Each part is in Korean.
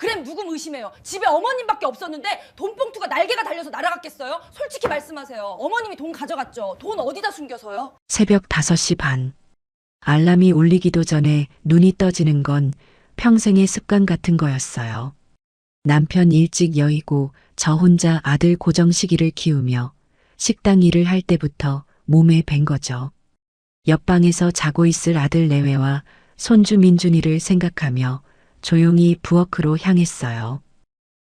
그램 누구 의심해요? 집에 어머님밖에 없었는데 돈봉투가 날개가 달려서 날아갔겠어요? 솔직히 말씀하세요. 어머님이 돈 가져갔죠. 돈 어디다 숨겨서요? 새벽 5시 반. 알람이 울리기도 전에 눈이 떠지는 건 평생의 습관 같은 거였어요. 남편 일찍 여의고 저 혼자 아들 고정 시기를 키우며 식당 일을 할 때부터 몸에 밴 거죠. 옆방에서 자고 있을 아들 내외와 손주 민준이를 생각하며 조용히 부엌으로 향했어요.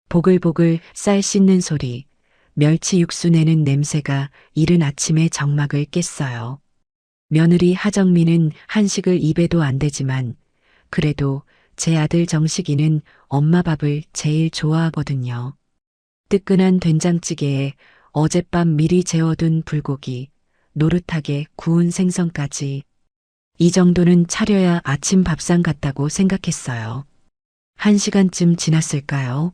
보글보글 쌀 씻는 소리, 멸치 육수 내는 냄새가 이른 아침의 정막을 깼어요. 며느리 하정미는 한식을 입에도 안 대지만 그래도 제 아들 정식이는 엄마 밥을 제일 좋아하거든요. 뜨끈한 된장찌개에 어젯밤 미리 재워둔 불고기, 노릇하게 구운 생선까지. 이 정도는 차려야 아침 밥상 같다고 생각했어요. 1시간쯤 지났을까요?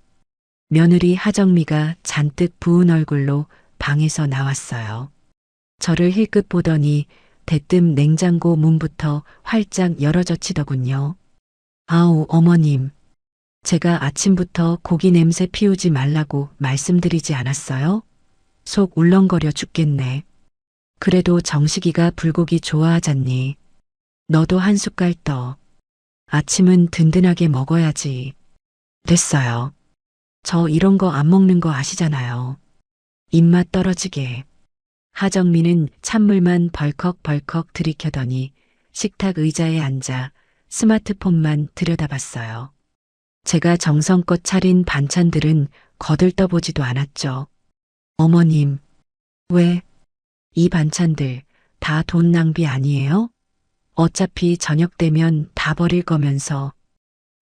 며느리 하정미가 잔뜩 부은 얼굴로 방에서 나왔어요. 저를 힐끗 보더니 대뜸 냉장고 문부터 활짝 열어젖히더군요. 아우, 어머님. 제가 아침부터 고기 냄새 피우지 말라고 말씀드리지 않았어요? 속 울렁거려 죽겠네. 그래도 정식이가 불고기 좋아하잖니. 너도 한 숟갈 떠. 아침은 든든하게 먹어야지. 됐어요. 저 이런 거 안 먹는 거 아시잖아요. 입맛 떨어지게. 하정미는 찬물만 벌컥벌컥 들이켜더니 식탁 의자에 앉아 스마트폰만 들여다봤어요. 제가 정성껏 차린 반찬들은 거들떠보지도 않았죠. 어머님, 왜? 이 반찬들 다 돈 낭비 아니에요? 어차피 저녁 되면 다 버릴 거면서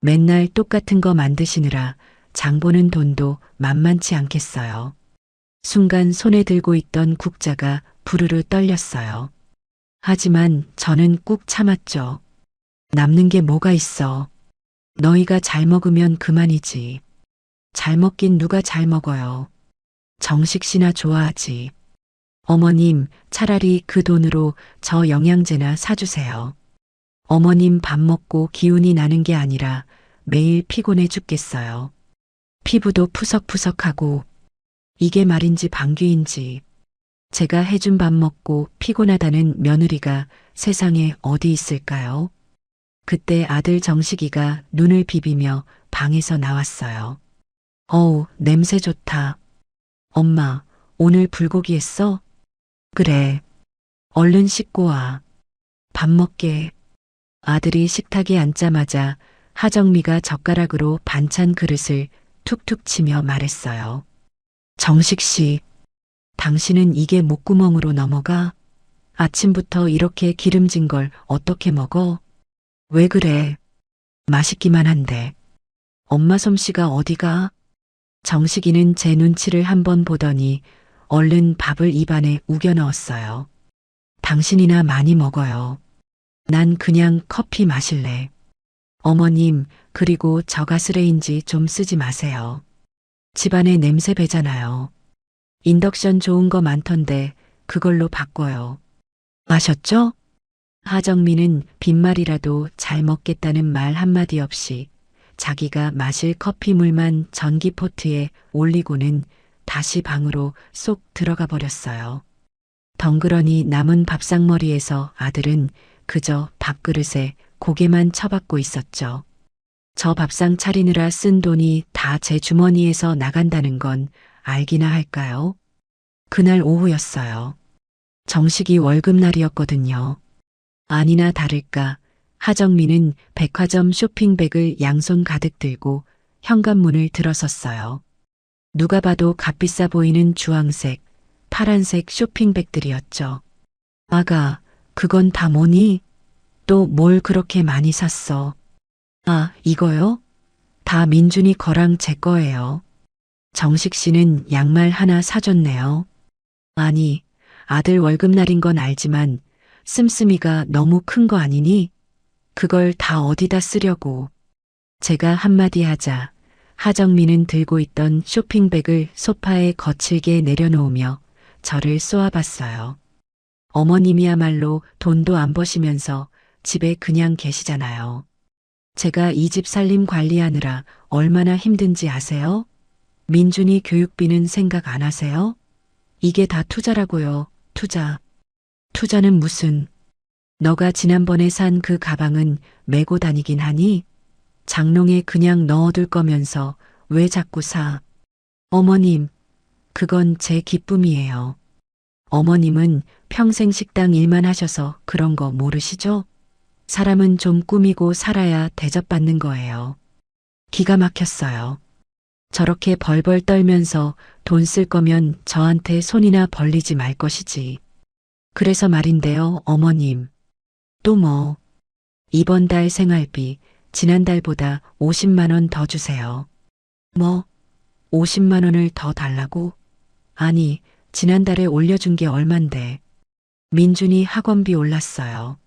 맨날 똑같은 거 만드시느라 장 보는 돈도 만만치 않겠어요. 순간 손에 들고 있던 국자가 부르르 떨렸어요. 하지만 저는 꾹 참았죠. 남는 게 뭐가 있어. 너희가 잘 먹으면 그만이지. 잘 먹긴 누가 잘 먹어요. 정식 씨나 좋아하지. 어머님, 차라리 그 돈으로 저 영양제나 사주세요. 어머님 밥 먹고 기운이 나는 게 아니라 매일 피곤해 죽겠어요. 피부도 푸석푸석하고 이게 말인지 방귀인지 제가 해준 밥 먹고 피곤하다는 며느리가 세상에 어디 있을까요? 그때 아들 정식이가 눈을 비비며 방에서 나왔어요. 어우, 냄새 좋다. 엄마, 오늘 불고기 했어? 그래. 얼른 씻고 와. 밥 먹게. 아들이 식탁에 앉자마자 하정미가 젓가락으로 반찬 그릇을 툭툭 치며 말했어요. 정식 씨, 당신은 이게 목구멍으로 넘어가? 아침부터 이렇게 기름진 걸 어떻게 먹어? 왜 그래? 맛있기만 한데. 엄마 솜씨가 어디가? 정식이는 제 눈치를 한번 보더니 얼른 밥을 입안에 우겨 넣었어요. 당신이나 많이 먹어요. 난 그냥 커피 마실래. 어머님, 그리고 저 가스레인지 좀 쓰지 마세요. 집안에 냄새 배잖아요. 인덕션 좋은 거 많던데 그걸로 바꿔요. 아셨죠? 하정미는 빈말이라도 잘 먹겠다는 말 한마디 없이 자기가 마실 커피물만 전기포트에 올리고는 다시 방으로 쏙 들어가 버렸어요. 덩그러니 남은 밥상머리에서 아들은 그저 밥그릇에 고개만 쳐박고 있었죠. 저 밥상 차리느라 쓴 돈이 다 제 주머니에서 나간다는 건 알기나 할까요? 그날 오후였어요. 정식이 월급날이었거든요. 아니나 다를까 하정미는 백화점 쇼핑백을 양손 가득 들고 현관문을 들어섰어요. 누가 봐도 값비싸 보이는 주황색, 파란색 쇼핑백들이었죠. 아가, 그건 다 뭐니? 또 뭘 그렇게 많이 샀어? 아, 이거요? 다 민준이 거랑 제 거예요. 정식 씨는 양말 하나 사줬네요. 아니, 아들 월급날인 건 알지만 씀씀이가 너무 큰 거 아니니? 그걸 다 어디다 쓰려고. 제가 한마디 하자 하정미는 들고 있던 쇼핑백을 소파에 거칠게 내려놓으며 저를 쏘아봤어요. 어머님이야말로 돈도 안 버시면서 집에 그냥 계시잖아요. 제가 이 집 살림 관리하느라 얼마나 힘든지 아세요? 민준이 교육비는 생각 안 하세요? 이게 다 투자라고요. 투자. 투자는 무슨. 너가 지난번에 산 그 가방은 메고 다니긴 하니? 장롱에 그냥 넣어둘 거면서 왜 자꾸 사? 어머님, 그건 제 기쁨이에요. 어머님은 평생 식당 일만 하셔서 그런 거 모르시죠? 사람은 좀 꾸미고 살아야 대접받는 거예요. 기가 막혔어요. 저렇게 벌벌 떨면서 돈 쓸 거면 저한테 손이나 벌리지 말 것이지. 그래서 말인데요, 어머님. 또 뭐? 이번 달 생활비 지난달보다 50만 원 더 주세요. 뭐? 50만 원을 더 달라고? 아니, 지난달에 올려준 게 얼만데. 민준이 학원비 올랐어요.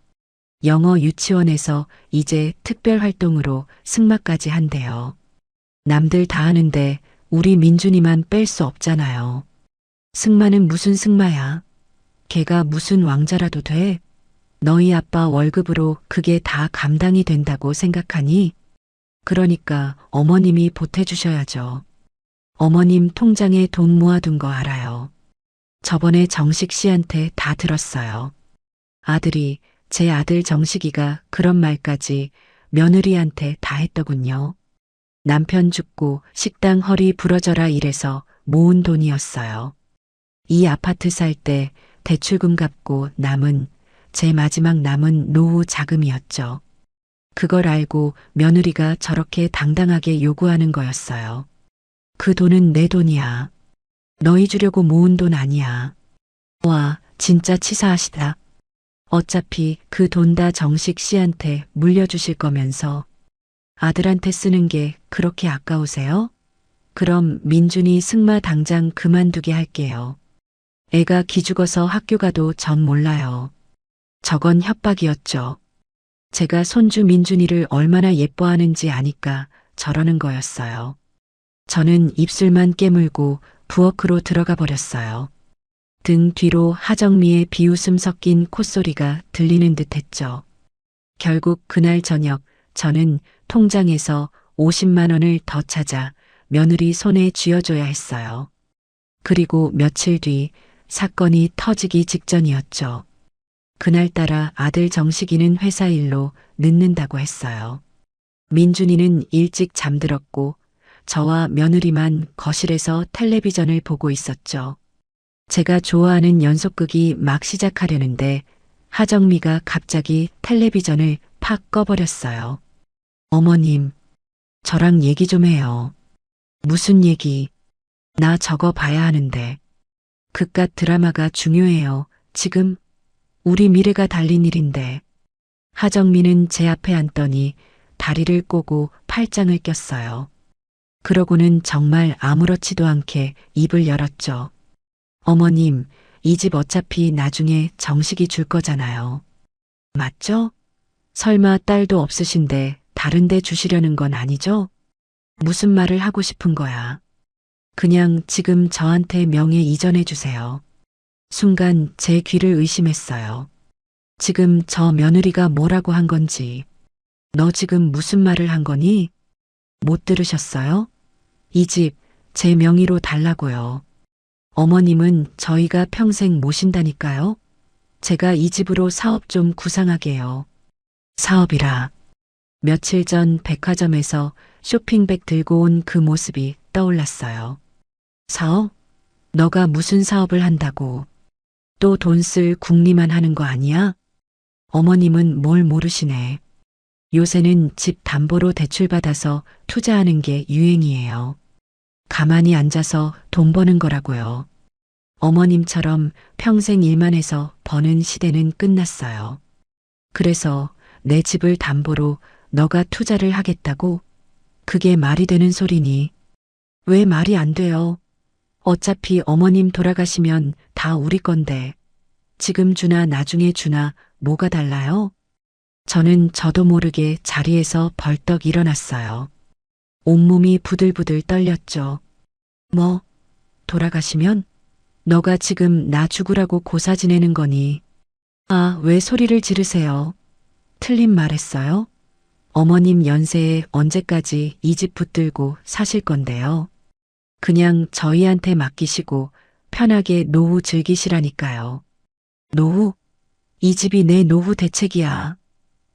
영어 유치원에서 이제 특별 활동으로 승마까지 한대요. 남들 다 하는데 우리 민준이만 뺄 수 없잖아요. 승마는 무슨 승마야? 걔가 무슨 왕자라도 돼? 너희 아빠 월급으로 그게 다 감당이 된다고 생각하니? 그러니까 어머님이 보태주셔야죠. 어머님 통장에 돈 모아둔 거 알아요. 저번에 정식 씨한테 다 들었어요. 아들이, 제 아들 정식이가 그런 말까지 며느리한테 다 했더군요. 남편 죽고 식당 허리 부러져라 이래서 모은 돈이었어요. 이 아파트 살 때 대출금 갚고 남은 제 마지막 남은 노후 자금이었죠. 그걸 알고 며느리가 저렇게 당당하게 요구하는 거였어요. 그 돈은 내 돈이야. 너희 주려고 모은 돈 아니야. 와, 진짜 치사하시다. 어차피 그 돈 다 정식 씨한테 물려주실 거면서 아들한테 쓰는 게 그렇게 아까우세요? 그럼 민준이 승마 당장 그만두게 할게요. 애가 기죽어서 학교 가도 전 몰라요. 저건 협박이었죠. 제가 손주 민준이를 얼마나 예뻐하는지 아니까 저러는 거였어요. 저는 입술만 깨물고 부엌으로 들어가 버렸어요. 등 뒤로 하정미의 비웃음 섞인 콧소리가 들리는 듯 했죠. 결국 그날 저녁 저는 통장에서 50만 원을 더 찾아 며느리 손에 쥐어줘야 했어요. 그리고 며칠 뒤 사건이 터지기 직전이었죠. 그날따라 아들 정식이는 회사 일로 늦는다고 했어요. 민준이는 일찍 잠들었고 저와 며느리만 거실에서 텔레비전을 보고 있었죠. 제가 좋아하는 연속극이 막 시작하려는데 하정미가 갑자기 텔레비전을 팍 꺼버렸어요. 어머님, 저랑 얘기 좀 해요. 무슨 얘기? 나 저거 봐야 하는데. 그깟 드라마가 중요해요. 지금 우리 미래가 달린 일인데. 하정미는 제 앞에 앉더니 다리를 꼬고 팔짱을 꼈어요. 그러고는 정말 아무렇지도 않게 입을 열었죠. 어머님, 이 집 어차피 나중에 정식이 줄 거잖아요. 맞죠? 설마 딸도 없으신데 다른 데 주시려는 건 아니죠? 무슨 말을 하고 싶은 거야. 그냥 지금 저한테 명예 이전해 주세요. 순간 제 귀를 의심했어요. 지금 저 며느리가 뭐라고 한 건지. 너 지금 무슨 말을 한 거니? 못 들으셨어요? 이 집 제 명의로 달라고요. 어머님은 저희가 평생 모신다니까요. 제가 이 집으로 사업 좀 구상하게요. 사업이라. 며칠 전 백화점에서 쇼핑백 들고 온 그 모습이 떠올랐어요. 사업? 너가 무슨 사업을 한다고. 또 돈 쓸 궁리만 하는 거 아니야? 어머님은 뭘 모르시네. 요새는 집 담보로 대출받아서 투자하는 게 유행이에요. 가만히 앉아서 돈 버는 거라고요. 어머님처럼 평생 일만 해서 버는 시대는 끝났어요. 그래서 내 집을 담보로 너가 투자를 하겠다고? 그게 말이 되는 소리니? 왜 말이 안 돼요? 어차피 어머님 돌아가시면 다 우리 건데. 지금 주나 나중에 주나 뭐가 달라요? 저는 저도 모르게 자리에서 벌떡 일어났어요. 온몸이 부들부들 떨렸죠. 뭐, 돌아가시면? 너가 지금 나 죽으라고 고사 지내는 거니? 아, 왜 소리를 지르세요? 틀린 말 했어요? 어머님 연세에 언제까지 이 집 붙들고 사실 건데요. 그냥 저희한테 맡기시고 편하게 노후 즐기시라니까요. 노후? 이 집이 내 노후 대책이야.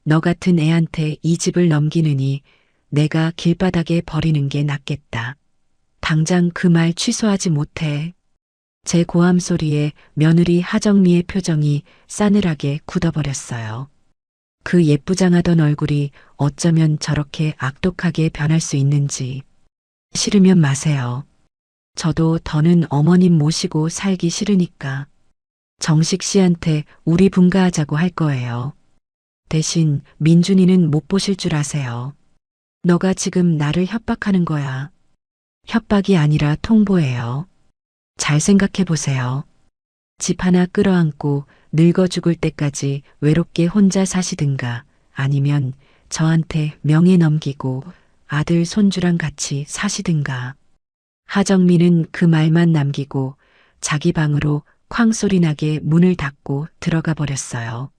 너 같은 애한테 이 집을 넘기느니 내가 길바닥에 버리는 게 낫겠다. 당장 그 말 취소하지 못해. 제 고함 소리에 며느리 하정미의 표정이 싸늘하게 굳어버렸어요. 그 예쁘장하던 얼굴이 어쩌면 저렇게 악독하게 변할 수 있는지. 싫으면 마세요. 저도 더는 어머님 모시고 살기 싫으니까. 정식 씨한테 우리 분가하자고 할 거예요. 대신 민준이는 못 보실 줄 아세요. 너가 지금 나를 협박하는 거야. 협박이 아니라 통보예요. 잘 생각해 보세요. 집 하나 끌어안고 늙어 죽을 때까지 외롭게 혼자 사시든가 아니면 저한테 명예 넘기고 아들 손주랑 같이 사시든가. 하정미는 그 말만 남기고 자기 방으로 쾅소리 나게 문을 닫고 들어가 버렸어요.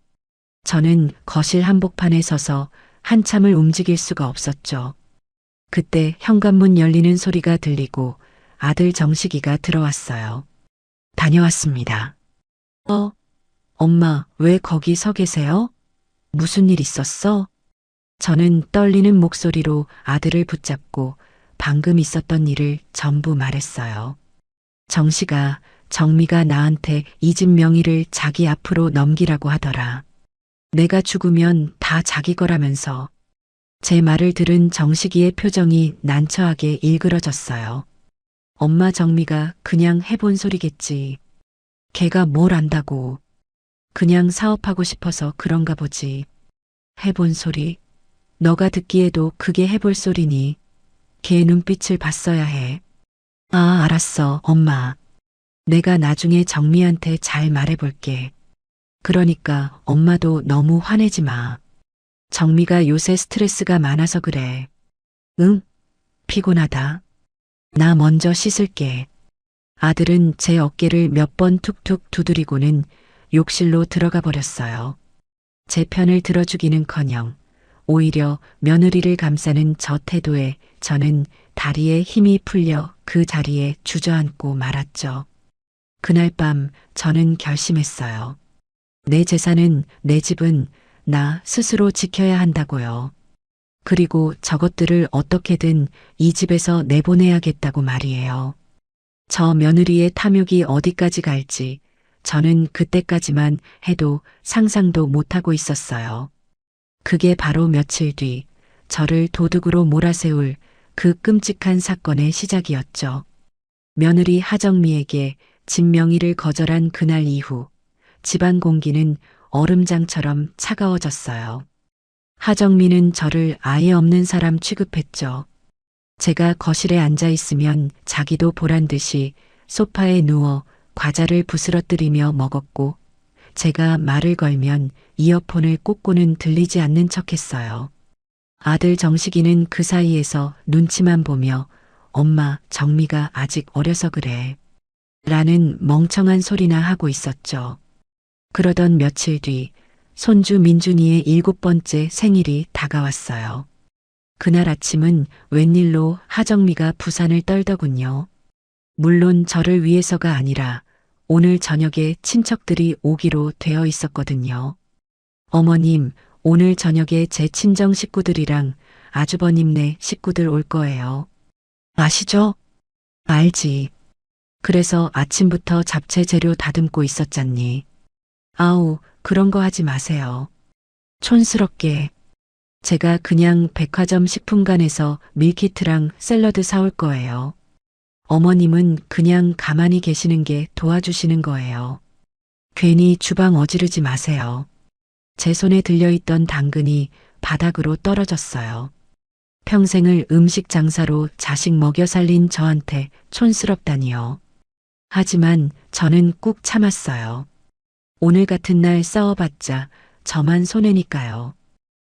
저는 거실 한복판에 서서 한참을 움직일 수가 없었죠. 그때 현관문 열리는 소리가 들리고 아들 정식이가 들어왔어요. 다녀왔습니다. 엄마, 왜 거기 서 계세요? 무슨 일 있었어? 저는 떨리는 목소리로 아들을 붙잡고 방금 있었던 일을 전부 말했어요. 정식아, 정미가 나한테 이 집 명의를 자기 앞으로 넘기라고 하더라. 내가 죽으면 다 자기 거라면서. 제 말을 들은 정식이의 표정이 난처하게 일그러졌어요. 엄마 정미가 그냥 해본 소리겠지. 걔가 뭘 안다고. 그냥 사업하고 싶어서 그런가 보지. 해본 소리. 너가 듣기에도 그게 해볼 소리니. 걔 눈빛을 봤어야 해. 아, 알았어, 엄마. 내가 나중에 정미한테 잘 말해볼게. 그러니까 엄마도 너무 화내지 마. 정미가 요새 스트레스가 많아서 그래. 응? 피곤하다. 나 먼저 씻을게. 아들은 제 어깨를 몇 번 툭툭 두드리고는 욕실로 들어가 버렸어요. 제 편을 들어주기는커녕 오히려 며느리를 감싸는 저 태도에 저는 다리에 힘이 풀려 그 자리에 주저앉고 말았죠. 그날 밤 저는 결심했어요. 내 재산은, 내 집은 나 스스로 지켜야 한다고요. 그리고 저것들을 어떻게든 이 집에서 내보내야겠다고 말이에요. 저 며느리의 탐욕이 어디까지 갈지 저는 그때까지만 해도 상상도 못하고 있었어요. 그게 바로 며칠 뒤 저를 도둑으로 몰아세울 그 끔찍한 사건의 시작이었죠. 며느리 하정미에게 집 명의를 거절한 그날 이후 집안 공기는 얼음장처럼 차가워졌어요. 하정미는 저를 아예 없는 사람 취급했죠. 제가 거실에 앉아 있으면 자기도 보란 듯이 소파에 누워 과자를 부스러뜨리며 먹었고 제가 말을 걸면 이어폰을 꽂고는 들리지 않는 척했어요. 아들 정식이는 그 사이에서 눈치만 보며 엄마 정미가 아직 어려서 그래 라는 멍청한 소리나 하고 있었죠. 그러던 며칠 뒤 손주 민준이의 7번째 생일이 다가왔어요. 그날 아침은 웬일로 하정미가 부산을 떨더군요. 물론 저를 위해서가 아니라 오늘 저녁에 친척들이 오기로 되어 있었거든요. 어머님, 오늘 저녁에 제 친정 식구들이랑 아주버님네 식구들 올 거예요. 아시죠? 알지. 그래서 아침부터 잡채 재료 다듬고 있었잖니. 아우, 그런 거 하지 마세요. 촌스럽게. 제가 그냥 백화점 식품관에서 밀키트랑 샐러드 사올 거예요. 어머님은 그냥 가만히 계시는 게 도와주시는 거예요. 괜히 주방 어지르지 마세요. 제 손에 들려있던 당근이 바닥으로 떨어졌어요. 평생을 음식 장사로 자식 먹여 살린 저한테 촌스럽다니요. 하지만 저는 꾹 참았어요. 오늘 같은 날 싸워봤자 저만 손해니까요.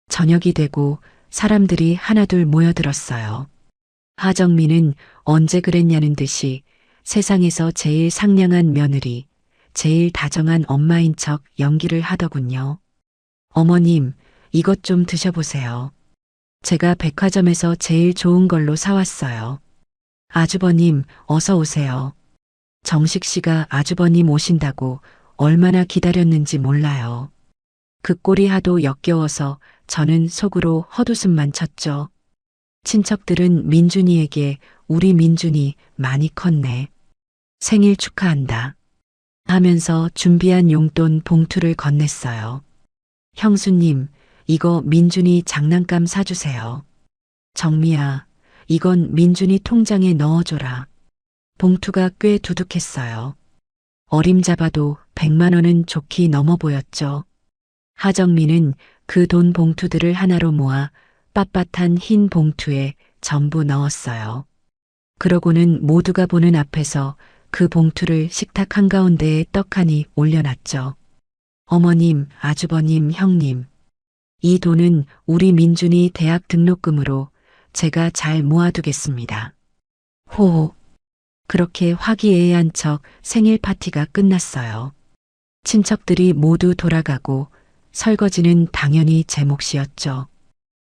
저녁이 되고 사람들이 하나둘 모여들었어요. 하정미는 언제 그랬냐는 듯이 세상에서 제일 상냥한 며느리, 제일 다정한 엄마인 척 연기를 하더군요. 어머님, 이것 좀 드셔보세요. 제가 백화점에서 제일 좋은 걸로 사왔어요. 아주버님, 어서 오세요. 정식 씨가 아주버님 오신다고 얼마나 기다렸는지 몰라요. 그 꼴이 하도 역겨워서 저는 속으로 헛웃음만 쳤죠. 친척들은 민준이에게 우리 민준이 많이 컸네. 생일 축하한다. 하면서 준비한 용돈 봉투를 건넸어요. 형수님, 이거 민준이 장난감 사주세요. 정미야, 이건 민준이 통장에 넣어줘라. 봉투가 꽤 두둑했어요. 어림잡아도 100만 원은 좋게 넘어 보였죠. 하정미는 그 돈 봉투들을 하나로 모아 빳빳한 흰 봉투에 전부 넣었어요. 그러고는 모두가 보는 앞에서 그 봉투를 식탁 한가운데에 떡하니 올려놨죠. 어머님, 아주버님, 형님. 이 돈은 우리 민준이 대학 등록금으로 제가 잘 모아두겠습니다. 호호. 그렇게 화기애애한 척 생일 파티가 끝났어요. 친척들이 모두 돌아가고 설거지는 당연히 제 몫이었죠.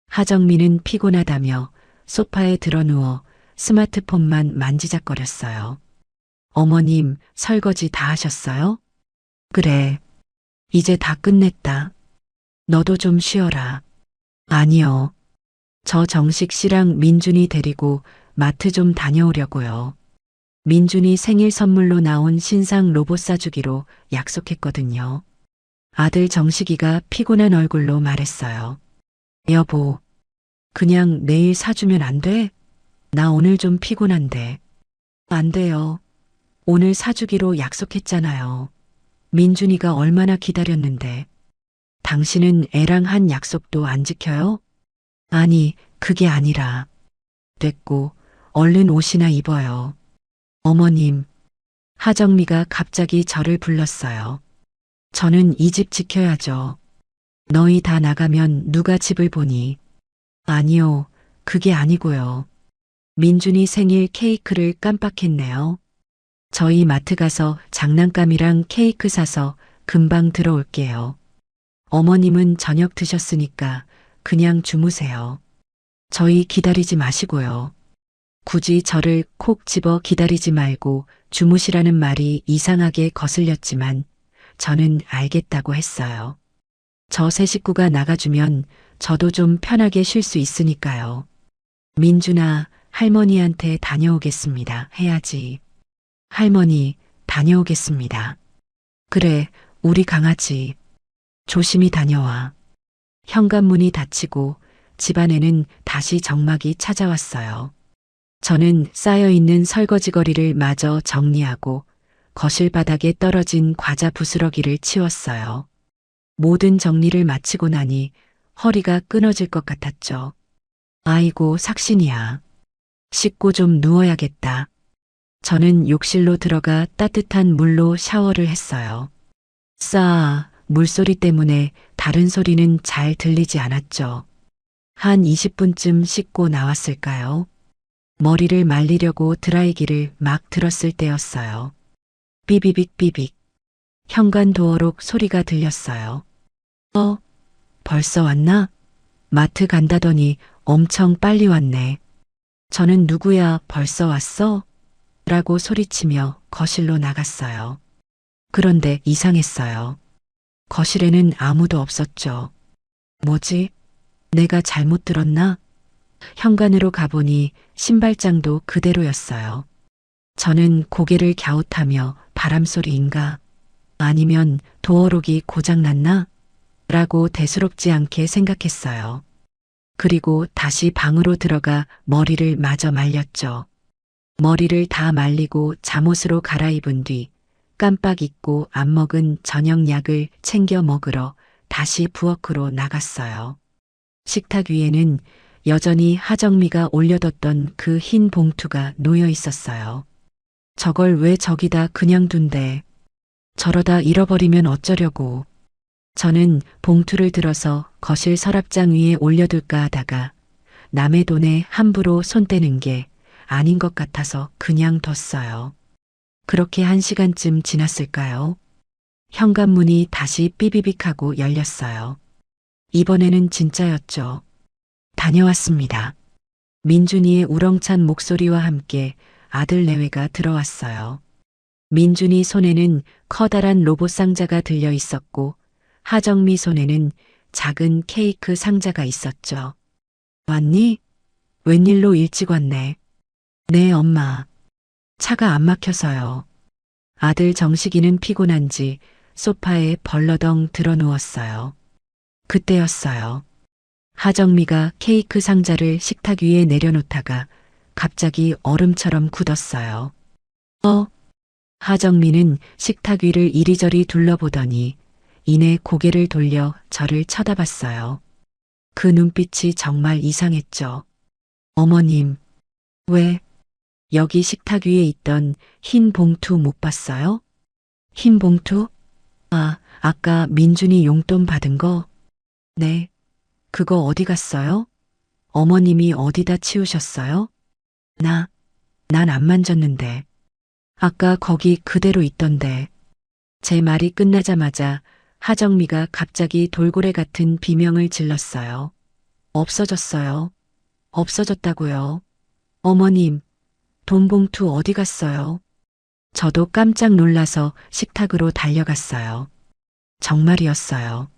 하정미는 피곤하다며 소파에 드러누워 스마트폰만 만지작거렸어요. 어머님, 설거지 다 하셨어요? 그래. 이제 다 끝냈다. 너도 좀 쉬어라. 아니요. 저 정식 씨랑 민준이 데리고 마트 좀 다녀오려고요. 민준이 생일 선물로 나온 신상 로봇 사주기로 약속했거든요. 아들 정식이가 피곤한 얼굴로 말했어요. 여보, 그냥 내일 사주면 안 돼? 나 오늘 좀 피곤한데. 안 돼요. 오늘 사주기로 약속했잖아요. 민준이가 얼마나 기다렸는데. 당신은 애랑 한 약속도 안 지켜요? 아니, 그게 아니라. 됐고, 얼른 옷이나 입어요. 어머님. 하정미가 갑자기 저를 불렀어요. 저는 이 집 지켜야죠. 너희 다 나가면 누가 집을 보니? 아니요, 그게 아니고요. 민준이 생일 케이크를 깜빡했네요. 저희 마트 가서 장난감이랑 케이크 사서 금방 들어올게요. 어머님은 저녁 드셨으니까 그냥 주무세요. 저희 기다리지 마시고요. 굳이 저를 콕 집어 기다리지 말고 주무시라는 말이 이상하게 거슬렸지만 저는 알겠다고 했어요. 저 세 식구가 나가주면 저도 좀 편하게 쉴 수 있으니까요. 민준아, 할머니한테 다녀오겠습니다. 해야지. 할머니, 다녀오겠습니다. 그래, 우리 강아지. 조심히 다녀와. 현관문이 닫히고 집안에는 다시 정막이 찾아왔어요. 저는 쌓여있는 설거지거리를 마저 정리하고 거실 바닥에 떨어진 과자 부스러기를 치웠어요. 모든 정리를 마치고 나니 허리가 끊어질 것 같았죠. 아이고, 삭신이야. 씻고 좀 누워야겠다. 저는 욕실로 들어가 따뜻한 물로 샤워를 했어요. 싸, 물소리 때문에 다른 소리는 잘 들리지 않았죠. 한 20분쯤 씻고 나왔을까요? 머리를 말리려고 드라이기를 막 들었을 때였어요. 삐비빅 삐빅. 현관 도어록 소리가 들렸어요. 벌써 왔나? 마트 간다더니 엄청 빨리 왔네. 저는 누구야, 벌써 왔어? 라고 소리치며 거실로 나갔어요. 그런데 이상했어요. 거실에는 아무도 없었죠. 뭐지? 내가 잘못 들었나? 현관으로 가보니 신발장도 그대로였어요. 저는 고개를 갸웃하며 바람소리인가? 아니면 도어록이 고장났나? 라고 대수롭지 않게 생각했어요. 그리고 다시 방으로 들어가 머리를 마저 말렸죠. 머리를 다 말리고 잠옷으로 갈아입은 뒤 깜빡 잊고 안 먹은 저녁약을 챙겨 먹으러 다시 부엌으로 나갔어요. 식탁 위에는 여전히 하정미가 올려뒀던 그 흰 봉투가 놓여 있었어요. 저걸 왜 저기다 그냥 둔대. 저러다 잃어버리면 어쩌려고. 저는 봉투를 들어서 거실 서랍장 위에 올려둘까 하다가 남의 돈에 함부로 손 떼는 게 아닌 것 같아서 그냥 뒀어요. 그렇게 1시간쯤 지났을까요? 현관문이 다시 삐비빅하고 열렸어요. 이번에는 진짜였죠. 다녀왔습니다. 민준이의 우렁찬 목소리와 함께 아들 내외가 들어왔어요. 민준이 손에는 커다란 로봇 상자가 들려 있었고 하정미 손에는 작은 케이크 상자가 있었죠. 왔니? 웬일로 일찍 왔네. 네, 엄마. 차가 안 막혀서요. 아들 정식이는 피곤한지 소파에 벌러덩 들어 누웠어요. 그때였어요. 하정미가 케이크 상자를 식탁 위에 내려놓다가 갑자기 얼음처럼 굳었어요. 하정미는 식탁 위를 이리저리 둘러보더니 이내 고개를 돌려 저를 쳐다봤어요. 그 눈빛이 정말 이상했죠. 어머님, 왜? 여기 식탁 위에 있던 흰 봉투 못 봤어요? 흰 봉투? 아, 아까 민준이 용돈 받은 거? 네. 그거 어디 갔어요? 어머님이 어디다 치우셨어요? 난 안 만졌는데. 아까 거기 그대로 있던데. 제 말이 끝나자마자 하정미가 갑자기 돌고래 같은 비명을 질렀어요. 없어졌어요. 없어졌다고요. 어머님, 돈 봉투 어디 갔어요? 저도 깜짝 놀라서 식탁으로 달려갔어요. 정말이었어요.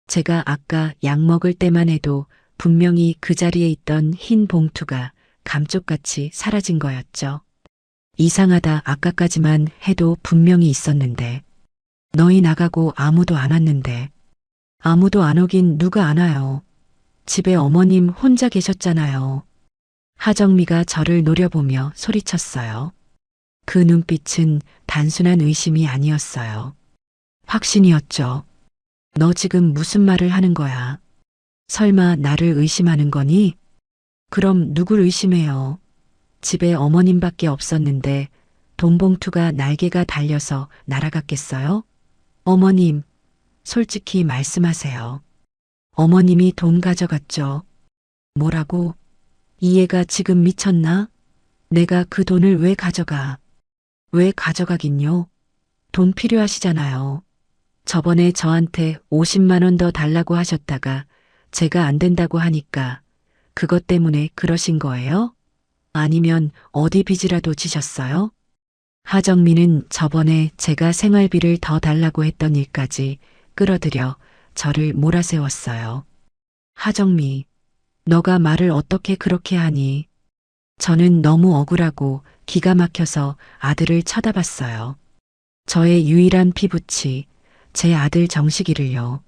제가 아까 약 먹을 때만 해도 분명히 그 자리에 있던 흰 봉투가 감쪽같이 사라진 거였죠. 이상하다 아까까지만 해도 분명히 있었는데. 너희 나가고 아무도 안 왔는데. 아무도 안 오긴 누가 안 와요. 집에 어머님 혼자 계셨잖아요. 하정미가 저를 노려보며 소리쳤어요. 그 눈빛은 단순한 의심이 아니었어요. 확신이었죠. 너 지금 무슨 말을 하는 거야? 설마 나를 의심하는 거니? 그럼 누굴 의심해요? 집에 어머님밖에 없었는데 돈 봉투가 날개가 달려서 날아갔겠어요? 어머님, 솔직히 말씀하세요. 어머님이 돈 가져갔죠. 뭐라고? 이해가 지금 미쳤나? 내가 그 돈을 왜 가져가? 왜 가져가긴요? 돈 필요하시잖아요. 저번에 저한테 50만 원 더 달라고 하셨다가 제가 안 된다고 하니까 그것 때문에 그러신 거예요? 아니면 어디 빚이라도 지셨어요? 하정미는 저번에 제가 생활비를 더 달라고 했던 일까지 끌어들여 저를 몰아세웠어요. 하정미, 너가 말을 어떻게 그렇게 하니? 저는 너무 억울하고 기가 막혀서 아들을 쳐다봤어요. 저의 유일한 피부치, 제 아들 정식이를요.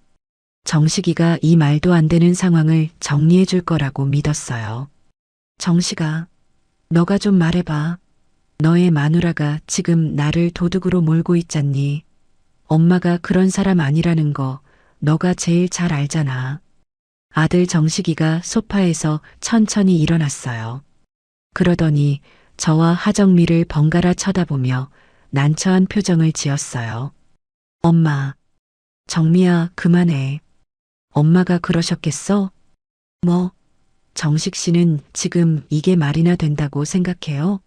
정식이가 이 말도 안 되는 상황을 정리해 줄 거라고 믿었어요. 정식아, 너가 좀 말해봐. 너의 마누라가 지금 나를 도둑으로 몰고 있잖니. 엄마가 그런 사람 아니라는 거 너가 제일 잘 알잖아. 아들 정식이가 소파에서 천천히 일어났어요. 그러더니 저와 하정미를 번갈아 쳐다보며 난처한 표정을 지었어요. 엄마, 정미야, 그만해. 엄마가 그러셨겠어? 뭐, 정식 씨는 지금 이게 말이나 된다고 생각해요?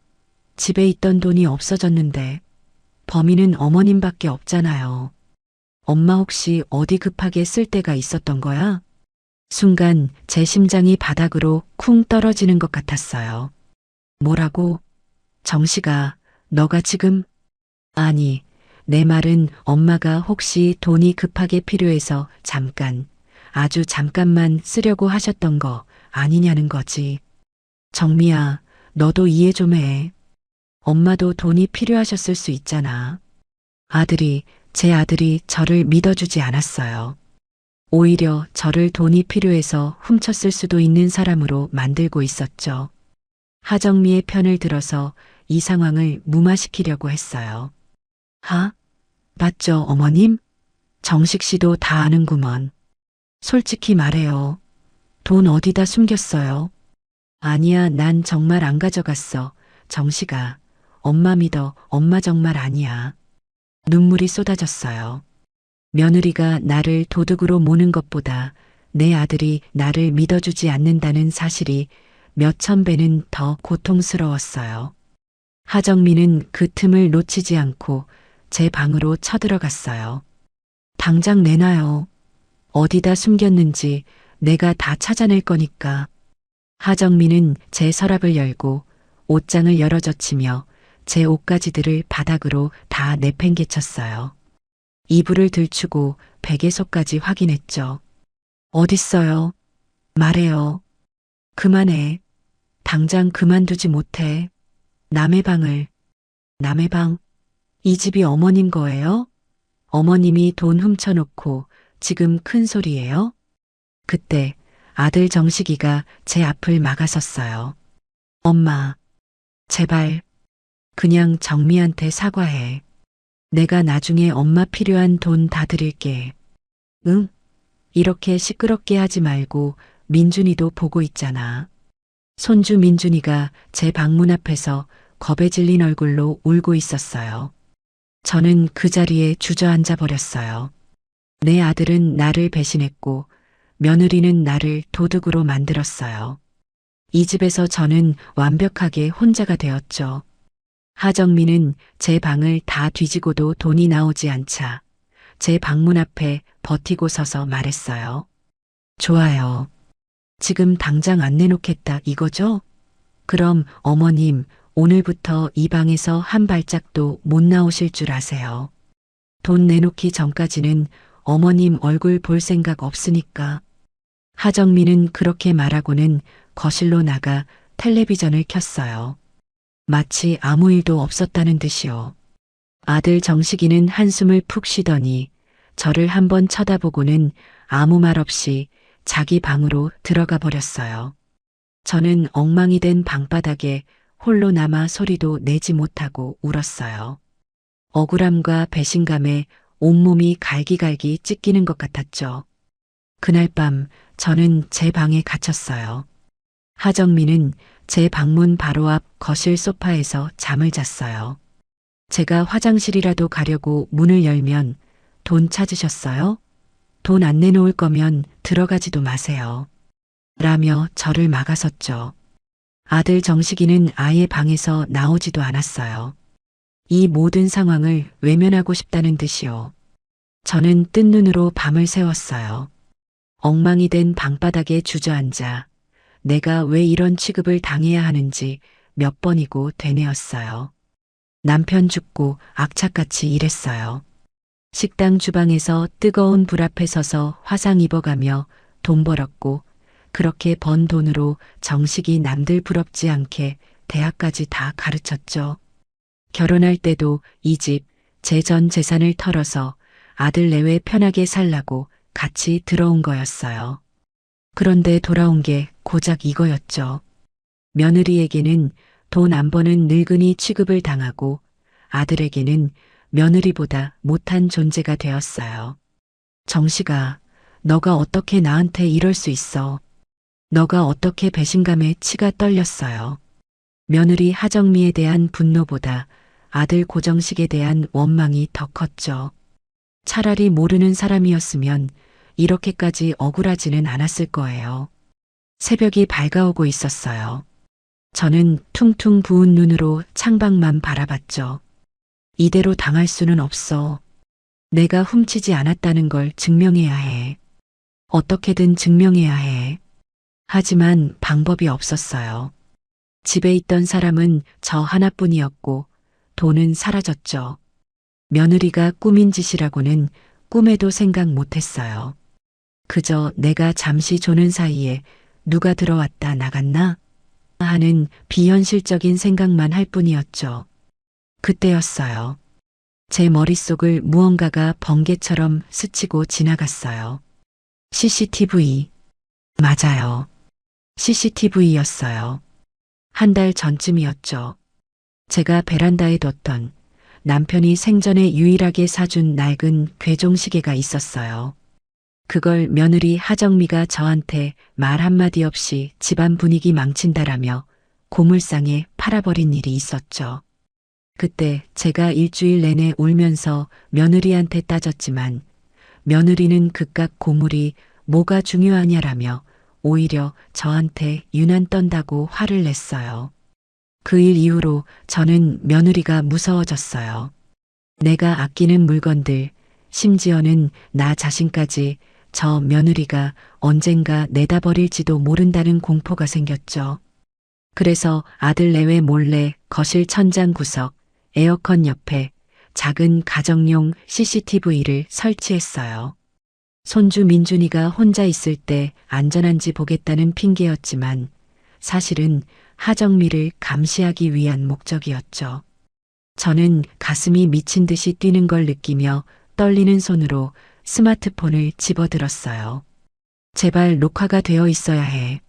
집에 있던 돈이 없어졌는데 범인은 어머님밖에 없잖아요. 엄마 혹시 어디 급하게 쓸 때가 있었던 거야? 순간 제 심장이 바닥으로 쿵 떨어지는 것 같았어요. 뭐라고? 정식아, 너가 지금? 아니, 내 말은 엄마가 혹시 돈이 급하게 필요해서 잠깐, 아주 잠깐만 쓰려고 하셨던 거 아니냐는 거지. 정미야, 너도 이해 좀 해. 엄마도 돈이 필요하셨을 수 있잖아. 제 아들이 저를 믿어주지 않았어요. 오히려 저를 돈이 필요해서 훔쳤을 수도 있는 사람으로 만들고 있었죠. 하정미의 편을 들어서 이 상황을 무마시키려고 했어요. 맞죠, 어머님? 정식 씨도 다 아는구먼. 솔직히 말해요. 돈 어디다 숨겼어요? 아니야, 난 정말 안 가져갔어. 정식아, 엄마 믿어. 엄마 정말 아니야. 눈물이 쏟아졌어요. 며느리가 나를 도둑으로 모는 것보다 내 아들이 나를 믿어주지 않는다는 사실이 몇천 배는 더 고통스러웠어요. 하정미는 그 틈을 놓치지 않고 제 방으로 쳐들어갔어요. 당장 내놔요. 어디다 숨겼는지 내가 다 찾아낼 거니까. 하정민은 제 서랍을 열고 옷장을 열어젖히며 제 옷가지들을 바닥으로 다 내팽개쳤어요. 이불을 들추고 베개 속까지 확인했죠. 어딨어요? 말해요. 그만해. 당장 그만두지 못해. 남의 방을. 남의 방? 이 집이 어머님 거예요? 어머님이 돈 훔쳐놓고 지금 큰 소리예요? 그때 아들 정식이가 제 앞을 막아섰어요. 엄마, 제발, 그냥 정미한테 사과해. 내가 나중에 엄마 필요한 돈 다 드릴게. 응? 이렇게 시끄럽게 하지 말고 민준이도 보고 있잖아. 손주 민준이가 제 방문 앞에서 겁에 질린 얼굴로 울고 있었어요. 저는 그 자리에 주저앉아 버렸어요. 내 아들은 나를 배신했고 며느리는 나를 도둑으로 만들었어요. 이 집에서 저는 완벽하게 혼자가 되었죠. 하정민은 제 방을 다 뒤지고도 돈이 나오지 않자 제 방문 앞에 버티고 서서 말했어요. 좋아요. 지금 당장 안 내놓겠다 이거죠? 그럼 어머님 오늘부터 이 방에서 한 발짝도 못 나오실 줄 아세요. 돈 내놓기 전까지는 어머님 얼굴 볼 생각 없으니까. 하정민은 그렇게 말하고는 거실로 나가 텔레비전을 켰어요. 마치 아무 일도 없었다는 듯이요. 아들 정식이는 한숨을 푹 쉬더니 저를 한번 쳐다보고는 아무 말 없이 자기 방으로 들어가 버렸어요. 저는 엉망이 된 방바닥에 홀로 남아 소리도 내지 못하고 울었어요. 억울함과 배신감에 온몸이 갈기갈기 찢기는 것 같았죠. 그날 밤 저는 제 방에 갇혔어요. 하정민은 제 방문 바로 앞 거실 소파에서 잠을 잤어요. 제가 화장실이라도 가려고 문을 열면 돈 찾으셨어요? 돈 안 내놓을 거면 들어가지도 마세요. 라며 저를 막아섰죠. 아들 정식이는 아예 방에서 나오지도 않았어요. 이 모든 상황을 외면하고 싶다는 듯이요. 저는 뜬 눈으로 밤을 새웠어요. 엉망이 된 방바닥에 주저앉아 내가 왜 이런 취급을 당해야 하는지 몇 번이고 되뇌었어요. 남편 죽고 악착같이 일했어요. 식당 주방에서 뜨거운 불 앞에 서서 화상 입어가며 돈 벌었고 그렇게 번 돈으로 정식이 남들 부럽지 않게 대학까지 다 가르쳤죠. 결혼할 때도 이 집, 제 전 재산을 털어서 아들 내외 편하게 살라고 같이 들어온 거였어요. 그런데 돌아온 게 고작 이거였죠. 며느리에게는 돈 안 버는 늙은이 취급을 당하고 아들에게는 며느리보다 못한 존재가 되었어요. 정식아, 너가 어떻게 나한테 이럴 수 있어? 너가 어떻게 배신감에 치가 떨렸어요? 며느리 하정미에 대한 분노보다 아들 고정식에 대한 원망이 더 컸죠. 차라리 모르는 사람이었으면 이렇게까지 억울하지는 않았을 거예요. 새벽이 밝아오고 있었어요. 저는 퉁퉁 부은 눈으로 창밖만 바라봤죠. 이대로 당할 수는 없어. 내가 훔치지 않았다는 걸 증명해야 해. 어떻게든 증명해야 해. 하지만 방법이 없었어요. 집에 있던 사람은 저 하나뿐이었고 돈은 사라졌죠. 며느리가 꾸민 짓이라고는 꿈에도 생각 못했어요. 그저 내가 잠시 조는 사이에 누가 들어왔다 나갔나 하는 비현실적인 생각만 할 뿐이었죠. 그때였어요. 제 머릿속을 무언가가 번개처럼 스치고 지나갔어요. CCTV. 맞아요. CCTV였어요. 한 달 전쯤이었죠. 제가 베란다에 뒀던 남편이 생전에 유일하게 사준 낡은 괴종시계가 있었어요. 그걸 며느리 하정미가 저한테 말 한마디 없이 집안 분위기 망친다라며 고물상에 팔아버린 일이 있었죠. 그때 제가 일주일 내내 울면서 며느리한테 따졌지만 며느리는 그깟 고물이 뭐가 중요하냐라며 오히려 저한테 유난 떤다고 화를 냈어요. 그 일 이후로 저는 며느리가 무서워졌어요. 내가 아끼는 물건들, 심지어는 나 자신까지 저 며느리가 언젠가 내다버릴지도 모른다는 공포가 생겼죠. 그래서 아들 내외 몰래 거실 천장 구석, 에어컨 옆에 작은 가정용 CCTV를 설치했어요. 손주 민준이가 혼자 있을 때 안전한지 보겠다는 핑계였지만 사실은 하정미를 감시하기 위한 목적이었죠. 저는 가슴이 미친 듯이 뛰는 걸 느끼며 떨리는 손으로 스마트폰을 집어들었어요. 제발 녹화가 되어 있어야 해.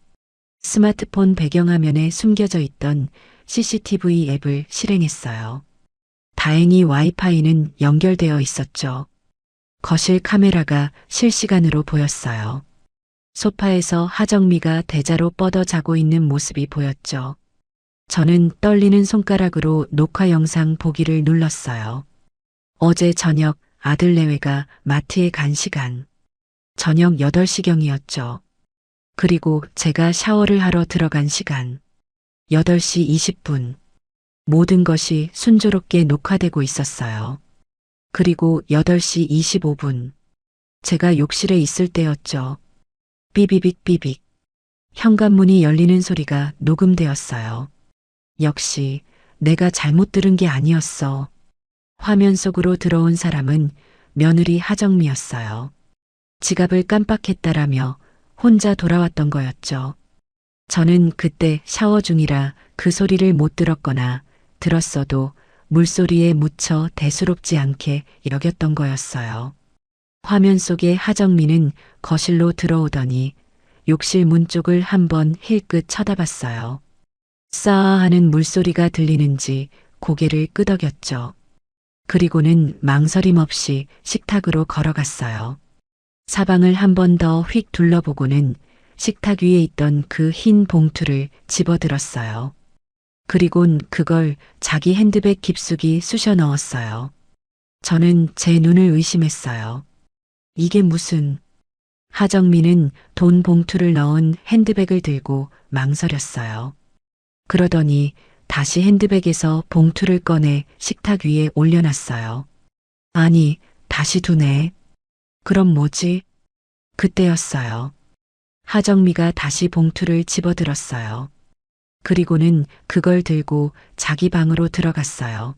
스마트폰 배경화면에 숨겨져 있던 CCTV 앱을 실행했어요. 다행히 와이파이는 연결되어 있었죠. 거실 카메라가 실시간으로 보였어요. 소파에서 하정미가 대자로 뻗어 자고 있는 모습이 보였죠. 저는 떨리는 손가락으로 녹화 영상 보기를 눌렀어요. 어제 저녁 아들 내외가 마트에 간 시간. 저녁 8시경이었죠. 그리고 제가 샤워를 하러 들어간 시간. 8시 20분. 모든 것이 순조롭게 녹화되고 있었어요. 그리고 8시 25분. 제가 욕실에 있을 때였죠. 삐비빅 삐빅. 현관문이 열리는 소리가 녹음되었어요. 역시 내가 잘못 들은 게 아니었어. 화면 속으로 들어온 사람은 며느리 하정미였어요. 지갑을 깜빡했다라며 혼자 돌아왔던 거였죠. 저는 그때 샤워 중이라 그 소리를 못 들었거나 들었어도 물소리에 묻혀 대수롭지 않게 여겼던 거였어요. 화면 속의 하정미는 거실로 들어오더니 욕실 문 쪽을 한번 힐끗 쳐다봤어요. 싸아 하는 물소리가 들리는지 고개를 끄덕였죠. 그리고는 망설임 없이 식탁으로 걸어갔어요. 사방을 한 번 더 휙 둘러보고는 식탁 위에 있던 그 흰 봉투를 집어들었어요. 그리곤 그걸 자기 핸드백 깊숙이 쑤셔 넣었어요. 저는 제 눈을 의심했어요. 이게 무슨... 하정미는 돈 봉투를 넣은 핸드백을 들고 망설였어요. 그러더니 다시 핸드백에서 봉투를 꺼내 식탁 위에 올려놨어요. 아니, 다시 두네. 그럼 뭐지? 그때였어요. 하정미가 다시 봉투를 집어들었어요. 그리고는 그걸 들고 자기 방으로 들어갔어요.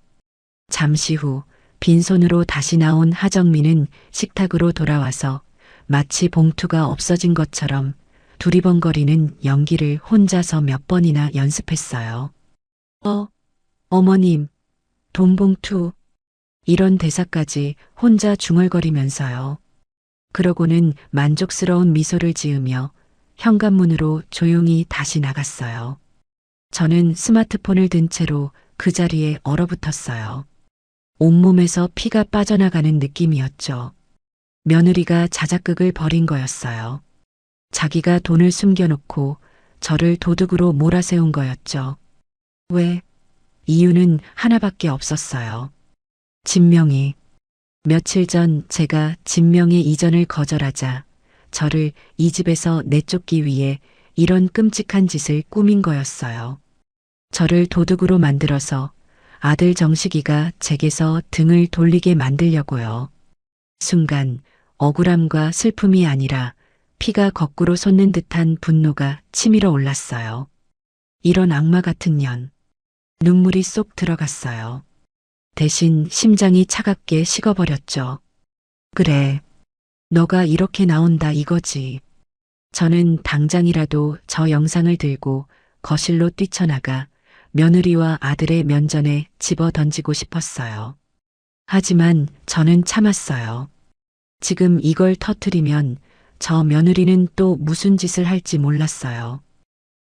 잠시 후 빈손으로 다시 나온 하정미는 식탁으로 돌아와서 마치 봉투가 없어진 것처럼 두리번거리는 연기를 혼자서 몇 번이나 연습했어요. 어머님, 돈 봉투. 이런 대사까지 혼자 중얼거리면서요. 그러고는 만족스러운 미소를 지으며 현관문으로 조용히 다시 나갔어요. 저는 스마트폰을 든 채로 그 자리에 얼어붙었어요. 온몸에서 피가 빠져나가는 느낌이었죠. 며느리가 자작극을 벌인 거였어요. 자기가 돈을 숨겨놓고 저를 도둑으로 몰아세운 거였죠. 왜? 이유는 하나밖에 없었어요. 진명이. 며칠 전 제가 진명의 이전을 거절하자 저를 이 집에서 내쫓기 위해 이런 끔찍한 짓을 꾸민 거였어요. 저를 도둑으로 만들어서 아들 정식이가 제게서 등을 돌리게 만들려고요. 순간 억울함과 슬픔이 아니라 피가 거꾸로 솟는 듯한 분노가 치밀어 올랐어요. 이런 악마 같은 년. 눈물이 쏙 들어갔어요. 대신 심장이 차갑게 식어버렸죠. 그래, 너가 이렇게 나온다 이거지. 저는 당장이라도 저 영상을 들고 거실로 뛰쳐나가 며느리와 아들의 면전에 집어 던지고 싶었어요. 하지만 저는 참았어요. 지금 이걸 터뜨리면 저 며느리는 또 무슨 짓을 할지 몰랐어요.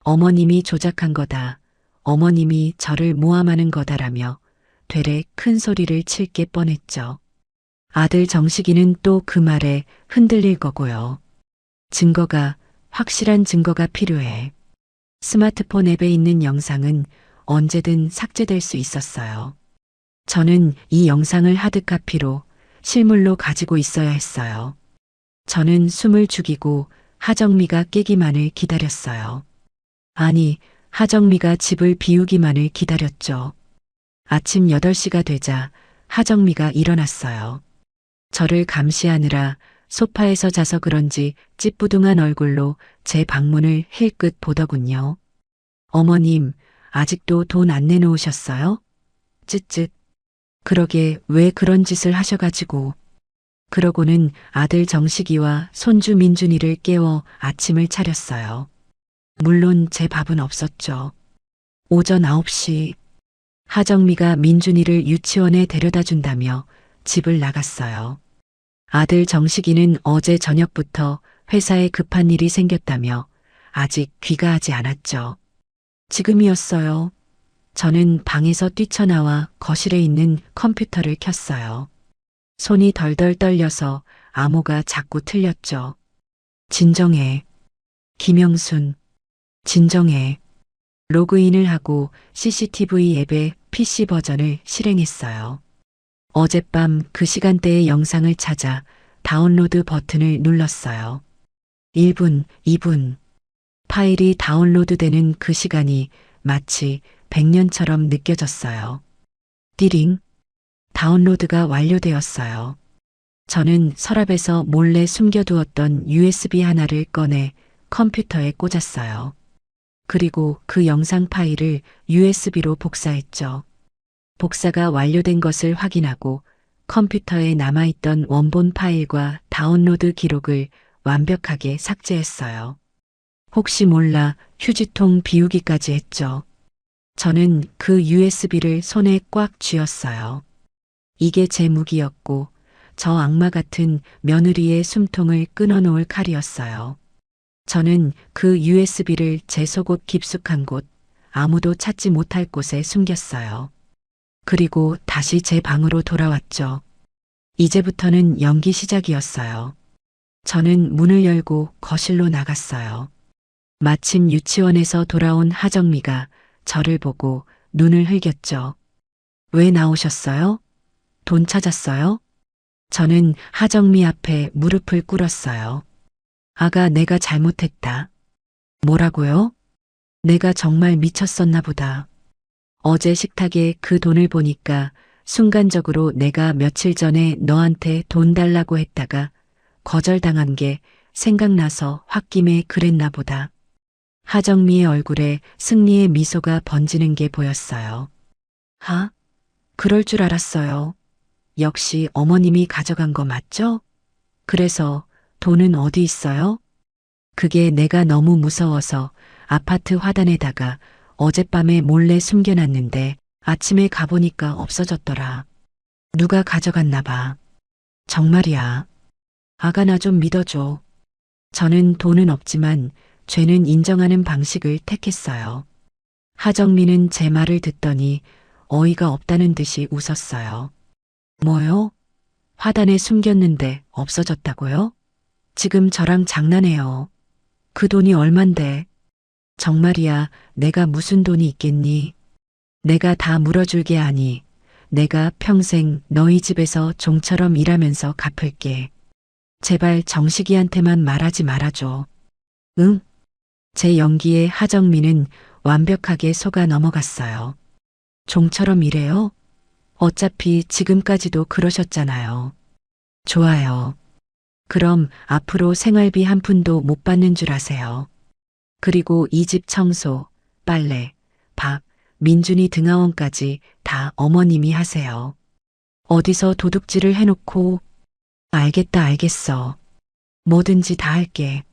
어머님이 조작한 거다. 어머님이 저를 모함하는 거다라며 되레 큰 소리를 칠 게 뻔했죠. 아들 정식이는 또 그 말에 흔들릴 거고요. 증거가, 확실한 증거가 필요해. 스마트폰 앱에 있는 영상은 언제든 삭제될 수 있었어요. 저는 이 영상을 하드카피로 실물로 가지고 있어야 했어요. 저는 숨을 죽이고 하정미가 깨기만을 기다렸어요. 아니, 하정미가 집을 비우기만을 기다렸죠. 아침 8시가 되자 하정미가 일어났어요. 저를 감시하느라 소파에서 자서 그런지 찌뿌둥한 얼굴로 제 방문을 힐끗 보더군요. 어머님, 아직도 돈 안 내놓으셨어요? 쯧쯧. 그러게 왜 그런 짓을 하셔가지고. 그러고는 아들 정식이와 손주 민준이를 깨워 아침을 차렸어요. 물론 제 밥은 없었죠. 오전 9시 하정미가 민준이를 유치원에 데려다 준다며 집을 나갔어요. 아들 정식이는 어제 저녁부터 회사에 급한 일이 생겼다며 아직 귀가하지 않았죠. 지금이었어요. 저는 방에서 뛰쳐나와 거실에 있는 컴퓨터를 켰어요. 손이 덜덜 떨려서 암호가 자꾸 틀렸죠. 진정해. 김영순. 진정해. 로그인을 하고 CCTV 앱의 PC 버전을 실행했어요. 어젯밤 그 시간대의 영상을 찾아 다운로드 버튼을 눌렀어요. 1분, 2분. 파일이 다운로드되는 그 시간이 마치 100년처럼 느껴졌어요. 띠링. 다운로드가 완료되었어요. 저는 서랍에서 몰래 숨겨두었던 USB 하나를 꺼내 컴퓨터에 꽂았어요. 그리고 그 영상 파일을 USB로 복사했죠. 복사가 완료된 것을 확인하고 컴퓨터에 남아있던 원본 파일과 다운로드 기록을 완벽하게 삭제했어요. 혹시 몰라 휴지통 비우기까지 했죠. 저는 그 USB를 손에 꽉 쥐었어요. 이게 제 무기였고 저 악마 같은 며느리의 숨통을 끊어놓을 칼이었어요. 저는 그 USB를 제 속옷 깊숙한 곳, 아무도 찾지 못할 곳에 숨겼어요. 그리고 다시 제 방으로 돌아왔죠. 이제부터는 연기 시작이었어요. 저는 문을 열고 거실로 나갔어요. 마침 유치원에서 돌아온 하정미가 저를 보고 눈을 흘겼죠. 왜 나오셨어요? 돈 찾았어요? 저는 하정미 앞에 무릎을 꿇었어요. 아가, 내가 잘못했다. 뭐라고요? 내가 정말 미쳤었나 보다. 어제 식탁에 그 돈을 보니까 순간적으로 내가 며칠 전에 너한테 돈 달라고 했다가 거절당한 게 생각나서 홧김에 그랬나 보다. 하정미의 얼굴에 승리의 미소가 번지는 게 보였어요. 그럴 줄 알았어요. 역시 어머님이 가져간 거 맞죠? 그래서 돈은 어디 있어요? 그게 내가 너무 무서워서 아파트 화단에다가 어젯밤에 몰래 숨겨놨는데 아침에 가보니까 없어졌더라. 누가 가져갔나 봐. 정말이야. 아가, 나 좀 믿어줘. 저는 돈은 없지만 죄는 인정하는 방식을 택했어요. 하정미는 제 말을 듣더니 어이가 없다는 듯이 웃었어요. 뭐요? 화단에 숨겼는데 없어졌다고요? 지금 저랑 장난해요. 그 돈이 얼만데? 정말이야, 내가 무슨 돈이 있겠니? 내가 다 물어줄게. 아니, 내가 평생 너희 집에서 종처럼 일하면서 갚을게. 제발 정식이한테만 말하지 말아줘. 응? 제 연기에 하정미는 완벽하게 속아 넘어갔어요. 종처럼 일해요? 어차피 지금까지도 그러셨잖아요. 좋아요. 그럼 앞으로 생활비 한 푼도 못 받는 줄 아세요. 그리고 이 집 청소, 빨래, 밥, 민준이 등하원까지 다 어머님이 하세요. 어디서 도둑질을 해놓고. 알겠다, 알겠어. 뭐든지 다 할게.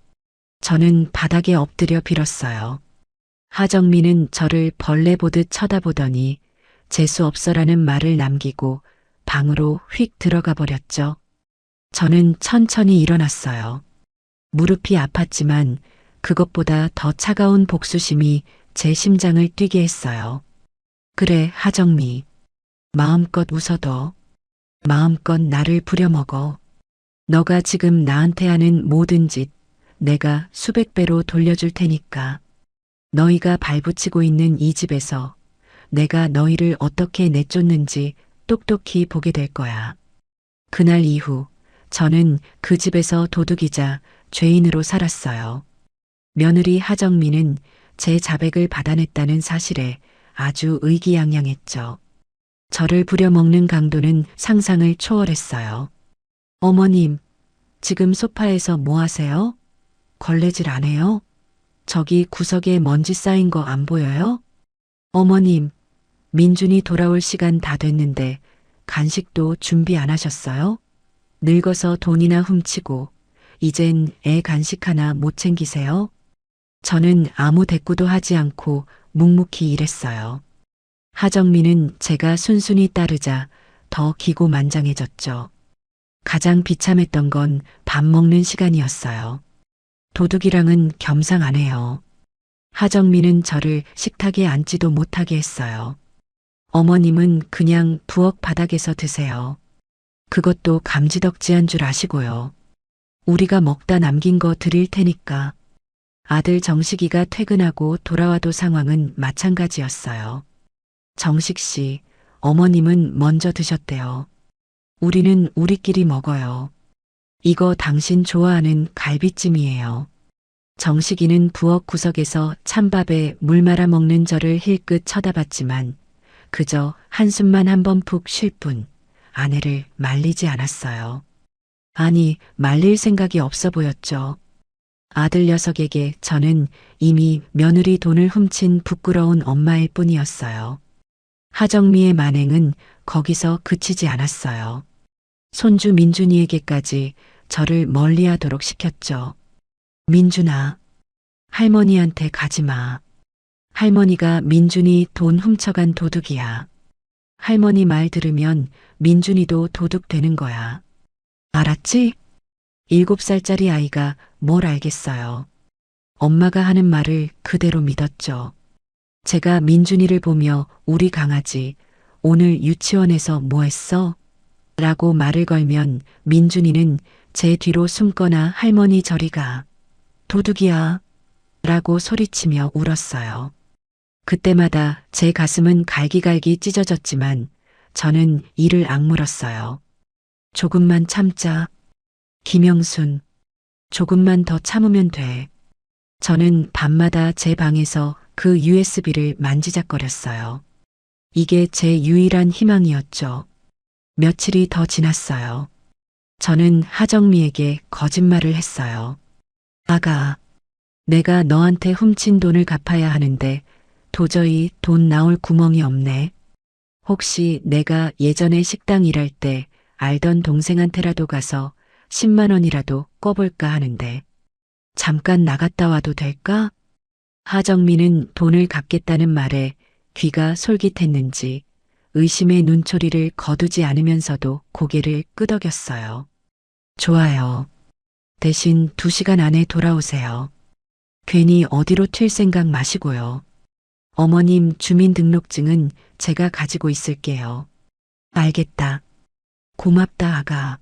저는 바닥에 엎드려 빌었어요. 하정미는 저를 벌레 보듯 쳐다보더니 재수없어라는 말을 남기고 방으로 휙 들어가 버렸죠. 저는 천천히 일어났어요. 무릎이 아팠지만 그것보다 더 차가운 복수심이 제 심장을 뛰게 했어요. 그래, 하정미. 마음껏 웃어도, 마음껏 나를 부려먹어. 너가 지금 나한테 하는 모든 짓 내가 수백 배로 돌려줄 테니까. 너희가 발붙이고 있는 이 집에서 내가 너희를 어떻게 내쫓는지 똑똑히 보게 될 거야. 그날 이후 저는 그 집에서 도둑이자 죄인으로 살았어요. 며느리 하정미는 제 자백을 받아냈다는 사실에 아주 의기양양했죠. 저를 부려먹는 강도는 상상을 초월했어요. 어머님, 지금 소파에서 뭐 하세요? 걸레질 안 해요? 저기 구석에 먼지 쌓인 거 안 보여요? 어머님, 민준이 돌아올 시간 다 됐는데 간식도 준비 안 하셨어요? 늙어서 돈이나 훔치고 이젠 애 간식 하나 못 챙기세요? 저는 아무 대꾸도 하지 않고 묵묵히 일했어요. 하정민은 제가 순순히 따르자 더 기고만장해졌죠. 가장 비참했던 건 밥 먹는 시간이었어요. 도둑이랑은 겸상 안 해요. 하정민은 저를 식탁에 앉지도 못하게 했어요. 어머님은 그냥 부엌 바닥에서 드세요. 그것도 감지덕지한 줄 아시고요. 우리가 먹다 남긴 거 드릴 테니까. 아들 정식이가 퇴근하고 돌아와도 상황은 마찬가지였어요. 정식 씨, 어머님은 먼저 드셨대요. 우리는 우리끼리 먹어요. 이거 당신 좋아하는 갈비찜이에요. 정식이는 부엌 구석에서 찬밥에 물 말아 먹는 저를 힐끗 쳐다봤지만 그저 한숨만 한번 푹 쉴 뿐 아내를 말리지 않았어요. 아니, 말릴 생각이 없어 보였죠. 아들 녀석에게 저는 이미 며느리 돈을 훔친 부끄러운 엄마일 뿐이었어요. 하정미의 만행은 거기서 그치지 않았어요. 손주 민준이에게까지 저를 멀리하도록 시켰죠. 민준아, 할머니한테 가지 마. 할머니가 민준이 돈 훔쳐간 도둑이야. 할머니 말 들으면 민준이도 도둑 되는 거야. 알았지? 7살짜리 아이가 뭘 알겠어요. 엄마가 하는 말을 그대로 믿었죠. 제가 민준이를 보며 우리 강아지 오늘 유치원에서 뭐 했어? 라고 말을 걸면 민준이는 제 뒤로 숨거나 할머니 저리 가. 도둑이야. 라고 소리치며 울었어요. 그때마다 제 가슴은 갈기갈기 찢어졌지만 저는 이를 악물었어요. 조금만 참자. 김영순, 조금만 더 참으면 돼. 저는 밤마다 제 방에서 그 USB를 만지작거렸어요. 이게 제 유일한 희망이었죠. 며칠이 더 지났어요. 저는 하정미에게 거짓말을 했어요. 아가, 내가 너한테 훔친 돈을 갚아야 하는데 도저히 돈 나올 구멍이 없네. 혹시 내가 예전에 식당 일할 때 알던 동생한테라도 가서 10만 원이라도 꿔볼까 하는데 잠깐 나갔다 와도 될까? 하정미는 돈을 갚겠다는 말에 귀가 솔깃했는지 의심의 눈초리를 거두지 않으면서도 고개를 끄덕였어요. 좋아요. 대신 2시간 안에 돌아오세요. 괜히 어디로 튈 생각 마시고요. 어머님 주민등록증은 제가 가지고 있을게요. 알겠다. 고맙다, 아가.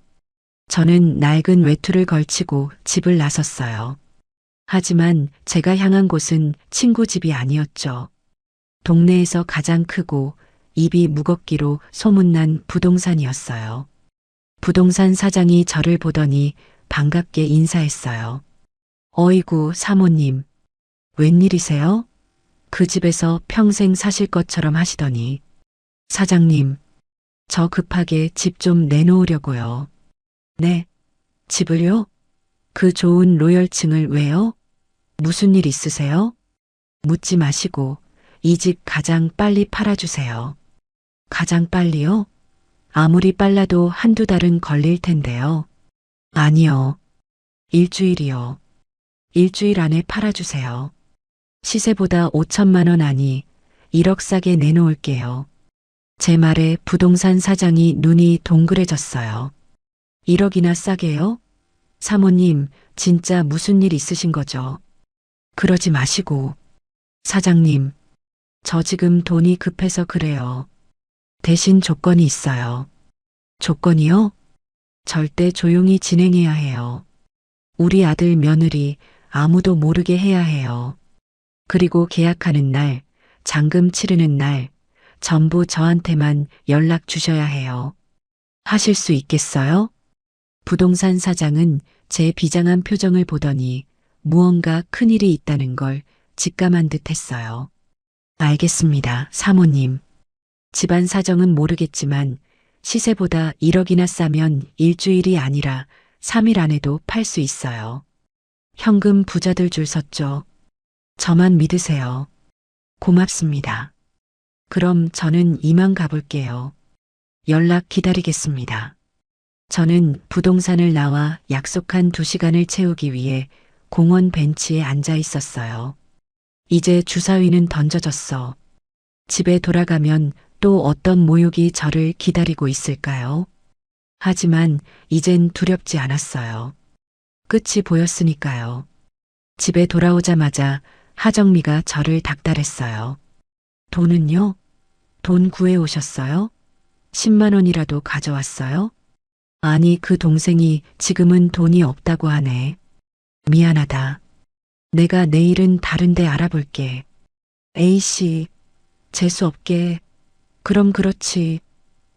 저는 낡은 외투를 걸치고 집을 나섰어요. 하지만 제가 향한 곳은 친구 집이 아니었죠. 동네에서 가장 크고 입이 무겁기로 소문난 부동산이었어요. 부동산 사장이 저를 보더니 반갑게 인사했어요. 어이구, 사모님. 웬일이세요? 그 집에서 평생 사실 것처럼 하시더니. 사장님, 저 급하게 집 좀 내놓으려고요. 네, 집을요? 그 좋은 로열층을 왜요? 무슨 일 있으세요? 묻지 마시고 이 집 가장 빨리 팔아주세요. 가장 빨리요? 아무리 빨라도 1~2달은 걸릴 텐데요. 아니요. 일주일이요. 일주일 안에 팔아주세요. 시세보다 5천만 원 아니 1억 싸게 내놓을게요. 제 말에 부동산 사장이 눈이 동그래졌어요. 1억이나 싸게요? 사모님, 진짜 무슨 일 있으신 거죠? 그러지 마시고. 사장님, 저 지금 돈이 급해서 그래요. 대신 조건이 있어요. 조건이요? 절대 조용히 진행해야 해요. 우리 아들 며느리 아무도 모르게 해야 해요. 그리고 계약하는 날, 잔금 치르는 날, 전부 저한테만 연락 주셔야 해요. 하실 수 있겠어요? 부동산 사장은 제 비장한 표정을 보더니 무언가 큰일이 있다는 걸 직감한 듯 했어요. 알겠습니다, 사모님. 집안 사정은 모르겠지만 시세보다 1억이나 싸면 일주일이 아니라 3일 안에도 팔 수 있어요. 현금 부자들 줄 섰죠. 저만 믿으세요. 고맙습니다. 그럼 저는 이만 가볼게요. 연락 기다리겠습니다. 저는 부동산을 나와 약속한 2시간을 채우기 위해 공원 벤치에 앉아 있었어요. 이제 주사위는 던져졌어. 집에 돌아가면 또 어떤 모욕이 저를 기다리고 있을까요? 하지만 이젠 두렵지 않았어요. 끝이 보였으니까요. 집에 돌아오자마자 하정미가 저를 닥달했어요. 돈은요? 돈 구해 오셨어요? 10만 원이라도 가져왔어요? 아니, 그 동생이 지금은 돈이 없다고 하네. 미안하다. 내가 내일은 다른 데 알아볼게. A씨, 재수없게. 그럼 그렇지.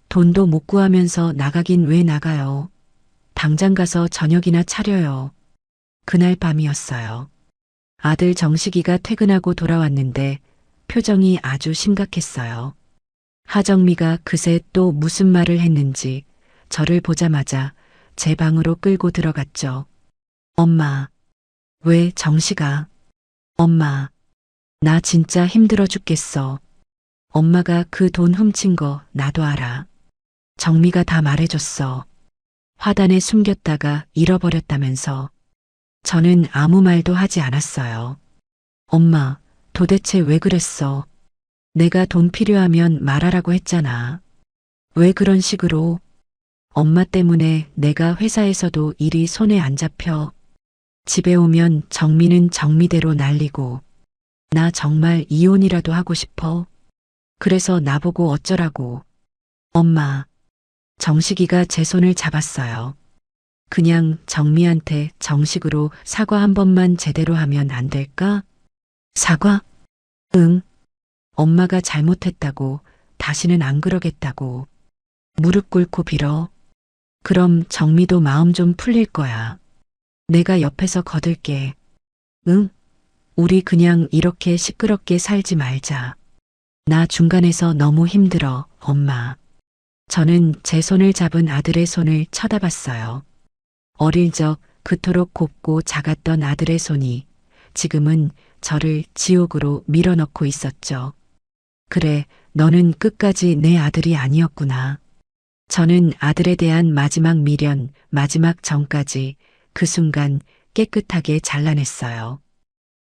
돈도 못 구하면서 나가긴 왜 나가요. 당장 가서 저녁이나 차려요. 그날 밤이었어요. 아들 정식이가 퇴근하고 돌아왔는데 표정이 아주 심각했어요. 하정미가 그새 또 무슨 말을 했는지 저를 보자마자 제 방으로 끌고 들어갔죠. 엄마, 왜 정식아? 엄마, 나 진짜 힘들어 죽겠어. 엄마가 그 돈 훔친 거 나도 알아. 정미가 다 말해줬어. 화단에 숨겼다가 잃어버렸다면서. 저는 아무 말도 하지 않았어요. 엄마, 도대체 왜 그랬어? 내가 돈 필요하면 말하라고 했잖아. 왜 그런 식으로? 엄마 때문에 내가 회사에서도 일이 손에 안 잡혀. 집에 오면 정미는 정미대로 날리고. 나 정말 이혼이라도 하고 싶어. 그래서 나보고 어쩌라고. 엄마, 정식이가 제 손을 잡았어요. 그냥 정미한테 정식으로 사과 한 번만 제대로 하면 안 될까? 사과? 응. 엄마가 잘못했다고, 다시는 안 그러겠다고. 무릎 꿇고 빌어. 그럼 정미도 마음 좀 풀릴 거야. 내가 옆에서 거들게. 응? 우리 그냥 이렇게 시끄럽게 살지 말자. 나 중간에서 너무 힘들어, 엄마. 저는 제 손을 잡은 아들의 손을 쳐다봤어요. 어릴 적 그토록 곱고 작았던 아들의 손이 지금은 저를 지옥으로 밀어넣고 있었죠. 그래, 너는 끝까지 내 아들이 아니었구나. 저는 아들에 대한 마지막 미련, 마지막 정까지 그 순간 깨끗하게 잘라냈어요.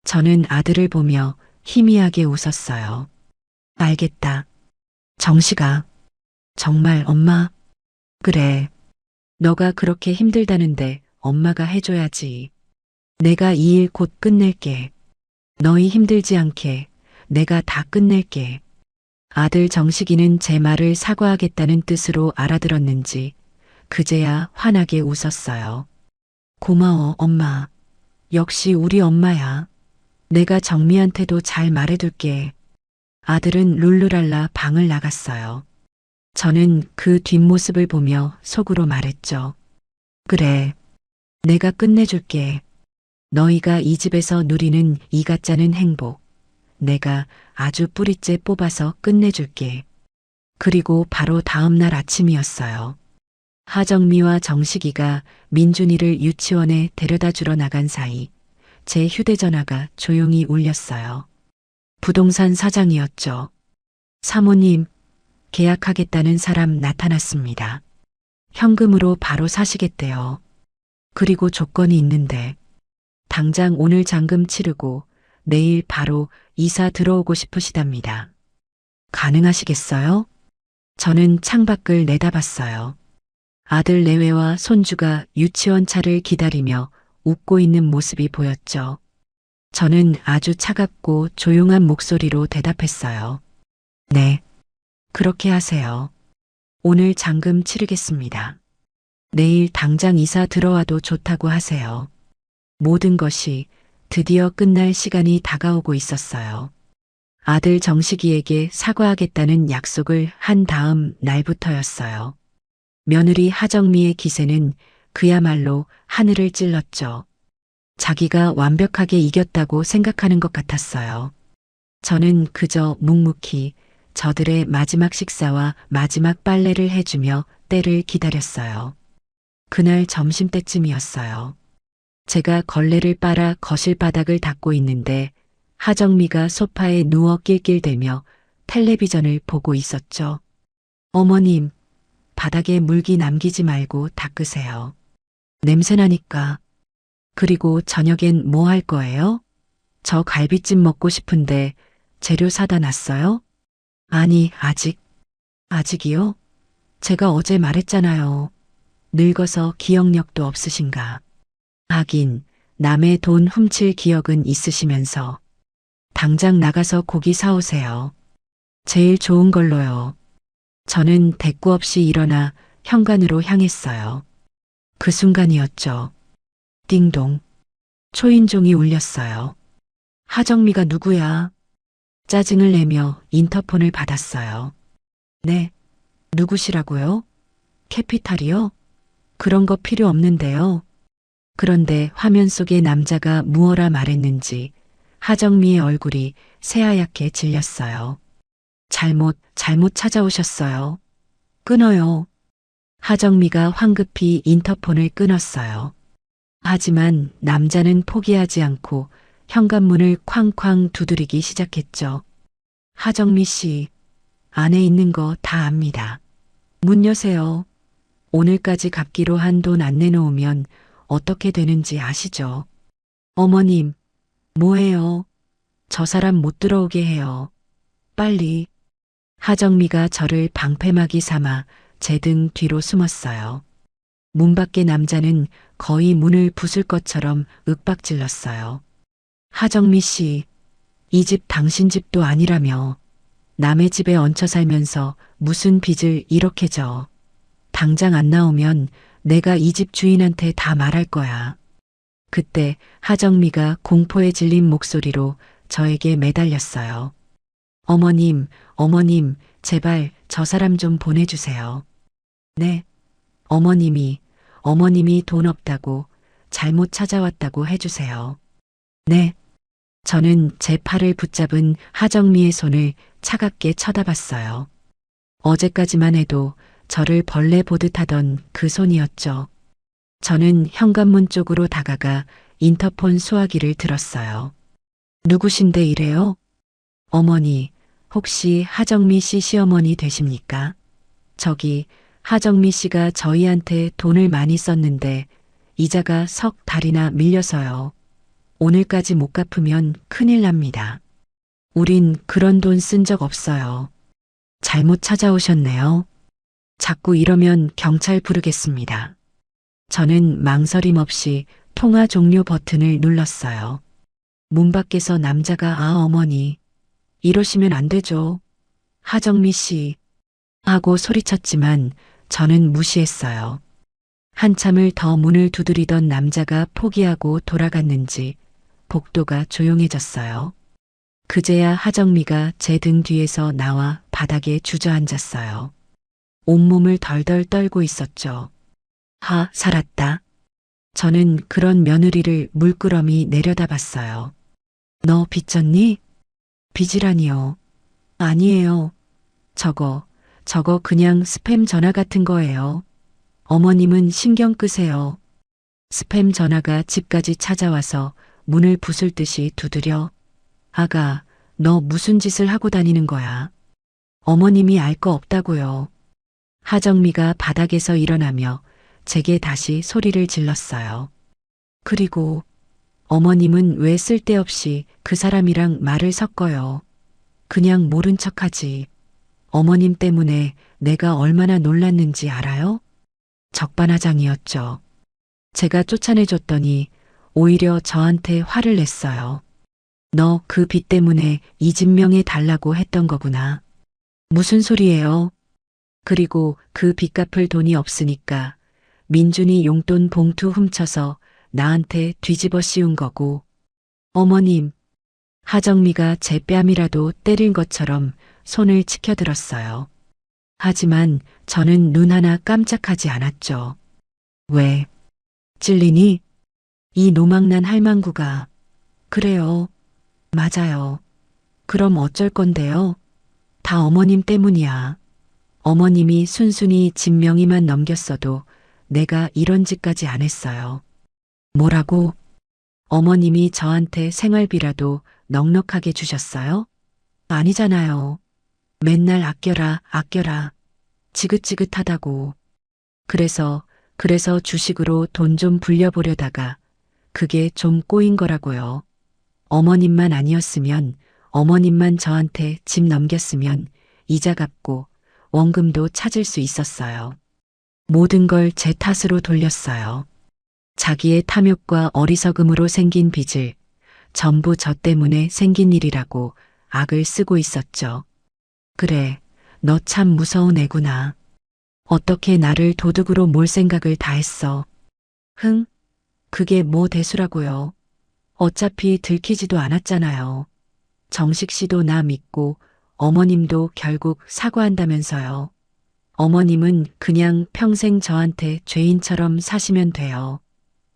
저는 아들을 보며 희미하게 웃었어요. 알겠다. 정식아. 정말 엄마? 그래. 너가 그렇게 힘들다는데 엄마가 해줘야지. 내가 이 일 곧 끝낼게. 너희 힘들지 않게 내가 다 끝낼게. 아들 정식이는 제 말을 사과하겠다는 뜻으로 알아들었는지 그제야 환하게 웃었어요. 고마워, 엄마. 역시 우리 엄마야. 내가 정미한테도 잘 말해둘게. 아들은 룰루랄라 방을 나갔어요. 저는 그 뒷모습을 보며 속으로 말했죠. 그래, 내가 끝내줄게. 너희가 이 집에서 누리는 이 가짜는 행복. 내가 아주 뿌리째 뽑아서 끝내줄게. 그리고 바로 다음 날 아침이었어요. 하정미와 정식이가 민준이를 유치원에 데려다 주러 나간 사이 제 휴대전화가 조용히 울렸어요. 부동산 사장이었죠. 사모님, 계약하겠다는 사람 나타났습니다. 현금으로 바로 사시겠대요. 그리고 조건이 있는데 당장 오늘 잔금 치르고 내일 바로 이사 들어오고 싶으시답니다. 가능하시겠어요? 저는 창밖을 내다봤어요. 아들 내외와 손주가 유치원 차를 기다리며 웃고 있는 모습이 보였죠. 저는 아주 차갑고 조용한 목소리로 대답했어요. 네, 그렇게 하세요. 오늘 잔금 치르겠습니다. 내일 당장 이사 들어와도 좋다고 하세요. 모든 것이 드디어 끝날 시간이 다가오고 있었어요. 아들 정식이에게 사과하겠다는 약속을 한 다음 날부터였어요. 며느리 하정미의 기세는 그야말로 하늘을 찔렀죠. 자기가 완벽하게 이겼다고 생각하는 것 같았어요. 저는 그저 묵묵히 저들의 마지막 식사와 마지막 빨래를 해주며 때를 기다렸어요. 그날 점심때쯤이었어요. 제가 걸레를 빨아 거실 바닥을 닦고 있는데 하정미가 소파에 누워 낄낄대며 텔레비전을 보고 있었죠. 어머님, 바닥에 물기 남기지 말고 닦으세요. 냄새나니까. 그리고 저녁엔 뭐 할 거예요? 저 갈비찜 먹고 싶은데 재료 사다 놨어요? 아니, 아직이요? 제가 어제 말했잖아요. 늙어서 기억력도 없으신가. 하긴, 남의 돈 훔칠 기억은 있으시면서. 당장 나가서 고기 사오세요. 제일 좋은 걸로요. 저는 대꾸 없이 일어나 현관으로 향했어요. 그 순간이었죠. 띵동. 초인종이 울렸어요. 하정미가 누구야? 짜증을 내며 인터폰을 받았어요. 네. 누구시라고요? 캐피탈이요? 그런 거 필요 없는데요. 그런데 화면 속의 남자가 무어라 말했는지 하정미의 얼굴이 새하얗게 질렸어요. 잘못 찾아오셨어요. 끊어요. 하정미가 황급히 인터폰을 끊었어요. 하지만 남자는 포기하지 않고 현관문을 쾅쾅 두드리기 시작했죠. 하정미 씨, 안에 있는 거 다 압니다. 문 여세요. 오늘까지 갚기로 한 돈 안 내놓으면 어떻게 되는지 아시죠? 어머님, 뭐해요? 저 사람 못 들어오게 해요. 빨리. 하정미가 저를 방패막이 삼아 제 등 뒤로 숨었어요. 문 밖의 남자는 거의 문을 부술 것처럼 윽박질렀어요. 하정미 씨, 이 집 당신 집도 아니라며 남의 집에 얹혀 살면서 무슨 빚을 이렇게 져. 당장 안 나오면 내가 이 집 주인한테 다 말할 거야. 그때 하정미가 공포에 질린 목소리로 저에게 매달렸어요. 어머님, 제발 저 사람 좀 보내주세요. 네. 어머님이 돈 없다고 잘못 찾아왔다고 해주세요. 네. 저는 제 팔을 붙잡은 하정미의 손을 차갑게 쳐다봤어요. 어제까지만 해도 저를 벌레 보듯 하던 그 손이었죠. 저는 현관문 쪽으로 다가가 인터폰 수화기를 들었어요. 누구신데 이래요? 어머니, 혹시 하정미 씨 시어머니 되십니까? 저기 하정미 씨가 저희한테 돈을 많이 썼는데 이자가 석 달이나 밀려서요. 오늘까지 못 갚으면 큰일 납니다. 우린 그런 돈 쓴 적 없어요. 잘못 찾아오셨네요. 자꾸 이러면 경찰 부르겠습니다. 저는 망설임 없이 통화 종료 버튼을 눌렀어요. 문 밖에서 남자가 어머니, 이러시면 안 되죠. 하정미 씨. 하고 소리쳤지만 저는 무시했어요. 한참을 더 문을 두드리던 남자가 포기하고 돌아갔는지 복도가 조용해졌어요. 그제야 하정미가 제 등 뒤에서 나와 바닥에 주저앉았어요. 온몸을 덜덜 떨고 있었죠. 살았다. 저는 그런 며느리를 물끄러미 내려다봤어요. 너 빚졌니? 빚이라니요. 아니에요. 저거 그냥 스팸 전화 같은 거예요. 어머님은 신경 끄세요. 스팸 전화가 집까지 찾아와서 문을 부술 듯이 두드려. 아가, 너 무슨 짓을 하고 다니는 거야? 어머님이 알 거 없다고요. 하정미가 바닥에서 일어나며 제게 다시 소리를 질렀어요. 그리고 어머님은 왜 쓸데없이 그 사람이랑 말을 섞어요. 그냥 모른 척하지. 어머님 때문에 내가 얼마나 놀랐는지 알아요? 적반하장이었죠. 제가 쫓아내줬더니 오히려 저한테 화를 냈어요. 너 그 빚 때문에 이 집 명예 달라고 했던 거구나. 무슨 소리예요? 그리고 그 빚 갚을 돈이 없으니까 민준이 용돈 봉투 훔쳐서 나한테 뒤집어 씌운 거고. 어머님, 하정미가 제 뺨이라도 때린 것처럼 손을 치켜들었어요. 하지만 저는 눈 하나 깜짝하지 않았죠. 왜? 찔리니? 이 노망난 할망구가. 그래요. 맞아요. 그럼 어쩔 건데요? 다 어머님 때문이야. 어머님이 순순히 집 명의만 넘겼어도 내가 이런 짓까지 안 했어요. 뭐라고? 어머님이 저한테 생활비라도 넉넉하게 주셨어요? 아니잖아요. 맨날 아껴라, 아껴라. 지긋지긋하다고. 그래서 주식으로 돈 좀 불려보려다가 그게 좀 꼬인 거라고요. 어머님만 아니었으면, 어머님만 저한테 집 넘겼으면 이자 갚고 원금도 찾을 수 있었어요. 모든 걸 제 탓으로 돌렸어요. 자기의 탐욕과 어리석음으로 생긴 빚을 전부 저 때문에 생긴 일이라고 악을 쓰고 있었죠. 그래, 너 참 무서운 애구나. 어떻게 나를 도둑으로 몰 생각을 다 했어. 흥? 그게 뭐 대수라고요. 어차피 들키지도 않았잖아요. 정식 씨도 나 믿고 어머님도 결국 사과한다면서요. 어머님은 그냥 평생 저한테 죄인처럼 사시면 돼요.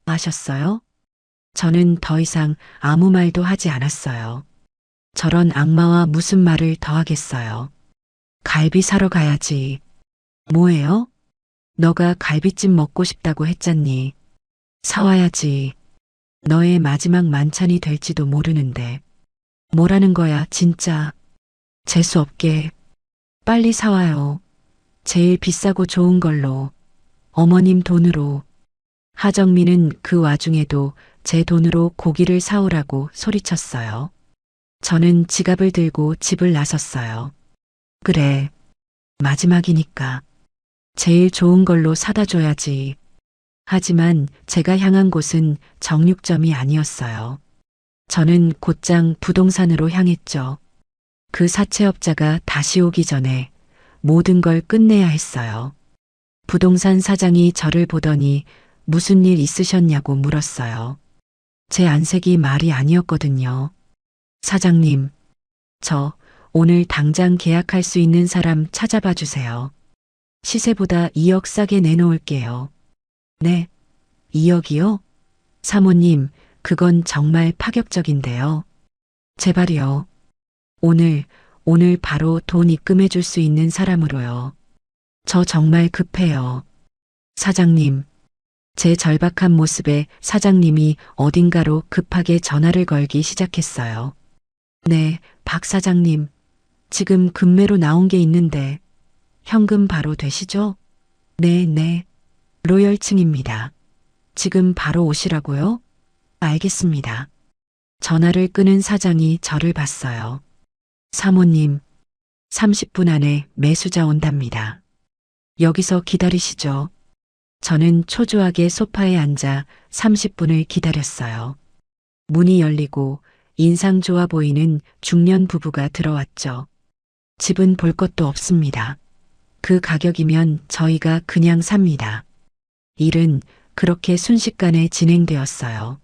아셨어요? 저는 더 이상 아무 말도 하지 않았어요. 저런 악마와 무슨 말을 더 하겠어요. 갈비 사러 가야지. 뭐예요? 너가 갈비찜 먹고 싶다고 했잖니. 사와야지. 너의 마지막 만찬이 될지도 모르는데. 뭐라는 거야, 진짜. 재수 없게. 빨리 사와요. 제일 비싸고 좋은 걸로. 어머님 돈으로. 하정민은 그 와중에도 제 돈으로 고기를 사오라고 소리쳤어요. 저는 지갑을 들고 집을 나섰어요. 그래. 마지막이니까. 제일 좋은 걸로 사다 줘야지. 하지만 제가 향한 곳은 정육점이 아니었어요. 저는 곧장 부동산으로 향했죠. 그 사채업자가 다시 오기 전에 모든 걸 끝내야 했어요. 부동산 사장이 저를 보더니 무슨 일 있으셨냐고 물었어요. 제 안색이 말이 아니었거든요. 사장님, 저 오늘 당장 계약할 수 있는 사람 찾아봐 주세요. 시세보다 2억 싸게 내놓을게요. 네, 2억이요? 사모님, 그건 정말 파격적인데요. 제발요. 오늘 바로 돈 입금해 줄 수 있는 사람으로요. 저 정말 급해요. 사장님. 제 절박한 모습에 사장님이 어딘가로 급하게 전화를 걸기 시작했어요. 네, 박 사장님. 지금 금매로 나온 게 있는데 현금 바로 되시죠? 네. 로열층입니다. 지금 바로 오시라고요? 알겠습니다. 전화를 끊은 사장이 저를 봤어요. 사모님, 30분 안에 매수자 온답니다. 여기서 기다리시죠. 저는 초조하게 소파에 앉아 30분을 기다렸어요. 문이 열리고 인상 좋아 보이는 중년 부부가 들어왔죠. 집은 볼 것도 없습니다. 그 가격이면 저희가 그냥 삽니다. 일은 그렇게 순식간에 진행되었어요.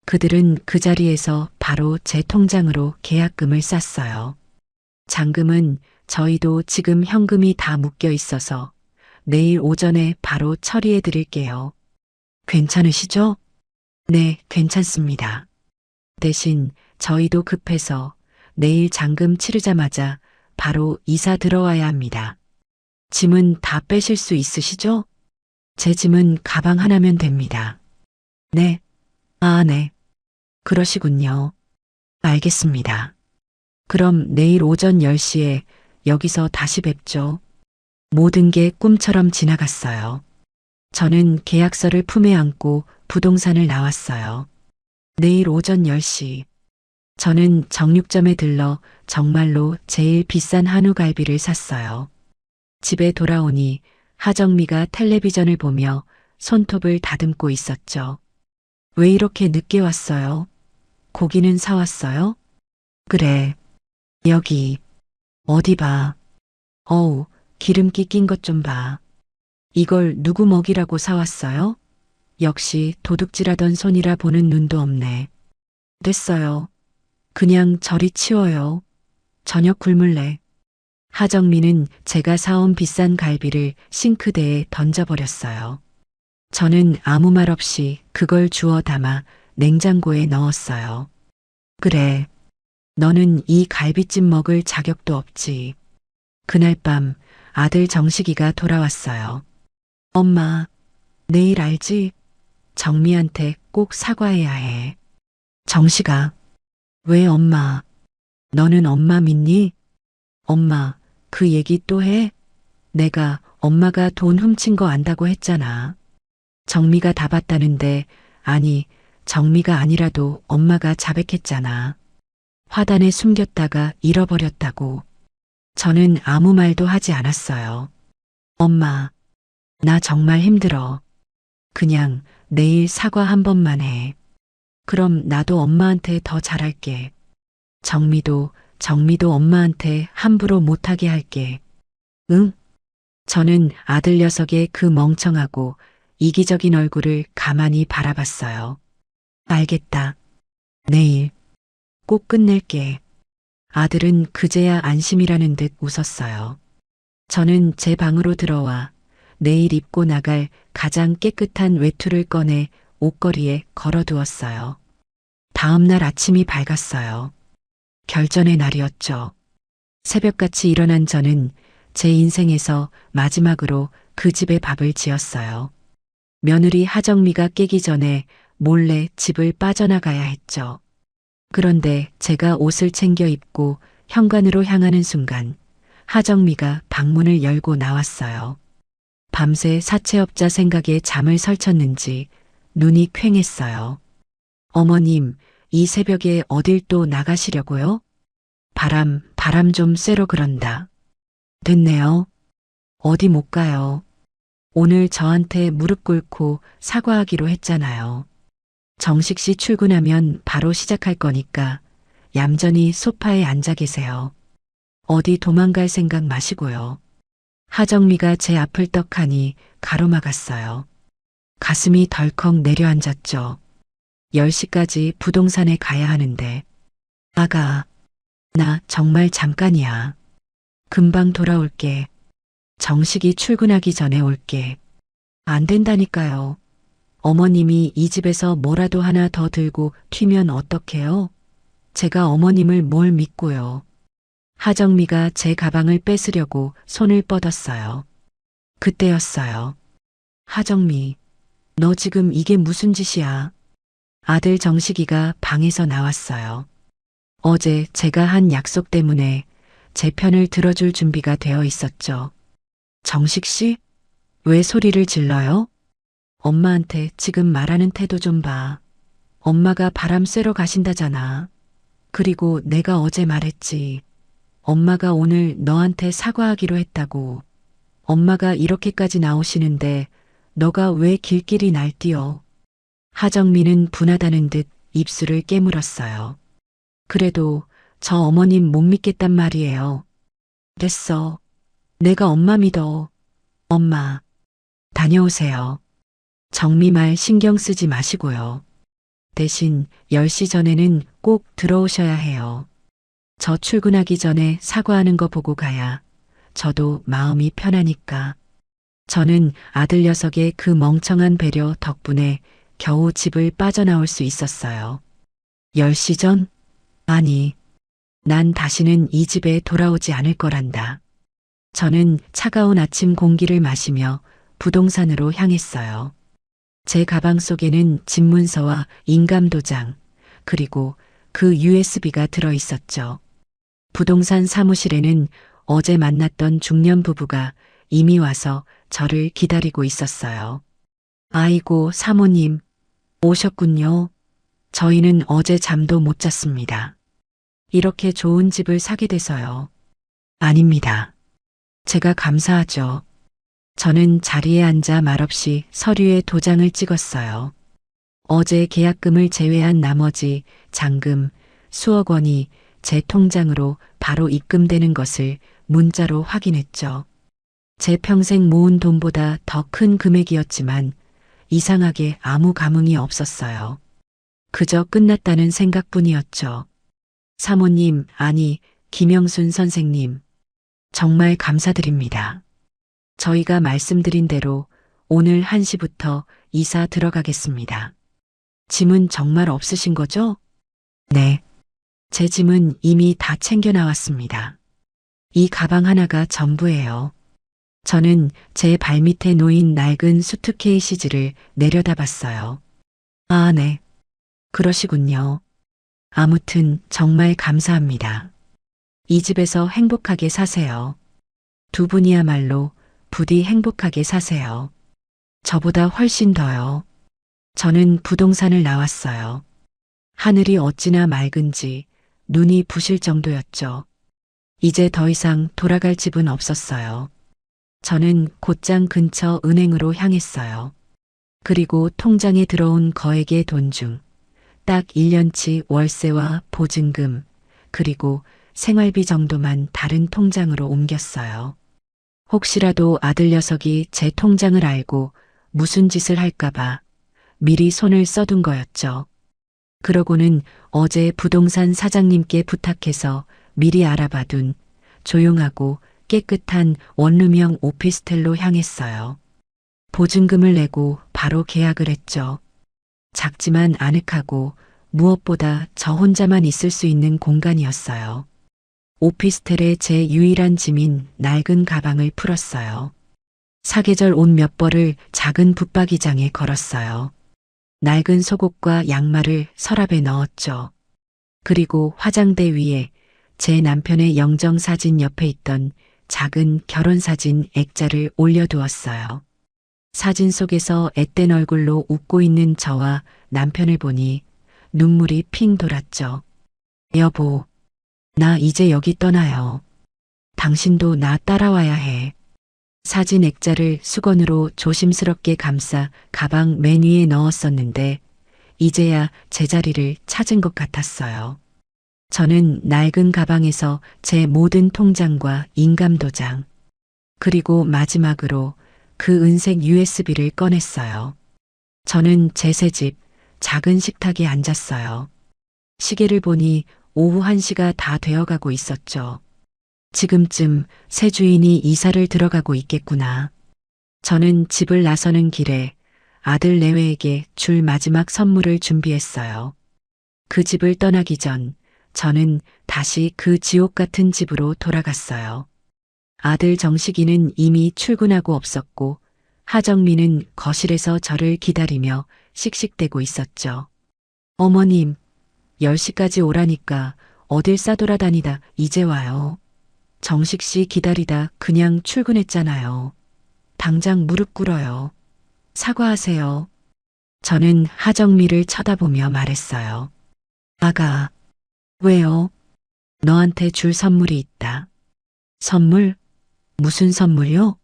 그들은 그 자리에서 바로 제 통장으로 계약금을 쌌어요. 잔금은 저희도 지금 현금이 다 묶여 있어서 내일 오전에 바로 처리해 드릴게요. 괜찮으시죠? 네, 괜찮습니다. 대신 저희도 급해서 내일 잔금 치르자마자 바로 이사 들어와야 합니다. 짐은 다 빼실 수 있으시죠? 제 짐은 가방 하나면 됩니다. 네. 네. 그러시군요. 알겠습니다. 그럼 내일 오전 10시에 여기서 다시 뵙죠. 모든 게 꿈처럼 지나갔어요. 저는 계약서를 품에 안고 부동산을 나왔어요. 내일 오전 10시. 저는 정육점에 들러 정말로 제일 비싼 한우갈비를 샀어요. 집에 돌아오니 하정미가 텔레비전을 보며 손톱을 다듬고 있었죠. 왜 이렇게 늦게 왔어요? 고기는 사왔어요? 그래. 여기. 어디 봐. 어우, 기름기 낀 것 좀 봐. 이걸 누구 먹이라고 사왔어요? 역시 도둑질하던 손이라 보는 눈도 없네. 됐어요. 그냥 저리 치워요. 저녁 굶을래. 하정미는 제가 사온 비싼 갈비를 싱크대에 던져버렸어요. 저는 아무 말 없이 그걸 주워 담아 냉장고에 넣었어요. 그래. 너는 이 갈비찜 먹을 자격도 없지. 그날 밤 아들 정식이가 돌아왔어요. 엄마, 내일 알지? 정미한테 꼭 사과해야 해. 정식아. 왜 엄마? 너는 엄마 믿니? 엄마, 그 얘기 또 해? 내가 엄마가 돈 훔친 거 안다고 했잖아. 정미가 다 봤다는데, 아니, 정미가 아니라도 엄마가 자백했잖아. 화단에 숨겼다가 잃어버렸다고. 저는 아무 말도 하지 않았어요. 엄마, 나 정말 힘들어. 그냥 내일 사과 한 번만 해. 그럼 나도 엄마한테 더 잘할게. 정미도 엄마한테 함부로 못하게 할게. 응? 저는 아들 녀석의 그 멍청하고 이기적인 얼굴을 가만히 바라봤어요. 알겠다. 내일 꼭 끝낼게. 아들은 그제야 안심이라는 듯 웃었어요. 저는 제 방으로 들어와 내일 입고 나갈 가장 깨끗한 외투를 꺼내 옷걸이에 걸어두었어요. 다음 날 아침이 밝았어요. 결전의 날이었죠. 새벽같이 일어난 저는 제 인생에서 마지막으로 그 집에 밥을 지었어요. 며느리 하정미가 깨기 전에 몰래 집을 빠져나가야 했죠. 그런데 제가 옷을 챙겨 입고 현관으로 향하는 순간 하정미가 방문을 열고 나왔어요. 밤새 사채업자 생각에 잠을 설쳤는지 눈이 퀭했어요. 어머님, 이 새벽에 어딜 또 나가시려고요? 바람 좀 쐬러 그런다. 됐네요. 어디 못 가요. 오늘 저한테 무릎 꿇고 사과하기로 했잖아요. 정식 씨 출근하면 바로 시작할 거니까 얌전히 소파에 앉아 계세요. 어디 도망갈 생각 마시고요. 하정미가 제 앞을 떡하니 가로막았어요. 가슴이 덜컥 내려앉았죠. 10시까지 부동산에 가야 하는데. 아가, 나 정말 잠깐이야. 금방 돌아올게. 정식이 출근하기 전에 올게. 안 된다니까요. 어머님이 이 집에서 뭐라도 하나 더 들고 튀면 어떡해요? 제가 어머님을 뭘 믿고요. 하정미가 제 가방을 뺏으려고 손을 뻗었어요. 그때였어요. 하정미, 너 지금 이게 무슨 짓이야? 아들 정식이가 방에서 나왔어요. 어제 제가 한 약속 때문에 제 편을 들어줄 준비가 되어 있었죠. 정식 씨? 왜 소리를 질러요? 엄마한테 지금 말하는 태도 좀 봐. 엄마가 바람 쐬러 가신다잖아. 그리고 내가 어제 말했지. 엄마가 오늘 너한테 사과하기로 했다고. 엄마가 이렇게까지 나오시는데 너가 왜 길길이 날뛰어? 하정미는 분하다는 듯 입술을 깨물었어요. 그래도 저 어머님 못 믿겠단 말이에요. 됐어. 내가 엄마 믿어. 엄마, 다녀오세요. 정미 말 신경 쓰지 마시고요. 대신 10시 전에는 꼭 들어오셔야 해요. 저 출근하기 전에 사과하는 거 보고 가야 저도 마음이 편하니까. 저는 아들 녀석의 그 멍청한 배려 덕분에 겨우 집을 빠져나올 수 있었어요. 10시 전? 아니, 난 다시는 이 집에 돌아오지 않을 거란다. 저는 차가운 아침 공기를 마시며 부동산으로 향했어요. 제 가방 속에는 집문서와 인감도장, 그리고 그 USB가 들어 있었죠. 부동산 사무실에는 어제 만났던 중년 부부가 이미 와서 저를 기다리고 있었어요. 아이고, 사모님, 오셨군요. 저희는 어제 잠도 못 잤습니다. 이렇게 좋은 집을 사게 돼서요. 아닙니다. 제가 감사하죠. 저는 자리에 앉아 말없이 서류에 도장을 찍었어요. 어제 계약금을 제외한 나머지 잔금 수억 원이 제 통장으로 바로 입금되는 것을 문자로 확인했죠. 제 평생 모은 돈보다 더 큰 금액이었지만 이상하게 아무 감흥이 없었어요. 그저 끝났다는 생각뿐이었죠. 사모님, 아니, 김영순 선생님, 정말 감사드립니다. 저희가 말씀드린 대로 오늘 1시부터 이사 들어가겠습니다. 짐은 정말 없으신 거죠? 네. 제 짐은 이미 다 챙겨 나왔습니다. 이 가방 하나가 전부예요. 저는 제 발밑에 놓인 낡은 수트케이시즈를 내려다봤어요. 아, 네. 그러시군요. 아무튼 정말 감사합니다. 이 집에서 행복하게 사세요. 두 분이야말로 부디 행복하게 사세요. 저보다 훨씬 더요. 저는 부동산을 나왔어요. 하늘이 어찌나 맑은지 눈이 부실 정도였죠. 이제 더 이상 돌아갈 집은 없었어요. 저는 곧장 근처 은행으로 향했어요. 그리고 통장에 들어온 거액의 돈 중 딱 1년치 월세와 보증금, 그리고 생활비 정도만 다른 통장으로 옮겼어요. 혹시라도 아들 녀석이 제 통장을 알고 무슨 짓을 할까봐 미리 손을 써둔 거였죠. 그러고는 어제 부동산 사장님께 부탁해서 미리 알아봐둔 조용하고 깨끗한 원룸형 오피스텔로 향했어요. 보증금을 내고 바로 계약을 했죠. 작지만 아늑하고 무엇보다 저 혼자만 있을 수 있는 공간이었어요. 오피스텔에 제 유일한 짐인 낡은 가방을 풀었어요. 사계절 옷 몇 벌을 작은 붙박이장에 걸었어요. 낡은 속옷과 양말을 서랍에 넣었죠. 그리고 화장대 위에 제 남편의 영정사진 옆에 있던 작은 결혼사진 액자를 올려두었어요. 사진 속에서 앳된 얼굴로 웃고 있는 저와 남편을 보니 눈물이 핑 돌았죠. 여보, 나 이제 여기 떠나요. 당신도 나 따라와야 해. 사진 액자를 수건으로 조심스럽게 감싸 가방 맨 위에 넣었었는데 이제야 제자리를 찾은 것 같았어요. 저는 낡은 가방에서 제 모든 통장과 인감도장, 그리고 마지막으로 그 은색 USB를 꺼냈어요. 저는 제 새집 작은 식탁에 앉았어요. 시계를 보니 오후 1시가 다 되어가고 있었죠. 지금쯤 새 주인이 이사를 들어가고 있겠구나. 저는 집을 나서는 길에 아들 내외에게 줄 마지막 선물을 준비했어요. 그 집을 떠나기 전 저는 다시 그 지옥 같은 집으로 돌아갔어요. 아들 정식이는 이미 출근하고 없었고 하정미는 거실에서 저를 기다리며 씩씩대고 있었죠. 어머님, 10시까지 오라니까 어딜 싸돌아다니다 이제 와요. 정식 씨 기다리다 그냥 출근했잖아요. 당장 무릎 꿇어요. 사과하세요. 저는 하정미를 쳐다보며 말했어요. 아가, 왜요? 너한테 줄 선물이 있다. 선물? 무슨 선물요?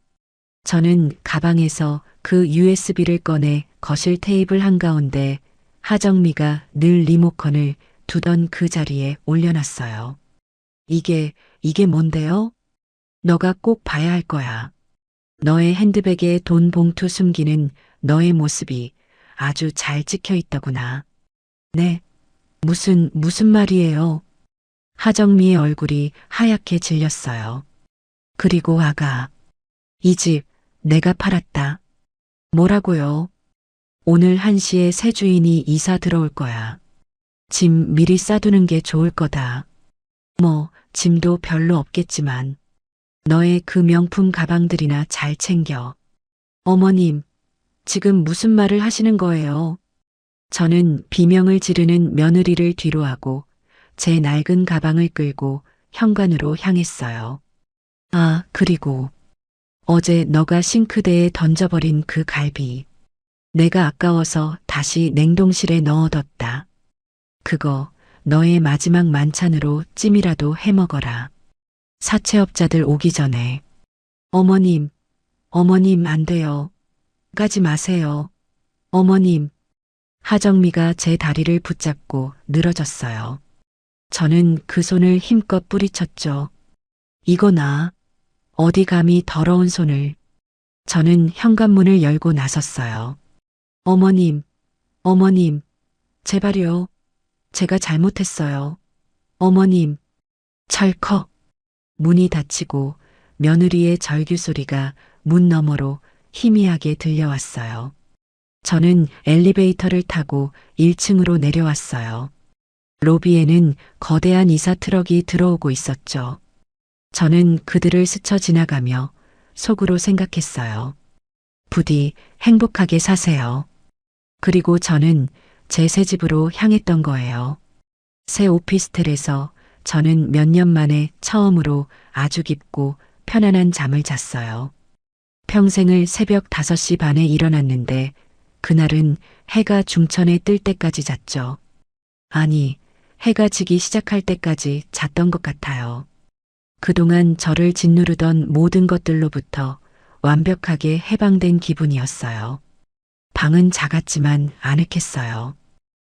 저는 가방에서 그 USB를 꺼내 거실 테이블 한가운데 하정미가 늘 리모컨을 두던 그 자리에 올려놨어요. 이게 뭔데요? 너가 꼭 봐야 할 거야. 너의 핸드백에 돈 봉투 숨기는 너의 모습이 아주 잘 찍혀 있더구나. 네, 무슨 말이에요? 하정미의 얼굴이 하얗게 질렸어요. 그리고 아가, 이 집 내가 팔았다. 뭐라고요? 오늘 1시에 새 주인이 이사 들어올 거야. 짐 미리 싸두는 게 좋을 거다. 뭐 짐도 별로 없겠지만 너의 그 명품 가방들이나 잘 챙겨. 어머님, 지금 무슨 말을 하시는 거예요? 저는 비명을 지르는 며느리를 뒤로하고 제 낡은 가방을 끌고 현관으로 향했어요. 아, 그리고 어제 너가 싱크대에 던져버린 그 갈비. 내가 아까워서 다시 냉동실에 넣어뒀다. 그거 너의 마지막 만찬으로 찜이라도 해먹어라. 사채업자들 오기 전에. 어머님 안 돼요. 가지 마세요. 어머님. 하정미가 제 다리를 붙잡고 늘어졌어요. 저는 그 손을 힘껏 뿌리쳤죠. 이거 나. 어디 감히 더러운 손을. 저는 현관문을 열고 나섰어요. 어머님, 제발요. 제가 잘못했어요. 어머님, 철컥. 문이 닫히고 며느리의 절규 소리가 문 너머로 희미하게 들려왔어요. 저는 엘리베이터를 타고 1층으로 내려왔어요. 로비에는 거대한 이사 트럭이 들어오고 있었죠. 저는 그들을 스쳐 지나가며 속으로 생각했어요. 부디 행복하게 사세요. 그리고 저는 제 새 집으로 향했던 거예요. 새 오피스텔에서 저는 몇 년 만에 처음으로 아주 깊고 편안한 잠을 잤어요. 평생을 새벽 5시 반에 일어났는데 그날은 해가 중천에 뜰 때까지 잤죠. 아니, 해가 지기 시작할 때까지 잤던 것 같아요. 그동안 저를 짓누르던 모든 것들로부터 완벽하게 해방된 기분이었어요. 방은 작았지만 아늑했어요.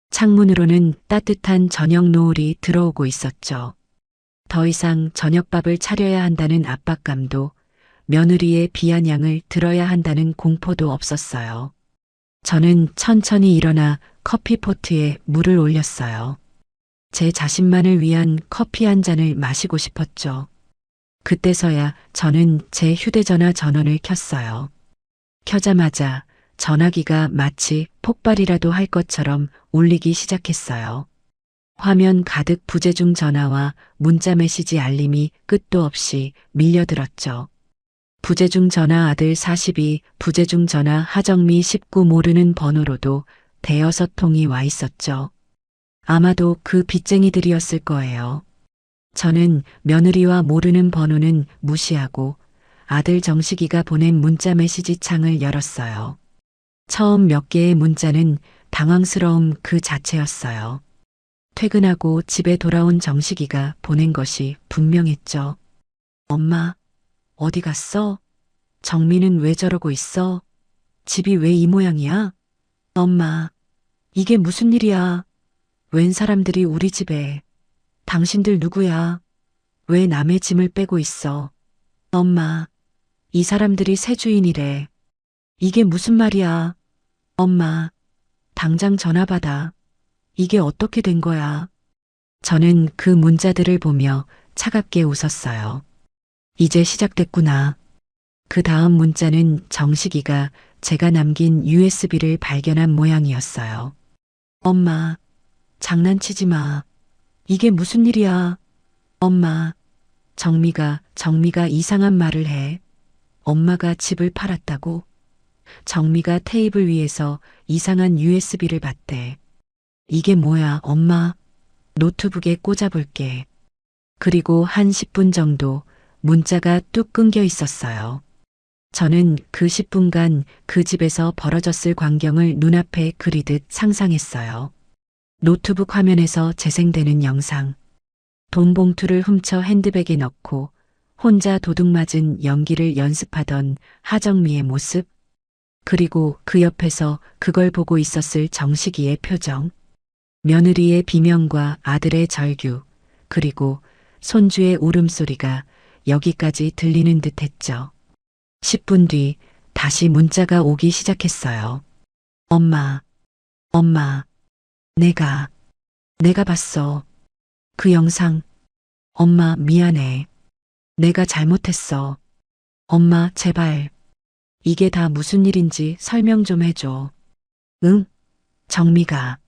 창문으로는 따뜻한 저녁 노을이 들어오고 있었죠. 더 이상 저녁밥을 차려야 한다는 압박감도 며느리의 비아냥을 들어야 한다는 공포도 없었어요. 저는 천천히 일어나 커피포트에 물을 올렸어요. 제 자신만을 위한 커피 한 잔을 마시고 싶었죠. 그때서야 저는 제 휴대전화 전원을 켰어요. 켜자마자 전화기가 마치 폭발이라도 할 것처럼 울리기 시작했어요. 화면 가득 부재중 전화와 문자 메시지 알림이 끝도 없이 밀려들었죠. 부재중 전화 아들 42, 부재중 전화 하정미 19 모르는 번호로도 대여섯 통이 와 있었죠. 아마도 그 빚쟁이들이었을 거예요. 저는 며느리와 모르는 번호는 무시하고 아들 정식이가 보낸 문자 메시지 창을 열었어요. 처음 몇 개의 문자는 당황스러움 그 자체였어요. 퇴근하고 집에 돌아온 정식이가 보낸 것이 분명했죠. 엄마, 어디 갔어? 정민은 왜 저러고 있어? 집이 왜 이 모양이야? 엄마, 이게 무슨 일이야? 웬 사람들이 우리 집에? 당신들 누구야? 왜 남의 짐을 빼고 있어? 엄마, 이 사람들이 새 주인이래. 이게 무슨 말이야? 엄마, 당장 전화 받아. 이게 어떻게 된 거야? 저는 그 문자들을 보며 차갑게 웃었어요. 이제 시작됐구나. 그 다음 문자는 정식이가 제가 남긴 USB를 발견한 모양이었어요. 엄마, 장난치지 마. 이게 무슨 일이야? 엄마, 정미가 이상한 말을 해. 엄마가 집을 팔았다고? 정미가 테이블 위에서 이상한 USB를 봤대. 이게 뭐야, 엄마? 노트북에 꽂아볼게. 그리고 한 10분 정도 문자가 뚝 끊겨 있었어요. 저는 그 10분간 그 집에서 벌어졌을 광경을 눈앞에 그리듯 상상했어요. 노트북 화면에서 재생되는 영상. 돈 봉투를 훔쳐 핸드백에 넣고 혼자 도둑맞은 연기를 연습하던 하정미의 모습. 그리고 그 옆에서 그걸 보고 있었을 정식이의 표정. 며느리의 비명과 아들의 절규, 그리고 손주의 울음소리가 여기까지 들리는 듯 했죠. 10분 뒤 다시 문자가 오기 시작했어요. 엄마, 내가 봤어. 그 영상. 엄마, 미안해. 내가 잘못했어. 엄마, 제발. 이게 다 무슨 일인지 설명 좀 해줘. 응? 정미가.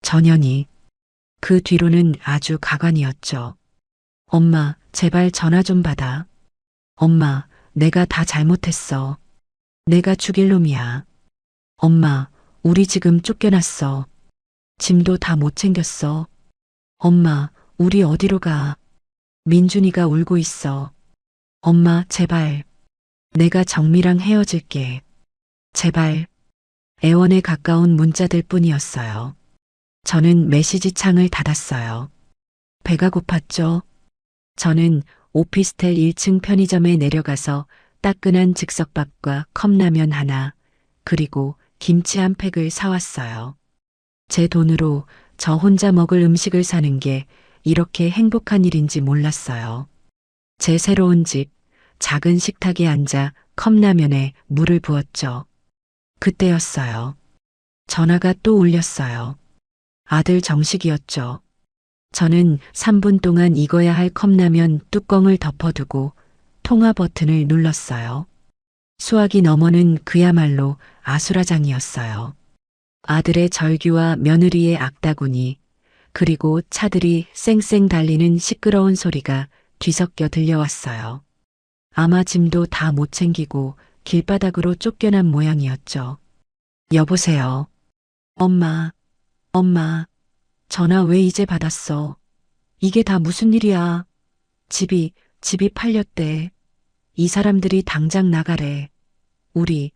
전현이. 그 뒤로는 아주 가관이었죠. 엄마, 제발 전화 좀 받아. 엄마, 내가 다 잘못했어. 내가 죽일 놈이야. 엄마, 우리 지금 쫓겨났어. 짐도 다 못 챙겼어. 엄마, 우리 어디로 가? 민준이가 울고 있어. 엄마, 제발. 내가 정미랑 헤어질게. 제발. 애원에 가까운 문자들 뿐이었어요. 저는 메시지 창을 닫았어요. 배가 고팠죠. 저는 오피스텔 1층 편의점에 내려가서 따끈한 즉석밥과 컵라면 하나, 그리고 김치 한 팩을 사왔어요. 제 돈으로 저 혼자 먹을 음식을 사는 게 이렇게 행복한 일인지 몰랐어요. 제 새로운 집, 작은 식탁에 앉아 컵라면에 물을 부었죠. 그때였어요. 전화가 또 울렸어요. 아들 정식이었죠. 저는 3분 동안 익어야 할 컵라면 뚜껑을 덮어두고 통화 버튼을 눌렀어요. 수화기 너머는 그야말로 아수라장이었어요. 아들의 절규와 며느리의 악다구니, 그리고 차들이 쌩쌩 달리는 시끄러운 소리가 뒤섞여 들려왔어요. 아마 짐도 다 못 챙기고 길바닥으로 쫓겨난 모양이었죠. 여보세요. 엄마, 엄마, 전화 왜 이제 받았어? 이게 다 무슨 일이야? 집이 팔렸대. 이 사람들이 당장 나가래. 우리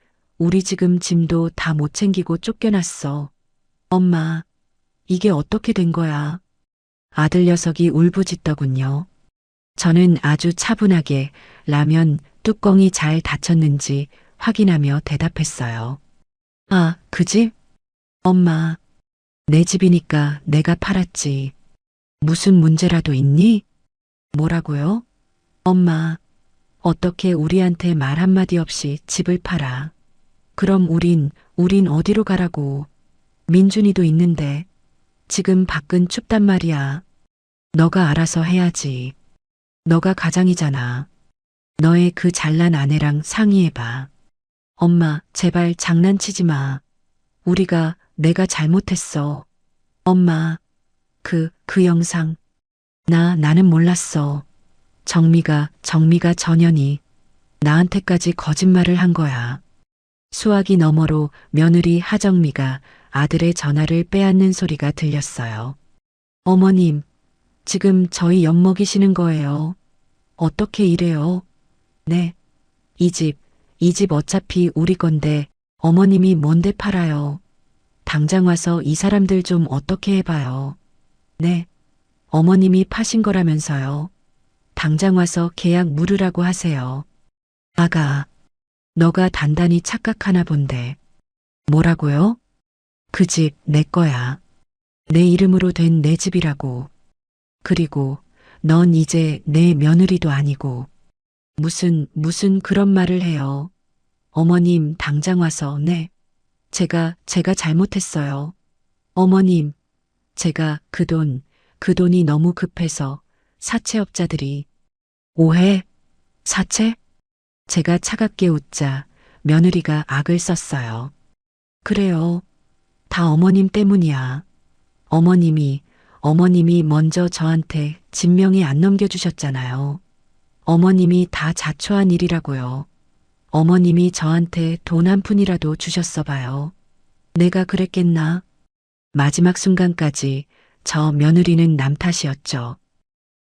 지금 짐도 다 못 챙기고 쫓겨났어. 엄마, 이게 어떻게 된 거야? 아들 녀석이 울부짖더군요. 저는 아주 차분하게 라면 뚜껑이 잘 닫혔는지 확인하며 대답했어요. 아, 그 집? 엄마, 내 집이니까 내가 팔았지. 무슨 문제라도 있니? 뭐라고요? 엄마, 어떻게 우리한테 말 한마디 없이 집을 팔아? 그럼 우린 어디로 가라고? 민준이도 있는데. 지금 밖은 춥단 말이야. 너가 알아서 해야지. 너가 가장이잖아. 너의 그 잘난 아내랑 상의해봐. 엄마, 제발 장난치지 마. 내가 잘못했어. 엄마, 그 영상. 나는 몰랐어. 정미가 전현이 나한테까지 거짓말을 한 거야. 수화기 너머로 며느리 하정미가 아들의 전화를 빼앗는 소리가 들렸어요. 어머님, 지금 저희 엿먹이시는 거예요. 어떻게 이래요? 네. 이 집 어차피 우리 건데 어머님이 뭔데 팔아요. 당장 와서 이 사람들 좀 어떻게 해봐요. 네. 어머님이 파신 거라면서요. 당장 와서 계약 물으라고 하세요. 아가, 너가 단단히 착각하나 본데. 뭐라고요? 그 집 내 거야. 내 이름으로 된 내 집이라고. 그리고 넌 이제 내 며느리도 아니고. 무슨 그런 말을 해요. 어머님 당장 와서 네. 제가 잘못했어요. 어머님, 제가 그 돈이 너무 급해서 사채업자들이 오해? 사채? 제가 차갑게 웃자 며느리가 악을 썼어요. 그래요. 다 어머님 때문이야. 어머님이 먼저 저한테 진명이 안 넘겨주셨잖아요. 어머님이 다 자초한 일이라고요. 어머님이 저한테 돈 한 푼이라도 주셨어 봐요. 내가 그랬겠나? 마지막 순간까지 저 며느리는 남 탓이었죠.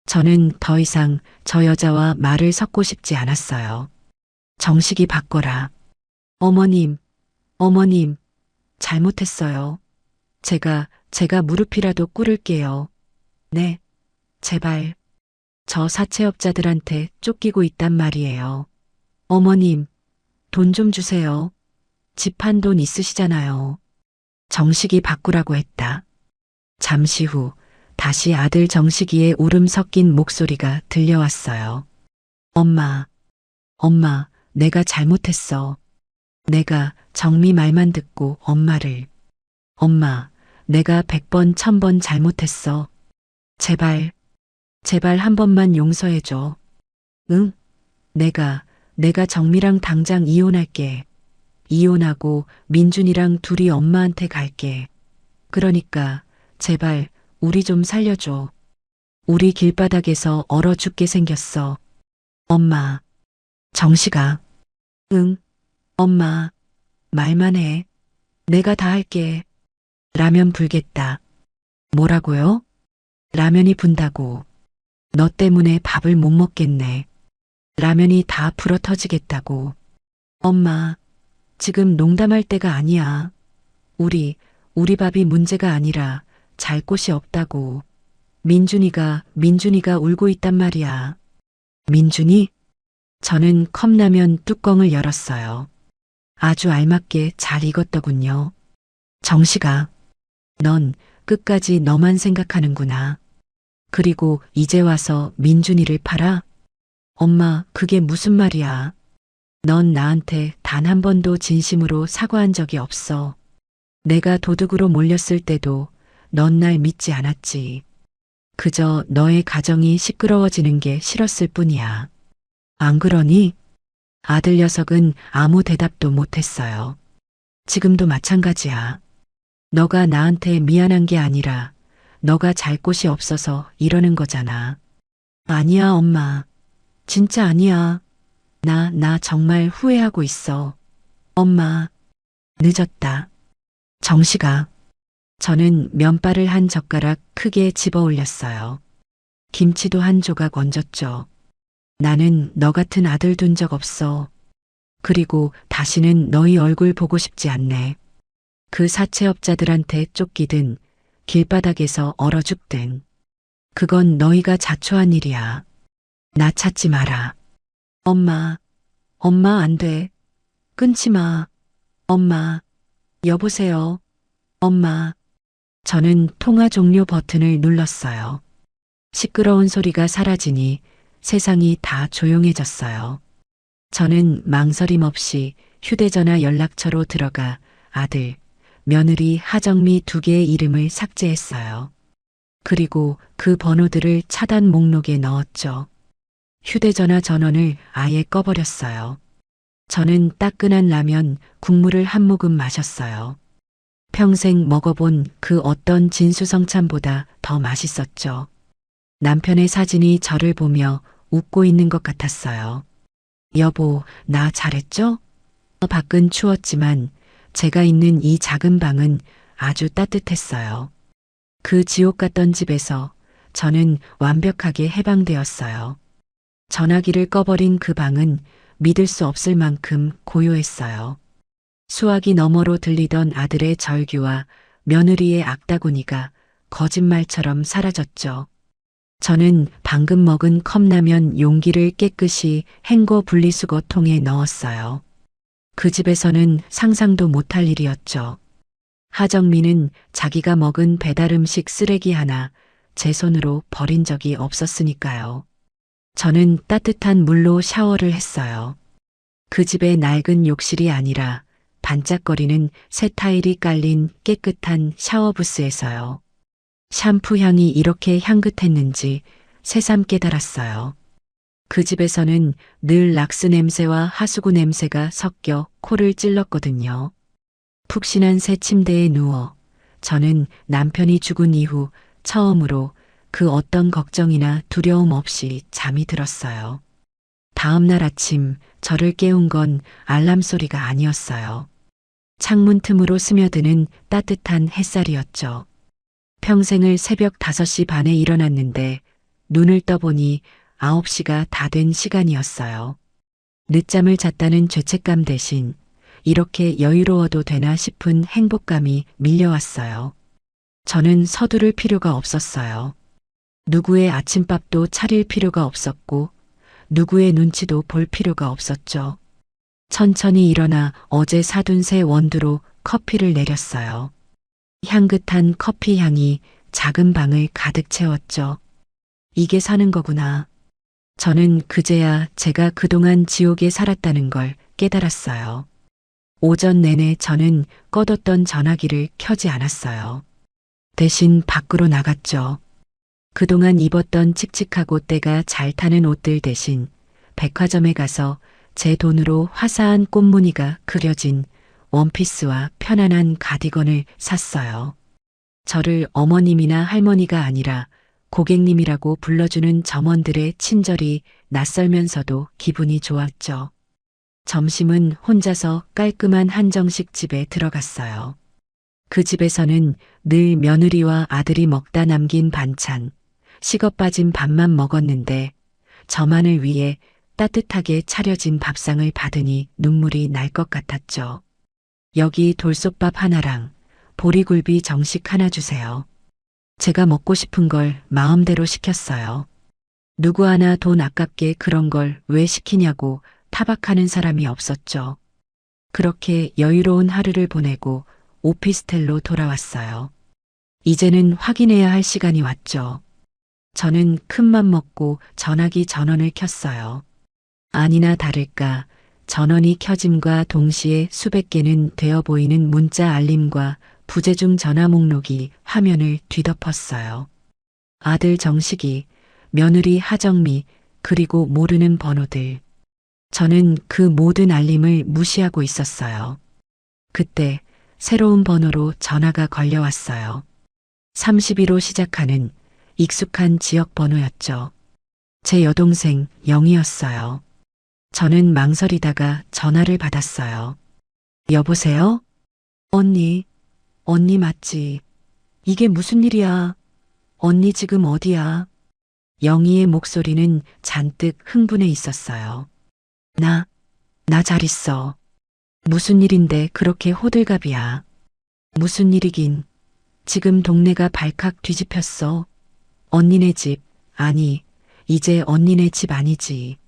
저는 더 이상 저 여자와 말을 섞고 싶지 않았어요. 정식이 바꿔라. 어머님, 잘못했어요. 제가 무릎이라도 꿇을게요. 네, 제발. 저 사채업자들한테 쫓기고 있단 말이에요. 어머님, 돈 좀 주세요. 집 판 돈 있으시잖아요. 정식이 바꾸라고 했다. 잠시 후 다시 아들 정식이의 울음 섞인 목소리가 들려왔어요. 엄마, 내가 잘못했어. 내가 정미 말만 듣고 엄마, 내가 100번 1000번 잘못했어. 제발 한 번만 용서해줘. 응? 내가 정미랑 당장 이혼할게. 이혼하고 민준이랑 둘이 엄마한테 갈게. 그러니까 제발 우리 좀 살려줘. 우리 길바닥에서 얼어 죽게 생겼어. 엄마. 정식아. 응. 엄마. 말만 해. 내가 다 할게. 라면 불겠다. 뭐라고요? 라면이 분다고. 너 때문에 밥을 못 먹겠네. 라면이 다 불어 터지겠다고. 엄마, 지금 농담할 때가 아니야. 우리 밥이 문제가 아니라 잘 곳이 없다고. 민준이가 울고 있단 말이야. 민준이? 저는 컵라면 뚜껑을 열었어요. 아주 알맞게 잘 익었더군요. 정식아, 넌 끝까지 너만 생각하는구나. 그리고 이제 와서 민준이를 팔아? 엄마, 그게 무슨 말이야. 넌 나한테 단 한 번도 진심으로 사과한 적이 없어. 내가 도둑으로 몰렸을 때도 넌 날 믿지 않았지. 그저 너의 가정이 시끄러워지는 게 싫었을 뿐이야. 안 그러니? 아들 녀석은 아무 대답도 못했어요. 지금도 마찬가지야. 너가 나한테 미안한 게 아니라 너가 잘 곳이 없어서 이러는 거잖아. 아니야, 엄마. 진짜 아니야. 나 정말 후회하고 있어. 엄마, 늦었다. 정식아. 저는 면발을 한 젓가락 크게 집어 올렸어요. 김치도 한 조각 얹었죠. 나는 너 같은 아들 둔 적 없어. 그리고 다시는 너희 얼굴 보고 싶지 않네. 그 사채업자들한테 쫓기든 길바닥에서 얼어 죽든 그건 너희가 자초한 일이야. 나 찾지 마라. 엄마, 엄마 안 돼. 끊지 마. 엄마, 여보세요. 엄마. 저는 통화 종료 버튼을 눌렀어요. 시끄러운 소리가 사라지니 세상이 다 조용해졌어요. 저는 망설임 없이 휴대전화 연락처로 들어가 아들, 며느리 하정미 두 개의 이름을 삭제했어요. 그리고 그 번호들을 차단 목록에 넣었죠. 휴대전화 전원을 아예 꺼버렸어요. 저는 따끈한 라면, 국물을 한 모금 마셨어요. 평생 먹어본 그 어떤 진수성찬보다 더 맛있었죠. 남편의 사진이 저를 보며 웃고 있는 것 같았어요. 여보, 나 잘했죠? 밖은 추웠지만 제가 있는 이 작은 방은 아주 따뜻했어요. 그 지옥 같던 집에서 저는 완벽하게 해방되었어요. 전화기를 꺼버린 그 방은 믿을 수 없을 만큼 고요했어요. 수화기 너머로 들리던 아들의 절규와 며느리의 악다구니가 거짓말처럼 사라졌죠. 저는 방금 먹은 컵라면 용기를 깨끗이 헹궈 분리수거 통에 넣었어요. 그 집에서는 상상도 못할 일이었죠. 하정미는 자기가 먹은 배달음식 쓰레기 하나 제 손으로 버린 적이 없었으니까요. 저는 따뜻한 물로 샤워를 했어요. 그 집의 낡은 욕실이 아니라 반짝거리는 새 타일이 깔린 깨끗한 샤워부스에서요. 샴푸 향이 이렇게 향긋했는지 새삼 깨달았어요. 그 집에서는 늘 락스 냄새와 하수구 냄새가 섞여 코를 찔렀거든요. 푹신한 새 침대에 누워 저는 남편이 죽은 이후 처음으로 그 어떤 걱정이나 두려움 없이 잠이 들었어요. 다음 날 아침 저를 깨운 건 알람 소리가 아니었어요. 창문 틈으로 스며드는 따뜻한 햇살이었죠. 평생을 새벽 5시 반에 일어났는데 눈을 떠보니 9시가 다 된 시간이었어요. 늦잠을 잤다는 죄책감 대신 이렇게 여유로워도 되나 싶은 행복감이 밀려왔어요. 저는 서두를 필요가 없었어요. 누구의 아침밥도 차릴 필요가 없었고 누구의 눈치도 볼 필요가 없었죠. 천천히 일어나 어제 사둔 새 원두로 커피를 내렸어요. 향긋한 커피 향이 작은 방을 가득 채웠죠. 이게 사는 거구나. 저는 그제야 제가 그동안 지옥에 살았다는 걸 깨달았어요. 오전 내내 저는 꺼뒀던 전화기를 켜지 않았어요. 대신 밖으로 나갔죠. 그동안 입었던 칙칙하고 때가 잘 타는 옷들 대신 백화점에 가서 제 돈으로 화사한 꽃무늬가 그려진 원피스와 편안한 가디건을 샀어요. 저를 어머님이나 할머니가 아니라 고객님이라고 불러주는 점원들의 친절이 낯설면서도 기분이 좋았죠. 점심은 혼자서 깔끔한 한정식 집에 들어갔어요. 그 집에서는 늘 며느리와 아들이 먹다 남긴 반찬, 식어 빠진 밥만 먹었는데 저만을 위해 따뜻하게 차려진 밥상을 받으니 눈물이 날 것 같았죠. 여기 돌솥밥 하나랑 보리굴비 정식 하나 주세요. 제가 먹고 싶은 걸 마음대로 시켰어요. 누구 하나 돈 아깝게 그런 걸 왜 시키냐고 타박하는 사람이 없었죠. 그렇게 여유로운 하루를 보내고 오피스텔로 돌아왔어요. 이제는 확인해야 할 시간이 왔죠. 저는 큰맘 먹고 전화기 전원을 켰어요. 아니나 다를까 전원이 켜짐과 동시에 수백 개는 되어 보이는 문자 알림과 부재중 전화 목록이 화면을 뒤덮었어요. 아들 정식이, 며느리 하정미, 그리고 모르는 번호들. 저는 그 모든 알림을 무시하고 있었어요. 그때 새로운 번호로 전화가 걸려왔어요. 32로 시작하는 익숙한 지역 번호였죠. 제 여동생 영희였어요. 저는 망설이다가 전화를 받았어요. 여보세요? 언니, 언니 맞지? 이게 무슨 일이야? 언니 지금 어디야? 영희의 목소리는 잔뜩 흥분해 있었어요. 나 잘 있어. 무슨 일인데 그렇게 호들갑이야? 무슨 일이긴. 지금 동네가 발칵 뒤집혔어. 언니네 집, 아니, 이제 언니네 집 아니지.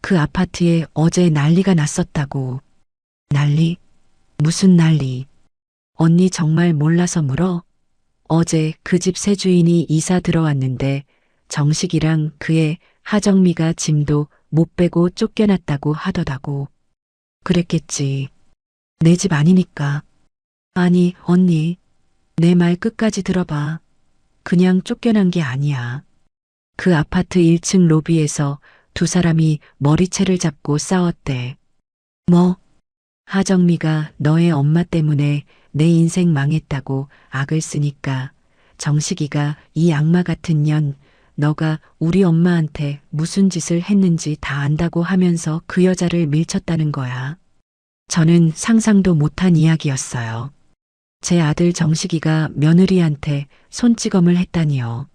그 아파트에 어제 난리가 났었다고. 난리? 무슨 난리? 언니 정말 몰라서 물어? 어제 그 집 새 주인이 이사 들어왔는데 정식이랑 그의 하정미가 짐도 못 빼고 쫓겨났다고 하더라고. 그랬겠지. 내 집 아니니까. 아니, 언니. 내 말 끝까지 들어봐. 그냥 쫓겨난 게 아니야. 그 아파트 1층 로비에서 두 사람이 머리채를 잡고 싸웠대. 뭐? 하정미가 너의 엄마 때문에 내 인생 망했다고 악을 쓰니까 정식이가 이 악마 같은 년 너가 우리 엄마한테 무슨 짓을 했는지 다 안다고 하면서 그 여자를 밀쳤다는 거야. 저는 상상도 못한 이야기였어요. 제 아들 정식이가 며느리한테 손찌검을 했다니요.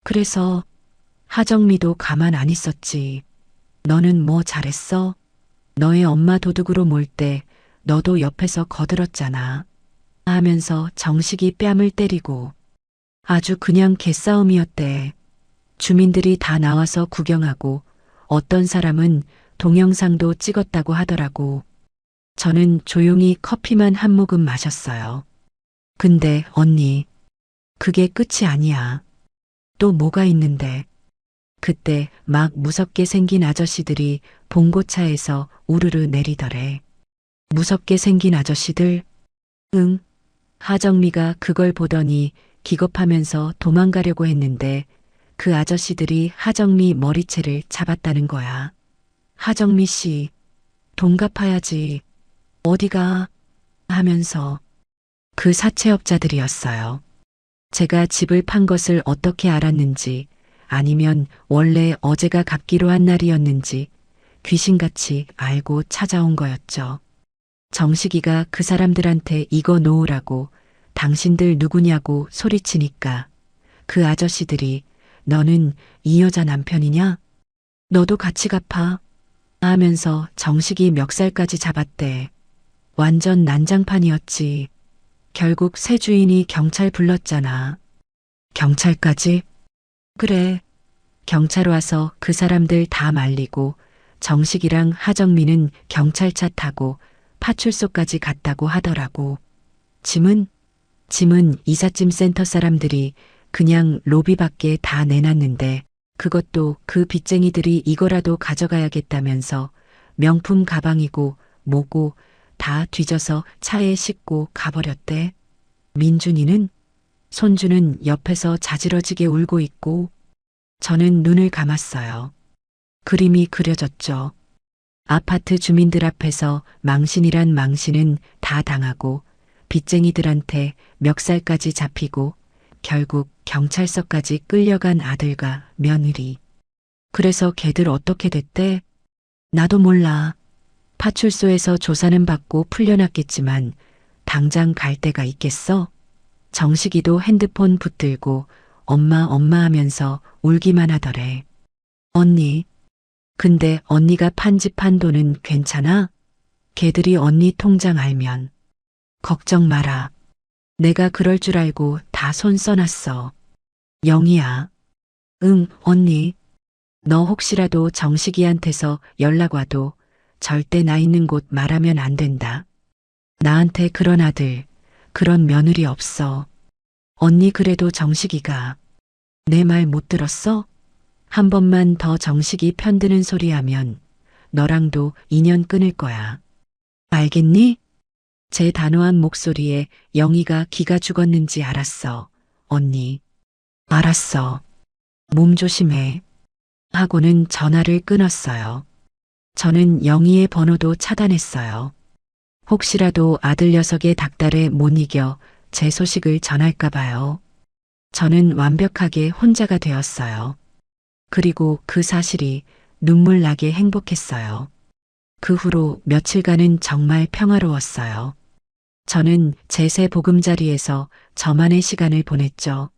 그래서 하정미도 가만 안 있었지. 너는 뭐 잘했어? 너의 엄마 도둑으로 몰 때 너도 옆에서 거들었잖아. 하면서 정식이 뺨을 때리고 아주 그냥 개싸움이었대. 주민들이 다 나와서 구경하고 어떤 사람은 동영상도 찍었다고 하더라고. 저는 조용히 커피만 한 모금 마셨어요. 근데 언니, 그게 끝이 아니야. 또 뭐가 있는데. 그때 막 무섭게 생긴 아저씨들이 봉고차에서 우르르 내리더래. 무섭게 생긴 아저씨들? 응. 하정미가 그걸 보더니 기겁하면서 도망가려고 했는데 그 아저씨들이 하정미 머리채를 잡았다는 거야. 하정미 씨, 돈 갚아야지. 어디가? 하면서 그 사채업자들이었어요. 제가 집을 판 것을 어떻게 알았는지 아니면 원래 어제가 갚기로 한 날이었는지 귀신같이 알고 찾아온 거였죠. 정식이가 그 사람들한테 이거 놓으라고 당신들 누구냐고 소리치니까 그 아저씨들이 너는 이 여자 남편이냐? 너도 같이 갚아. 하면서 정식이 멱살까지 잡았대. 완전 난장판이었지. 결국 새 주인이 경찰 불렀잖아. 경찰까지? 그래. 경찰 와서 그 사람들 다 말리고 정식이랑 하정미는 경찰차 타고 파출소까지 갔다고 하더라고. 짐은 이삿짐 센터 사람들이 그냥 로비 밖에 다 내놨는데 그것도 그 빚쟁이들이 이거라도 가져가야겠다면서 명품 가방이고 뭐고 다 뒤져서 차에 싣고 가버렸대. 민준이는? 손주는 옆에서 자지러지게 울고 있고 저는 눈을 감았어요. 그림이 그려졌죠. 아파트 주민들 앞에서 망신이란 망신은 다 당하고 빚쟁이들한테 멱살까지 잡히고 결국 경찰서까지 끌려간 아들과 며느리. 그래서 걔들 어떻게 됐대? 나도 몰라. 파출소에서 조사는 받고 풀려났겠지만 당장 갈 데가 있겠어? 정식이도 핸드폰 붙들고 엄마 하면서 울기만 하더래. 언니. 근데 언니가 판집한 돈은 괜찮아? 걔들이 언니 통장 알면. 걱정 마라. 내가 그럴 줄 알고 다 손 써놨어. 영희야. 응, 언니. 너 혹시라도 정식이한테서 연락 와도 절대 나 있는 곳 말하면 안 된다. 나한테 그런 아들, 그런 며느리 없어. 언니 그래도 정식이가 내 말 못 들었어? 한 번만 더 정식이 편드는 소리 하면 너랑도 인연 끊을 거야. 알겠니? 제 단호한 목소리에 영희가 기가 죽었는지 알았어. 언니. 알았어. 몸 조심해. 하고는 전화를 끊었어요. 저는 영희의 번호도 차단했어요. 혹시라도 아들 녀석의 닥달에 못 이겨 제 소식을 전할까 봐요. 저는 완벽하게 혼자가 되었어요. 그리고 그 사실이 눈물 나게 행복했어요. 그 후로 며칠간은 정말 평화로웠어요. 저는 제 새 보금자리에서 저만의 시간을 보냈죠.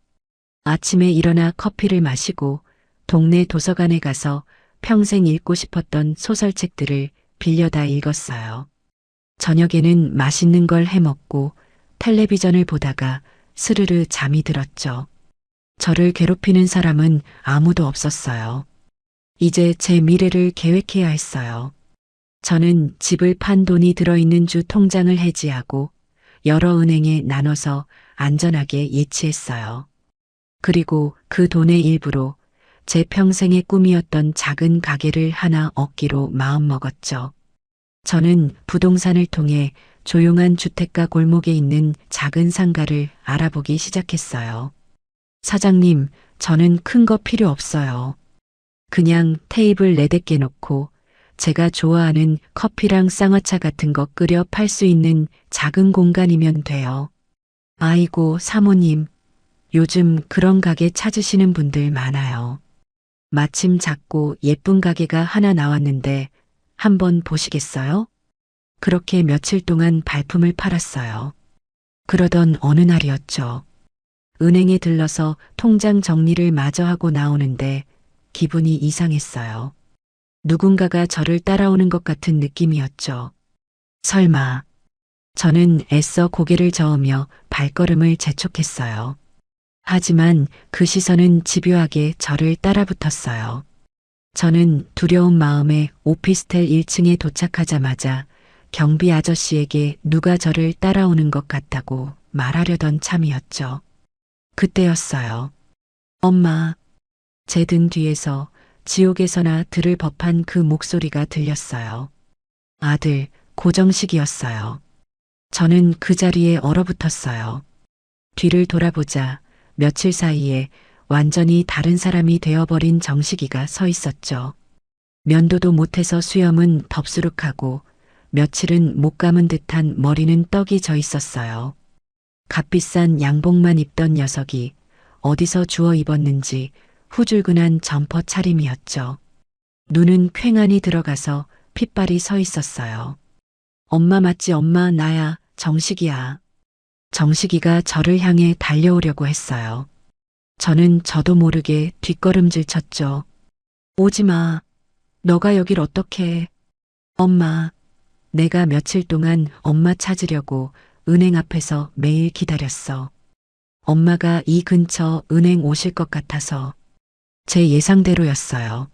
아침에 일어나 커피를 마시고 동네 도서관에 가서 평생 읽고 싶었던 소설책들을 빌려다 읽었어요. 저녁에는 맛있는 걸 해먹고 텔레비전을 보다가 스르르 잠이 들었죠. 저를 괴롭히는 사람은 아무도 없었어요. 이제 제 미래를 계획해야 했어요. 저는 집을 판 돈이 들어있는 주 통장을 해지하고 여러 은행에 나눠서 안전하게 예치했어요. 그리고 그 돈의 일부로 제 평생의 꿈이었던 작은 가게를 하나 얻기로 마음먹었죠. 저는 부동산을 통해 조용한 주택가 골목에 있는 작은 상가를 알아보기 시작했어요. 사장님, 저는 큰 거 필요 없어요. 그냥 테이블 4대 놓고 제가 좋아하는 커피랑 쌍화차 같은 거 끓여 팔 수 있는 작은 공간이면 돼요. 아이고, 사모님. 요즘 그런 가게 찾으시는 분들 많아요. 마침 작고 예쁜 가게가 하나 나왔는데 한번 보시겠어요? 그렇게 며칠 동안 발품을 팔았어요. 그러던 어느 날이었죠. 은행에 들러서 통장 정리를 마저 하고 나오는데 기분이 이상했어요. 누군가가 저를 따라오는 것 같은 느낌이었죠. 설마. 저는 애써 고개를 저으며 발걸음을 재촉했어요. 하지만 그 시선은 집요하게 저를 따라붙었어요. 저는 두려운 마음에 오피스텔 1층에 도착하자마자 경비 아저씨에게 누가 저를 따라오는 것 같다고 말하려던 참이었죠. 그때였어요. 엄마. 제 등 뒤에서 지옥에서나 들을 법한 그 목소리가 들렸어요. 아들, 고정식이었어요. 저는 그 자리에 얼어붙었어요. 뒤를 돌아보자 며칠 사이에 완전히 다른 사람이 되어버린 정식이가 서 있었죠. 면도도 못해서 수염은 덥수룩하고 며칠은 못 감은 듯한 머리는 떡이 져 있었어요. 값비싼 양복만 입던 녀석이 어디서 주워 입었는지 후줄근한 점퍼 차림이었죠. 눈은 퀭하니 들어가서 핏발이 서 있었어요. 엄마 맞지? 엄마, 나야, 정식이야. 정식이가 저를 향해 달려오려고 했어요. 저는 저도 모르게 뒷걸음질 쳤죠. 오지 마. 너가 여길 어떻게. 엄마. 내가 며칠 동안 엄마 찾으려고 은행 앞에서 매일 기다렸어. 엄마가 이 근처 은행 오실 것 같아서. 제 예상대로였어요.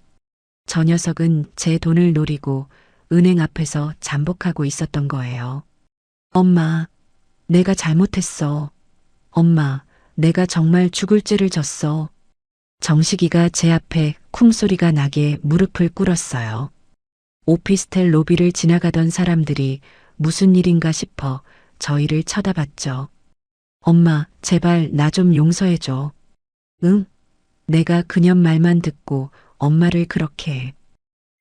저 녀석은 제 돈을 노리고 은행 앞에서 잠복하고 있었던 거예요. 엄마, 내가 잘못했어. 엄마, 내가 정말 죽을 죄를 졌어. 정식이가 제 앞에 쿵소리가 나게 무릎을 꿇었어요. 오피스텔 로비를 지나가던 사람들이 무슨 일인가 싶어 저희를 쳐다봤죠. 엄마, 제발 나 좀 용서해줘. 응? 내가 그년 말만 듣고 엄마를 그렇게 해.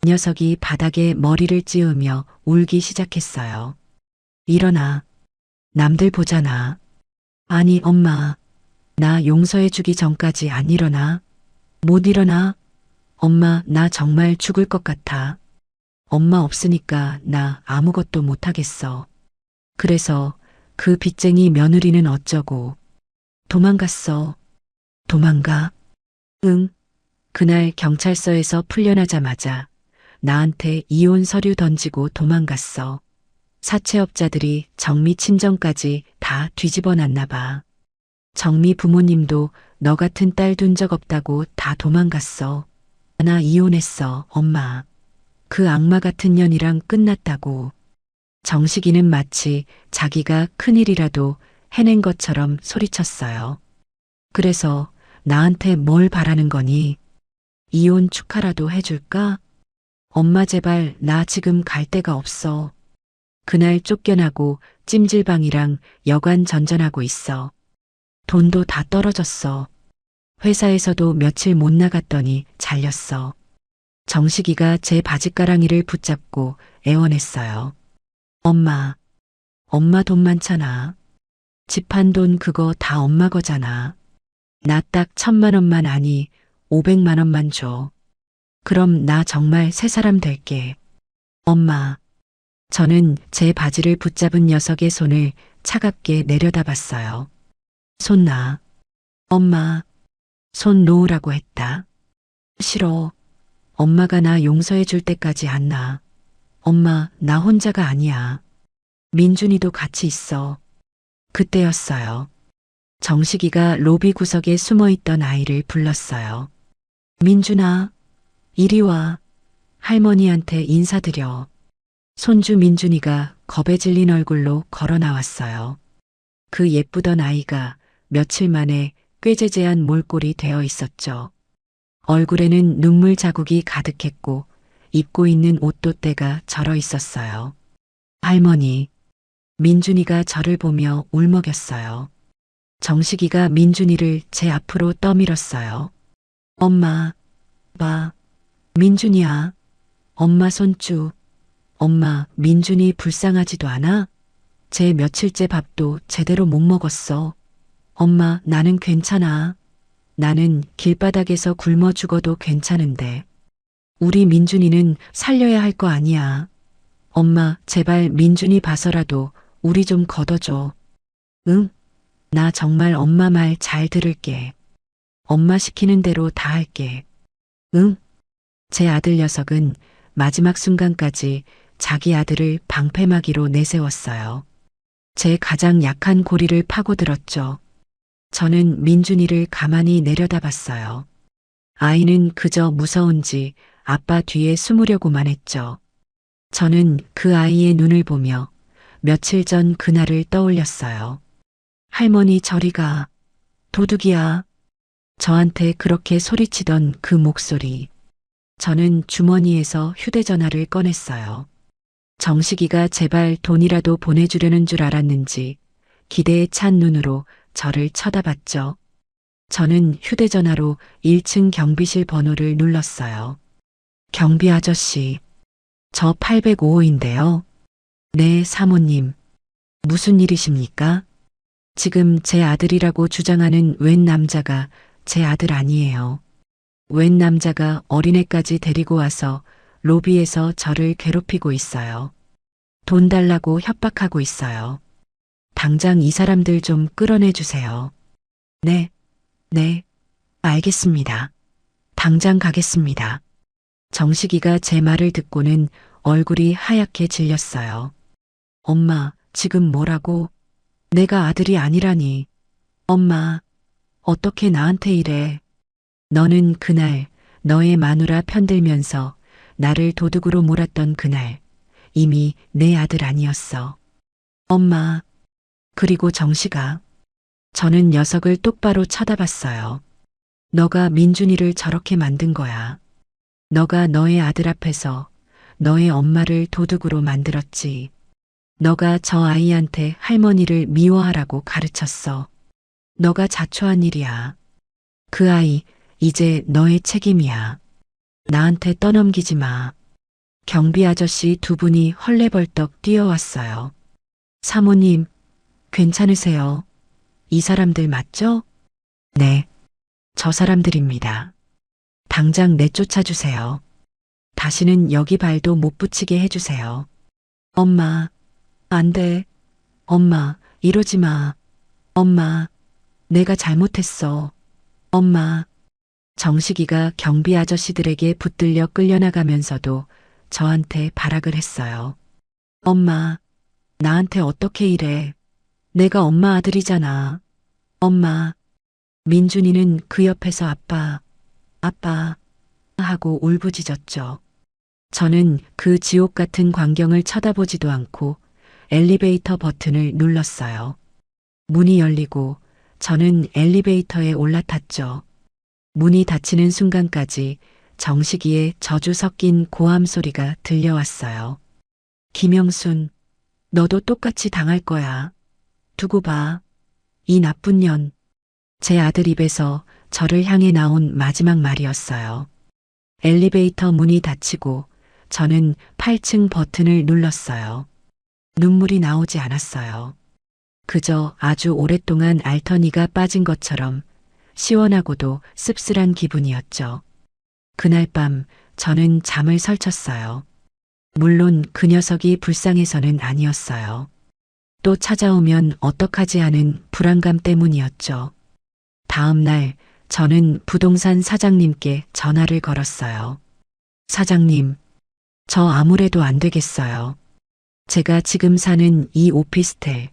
녀석이 바닥에 머리를 찌우며 울기 시작했어요. 일어나. 남들 보잖아. 아니, 엄마. 나 용서해 주기 전까지 안 일어나? 못 일어나? 엄마, 나 정말 죽을 것 같아. 엄마 없으니까 나 아무것도 못하겠어. 그래서 그 빚쟁이 며느리는 어쩌고. 도망갔어. 도망가? 응. 그날 경찰서에서 풀려나자마자 나한테 이혼 서류 던지고 도망갔어. 사채업자들이 정미 친정까지 다 뒤집어 놨나 봐. 정미 부모님도 너 같은 딸 둔 적 없다고 다 도망갔어. 나 이혼했어, 엄마. 그 악마 같은 년이랑 끝났다고. 정식이는 마치 자기가 큰일이라도 해낸 것처럼 소리쳤어요. 그래서 나한테 뭘 바라는 거니? 이혼 축하라도 해줄까? 엄마 제발 나 지금 갈 데가 없어. 그날 쫓겨나고 찜질방이랑 여관 전전하고 있어. 돈도 다 떨어졌어. 회사에서도 며칠 못 나갔더니 잘렸어. 정식이가 제 바짓가랑이를 붙잡고 애원했어요. 엄마, 엄마 돈 많잖아. 집 판 돈 그거 다 엄마 거잖아. 나 딱 1,000만 원만 아니 500만 원만 줘. 그럼 나 정말 새 사람 될게. 엄마. 저는 제 바지를 붙잡은 녀석의 손을 차갑게 내려다봤어요. 손 놔. 엄마. 손 놓으라고 했다. 싫어. 엄마가 나 용서해 줄 때까지 안 놔. 엄마, 나 혼자가 아니야. 민준이도 같이 있어. 그때였어요. 정식이가 로비 구석에 숨어 있던 아이를 불렀어요. 민준아, 이리 와. 할머니한테 인사드려. 손주 민준이가 겁에 질린 얼굴로 걸어 나왔어요. 그 예쁘던 아이가 며칠 만에 꾀재재한 몰골이 되어 있었죠. 얼굴에는 눈물 자국이 가득했고 입고 있는 옷도 때가 절어 있었어요. 할머니, 민준이가 저를 보며 울먹였어요. 정식이가 민준이를 제 앞으로 떠밀었어요. 엄마, 봐, 민준이야. 엄마 손주. 엄마, 민준이 불쌍하지도 않아? 제 며칠째 밥도 제대로 못 먹었어. 엄마, 나는 괜찮아. 나는 길바닥에서 굶어 죽어도 괜찮은데. 우리 민준이는 살려야 할 거 아니야. 엄마, 제발 민준이 봐서라도 우리 좀 걷어줘. 응? 나 정말 엄마 말 잘 들을게. 엄마 시키는 대로 다 할게. 응? 제 아들 녀석은 마지막 순간까지 자기 아들을 방패막이로 내세웠어요. 제 가장 약한 고리를 파고들었죠. 저는 민준이를 가만히 내려다봤어요. 아이는 그저 무서운지 아빠 뒤에 숨으려고만 했죠. 저는 그 아이의 눈을 보며 며칠 전 그날을 떠올렸어요. 할머니 저리 가. 도둑이야. 저한테 그렇게 소리치던 그 목소리. 저는 주머니에서 휴대전화를 꺼냈어요. 정식이가 제발 돈이라도 보내주려는 줄 알았는지 기대에 찬 눈으로 저를 쳐다봤죠. 저는 휴대전화로 1층 경비실 번호를 눌렀어요. 경비 아저씨, 저 805호인데요. 네, 사모님. 무슨 일이십니까? 지금 제 아들이라고 주장하는 웬 남자가 제 아들 아니에요. 웬 남자가 어린애까지 데리고 와서 로비에서 저를 괴롭히고 있어요. 돈 달라고 협박하고 있어요. 당장 이 사람들 좀 끌어내 주세요. 네, 네, 알겠습니다. 당장 가겠습니다. 정식이가 제 말을 듣고는 얼굴이 하얗게 질렸어요. 엄마, 지금 뭐라고? 내가 아들이 아니라니. 엄마, 어떻게 나한테 이래? 너는 그날 너의 마누라 편들면서 나를 도둑으로 몰았던 그날 이미 내 아들 아니었어. 엄마. 그리고 정식아. 저는 녀석을 똑바로 쳐다봤어요. 너가 민준이를 저렇게 만든 거야. 너가 너의 아들 앞에서 너의 엄마를 도둑으로 만들었지. 너가 저 아이한테 할머니를 미워하라고 가르쳤어. 너가 자초한 일이야. 그 아이 이제 너의 책임이야. 나한테 떠넘기지 마. 경비 아저씨 두 분이 헐레벌떡 뛰어왔어요. 사모님, 괜찮으세요? 이 사람들 맞죠? 네, 저 사람들입니다. 당장 내쫓아 주세요. 다시는 여기 발도 못 붙이게 해주세요. 엄마, 안 돼. 엄마, 이러지 마. 엄마, 내가 잘못했어. 엄마. 정식이가 경비 아저씨들에게 붙들려 끌려나가면서도 저한테 발악을 했어요. 엄마, 나한테 어떻게 이래. 내가 엄마 아들이잖아. 엄마. 민준이는 그 옆에서 아빠, 아빠 하고 울부짖었죠. 저는 그 지옥 같은 광경을 쳐다보지도 않고 엘리베이터 버튼을 눌렀어요. 문이 열리고 저는 엘리베이터에 올라탔죠. 문이 닫히는 순간까지 정식이의 저주 섞인 고함 소리가 들려왔어요. 김영순, 너도 똑같이 당할 거야. 두고 봐. 이 나쁜 년. 제 아들 입에서 저를 향해 나온 마지막 말이었어요. 엘리베이터 문이 닫히고 저는 8층 버튼을 눌렀어요. 눈물이 나오지 않았어요. 그저 아주 오랫동안 앓던 이가 빠진 것처럼 시원하고도 씁쓸한 기분이었죠. 그날 밤 저는 잠을 설쳤어요. 물론 그 녀석이 불쌍해서는 아니었어요. 또 찾아오면 어떡하지 하는 불안감 때문이었죠. 다음 날 저는 부동산 사장님께 전화를 걸었어요. 사장님, 저 아무래도 안 되겠어요. 제가 지금 사는 이 오피스텔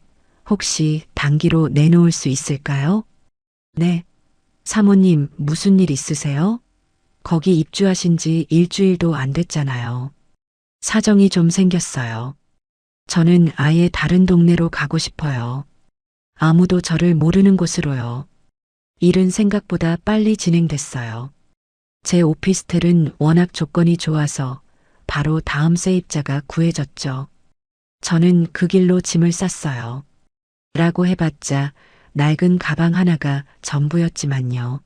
혹시 단기로 내놓을 수 있을까요? 네. 사모님, 무슨 일 있으세요? 거기 입주하신 지 일주일도 안 됐잖아요. 사정이 좀 생겼어요. 저는 아예 다른 동네로 가고 싶어요. 아무도 저를 모르는 곳으로요. 일은 생각보다 빨리 진행됐어요. 제 오피스텔은 워낙 조건이 좋아서 바로 다음 세입자가 구해졌죠. 저는 그 길로 짐을 쌌어요. 라고 해봤자 낡은 가방 하나가 전부였지만요.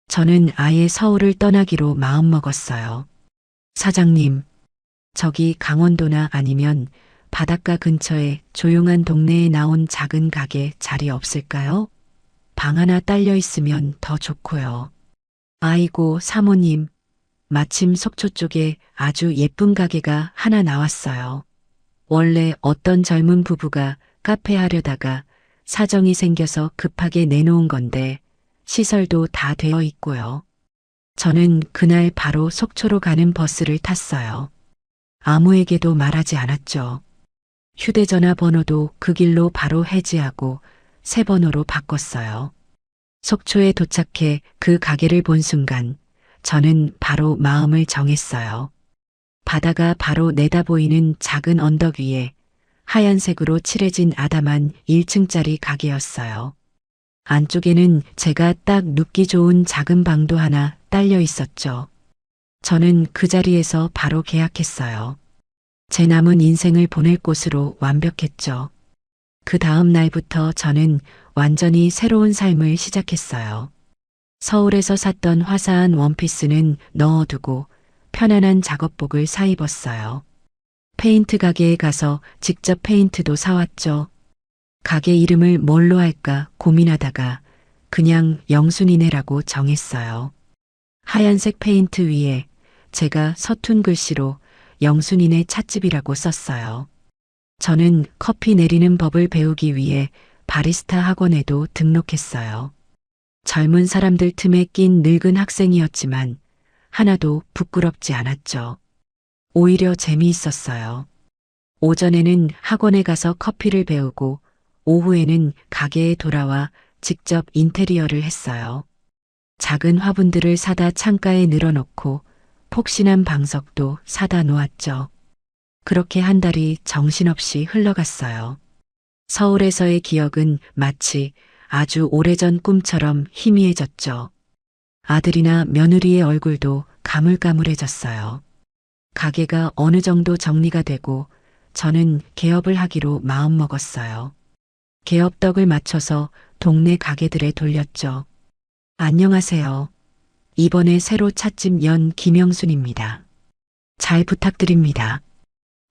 저는 아예 서울을 떠나기로 마음먹었어요. 사장님, 저기 강원도나 아니면 바닷가 근처에 조용한 동네에 나온 작은 가게 자리 없을까요? 방 하나 딸려 있으면 더 좋고요. 아이고, 사모님. 마침 속초 쪽에 아주 예쁜 가게가 하나 나왔어요. 원래 어떤 젊은 부부가 카페 하려다가 사정이 생겨서 급하게 내놓은 건데 시설도 다 되어 있고요. 저는 그날 바로 속초로 가는 버스를 탔어요. 아무에게도 말하지 않았죠. 휴대전화 번호도 그 길로 바로 해지하고 새 번호로 바꿨어요. 속초에 도착해 그 가게를 본 순간 저는 바로 마음을 정했어요. 바다가 바로 내다보이는 작은 언덕 위에 하얀색으로 칠해진 아담한 1층짜리 가게였어요. 안쪽에는 제가 딱 눕기 좋은 작은 방도 하나 딸려 있었죠. 저는 그 자리에서 바로 계약했어요. 제 남은 인생을 보낼 곳으로 완벽했죠. 그 다음 날부터 저는 완전히 새로운 삶을 시작했어요. 서울에서 샀던 화사한 원피스는 넣어두고 편안한 작업복을 사입었어요. 페인트 가게에 가서 직접 페인트도 사왔죠. 가게 이름을 뭘로 할까 고민하다가 그냥 영순이네라고 정했어요. 하얀색 페인트 위에 제가 서툰 글씨로 영순이네 찻집이라고 썼어요. 저는 커피 내리는 법을 배우기 위해 바리스타 학원에도 등록했어요. 젊은 사람들 틈에 낀 늙은 학생이었지만 하나도 부끄럽지 않았죠. 오히려 재미있었어요. 오전에는 학원에 가서 커피를 배우고 오후에는 가게에 돌아와 직접 인테리어를 했어요. 작은 화분들을 사다 창가에 늘어놓고 폭신한 방석도 사다 놓았죠. 그렇게 한 달이 정신없이 흘러갔어요. 서울에서의 기억은 마치 아주 오래전 꿈처럼 희미해졌죠. 아들이나 며느리의 얼굴도 가물가물해졌어요. 가게가 어느 정도 정리가 되고 저는 개업을 하기로 마음먹었어요. 개업떡을 맞춰서 동네 가게들에 돌렸죠. 안녕하세요. 이번에 새로 찻집 연 김영순입니다. 잘 부탁드립니다.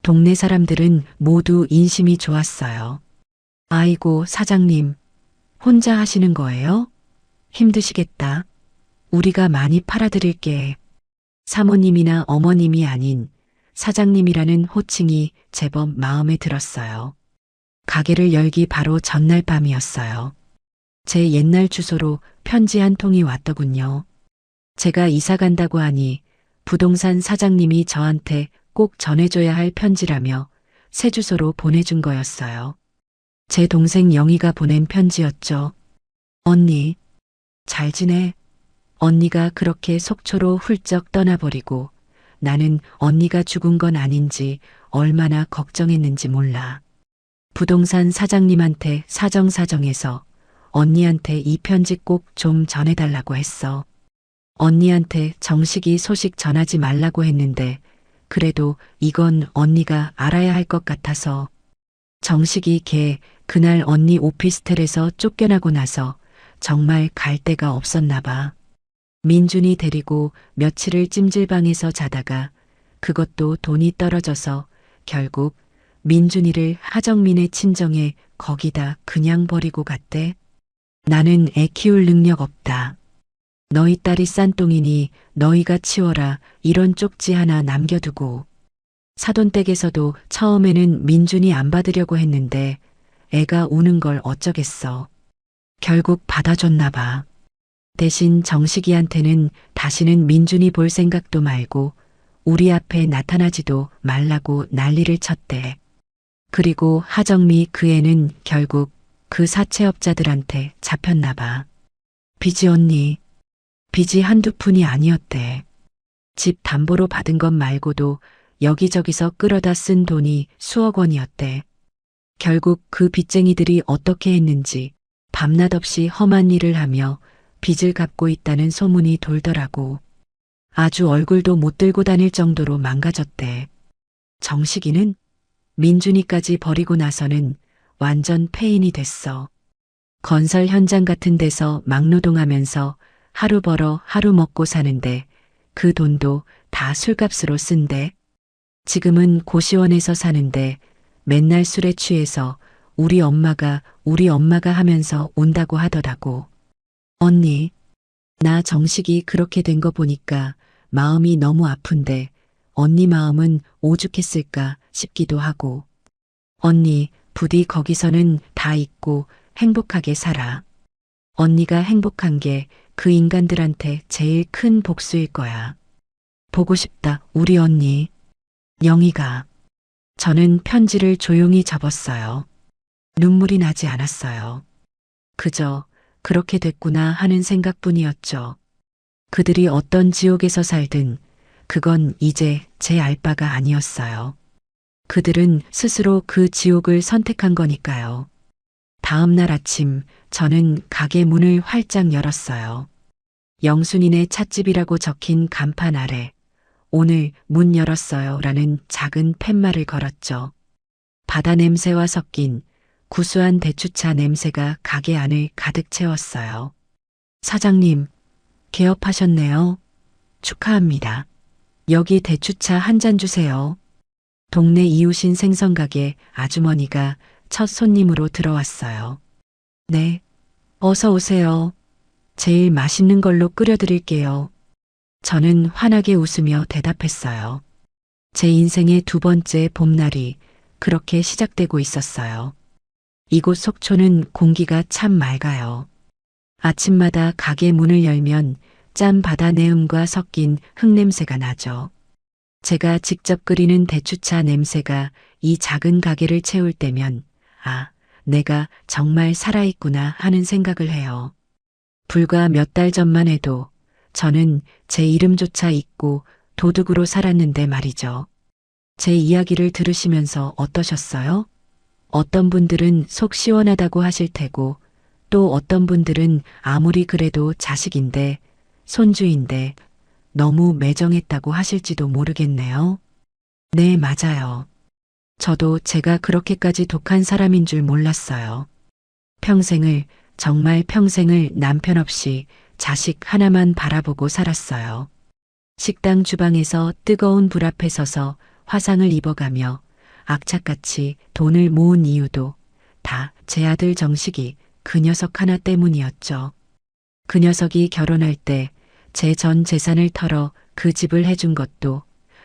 동네 사람들은 모두 인심이 좋았어요. 아이고, 사장님, 혼자 하시는 거예요? 힘드시겠다. 우리가 많이 팔아드릴게. 사모님이나 어머님이 아닌 사장님이라는 호칭이 제법 마음에 들었어요. 가게를 열기 바로 전날 밤이었어요. 제 옛날 주소로 편지 한 통이 왔더군요. 제가 이사 간다고 하니 부동산 사장님이 저한테 꼭 전해줘야 할 편지라며 새 주소로 보내준 거였어요. 제 동생 영희가 보낸 편지였죠. 언니, 잘 지내? 언니가 그렇게 속초로 훌쩍 떠나버리고 나는 언니가 죽은 건 아닌지 얼마나 걱정했는지 몰라. 부동산 사장님한테 사정사정해서 언니한테 이 편지 꼭 좀 전해달라고 했어. 언니한테 정식이 소식 전하지 말라고 했는데 그래도 이건 언니가 알아야 할 것 같아서. 정식이 걔 그날 언니 오피스텔에서 쫓겨나고 나서 정말 갈 데가 없었나 봐. 민준이 데리고 며칠을 찜질방에서 자다가 그것도 돈이 떨어져서 결국 민준이를 하정민의 친정에 거기다 그냥 버리고 갔대. 나는 애 키울 능력 없다. 너희 딸이 싼 똥이니 너희가 치워라 이런 쪽지 하나 남겨두고 사돈댁에서도 처음에는 민준이 안 받으려고 했는데 애가 우는 걸 어쩌겠어. 결국 받아줬나 봐. 대신 정식이한테는 다시는 민준이 볼 생각도 말고 우리 앞에 나타나지도 말라고 난리를 쳤대. 그리고 하정미 그 애는 결국 그 사채업자들한테 잡혔나 봐. 빚이 언니, 빚이 한두 푼이 아니었대. 집 담보로 받은 것 말고도 여기저기서 끌어다 쓴 돈이 수억 원이었대. 결국 그 빚쟁이들이 어떻게 했는지 밤낮 없이 험한 일을 하며 빚을 갚고 있다는 소문이 돌더라고. 아주 얼굴도 못 들고 다닐 정도로 망가졌대. 정식이는 민준이까지 버리고 나서는 완전 폐인이 됐어. 건설 현장 같은 데서 막노동하면서 하루 벌어 하루 먹고 사는데 그 돈도 다 술값으로 쓴대. 지금은 고시원에서 사는데 맨날 술에 취해서 우리 엄마가 하면서 온다고 하더라고. 언니, 나 정식이 그렇게 된 거 보니까 마음이 너무 아픈데 언니 마음은 오죽했을까 싶기도 하고. 언니, 부디 거기서는 다 잊고 행복하게 살아. 언니가 행복한 게 그 인간들한테 제일 큰 복수일 거야. 보고 싶다, 우리 언니. 영희가. 저는 편지를 조용히 접었어요. 눈물이 나지 않았어요. 그저 그렇게 됐구나 하는 생각뿐이었죠. 그들이 어떤 지옥에서 살든 그건 이제 제 알 바가 아니었어요. 그들은 스스로 그 지옥을 선택한 거니까요. 다음 날 아침 저는 가게 문을 활짝 열었어요. 영순이네 찻집이라고 적힌 간판 아래 오늘 문 열었어요 라는 작은 팻말을 걸었죠. 바다 냄새와 섞인 구수한 대추차 냄새가 가게 안을 가득 채웠어요. 사장님, 개업하셨네요. 축하합니다. 여기 대추차 한 잔 주세요. 동네 이웃인 생선가게 아주머니가 첫 손님으로 들어왔어요. 네, 어서 오세요. 제일 맛있는 걸로 끓여드릴게요. 저는 환하게 웃으며 대답했어요. 제 인생의 두 번째 봄날이 그렇게 시작되고 있었어요. 이곳 속초는 공기가 참 맑아요. 아침마다 가게 문을 열면 짠 바다 내음과 섞인 흙냄새가 나죠. 제가 직접 끓이는 대추차 냄새가 이 작은 가게를 채울 때면 아, 내가 정말 살아있구나 하는 생각을 해요. 불과 몇 달 전만 해도 저는 제 이름조차 잊고 도둑으로 살았는데 말이죠. 제 이야기를 들으시면서 어떠셨어요? 어떤 분들은 속 시원하다고 하실 테고 또 어떤 분들은 아무리 그래도 자식인데 손주인데 너무 매정했다고 하실지도 모르겠네요. 네, 맞아요. 저도 제가 그렇게까지 독한 사람인 줄 몰랐어요. 평생을, 정말 평생을 남편 없이 자식 하나만 바라보고 살았어요. 식당 주방에서 뜨거운 불 앞에 서서 화상을 입어가며 악착같이 돈을 모은 이유도 다 제 아들 정식이 그 녀석 하나 때문이었죠. 그 녀석이 결혼할 때 제 전 재산을 털어 그 집을 해준 것도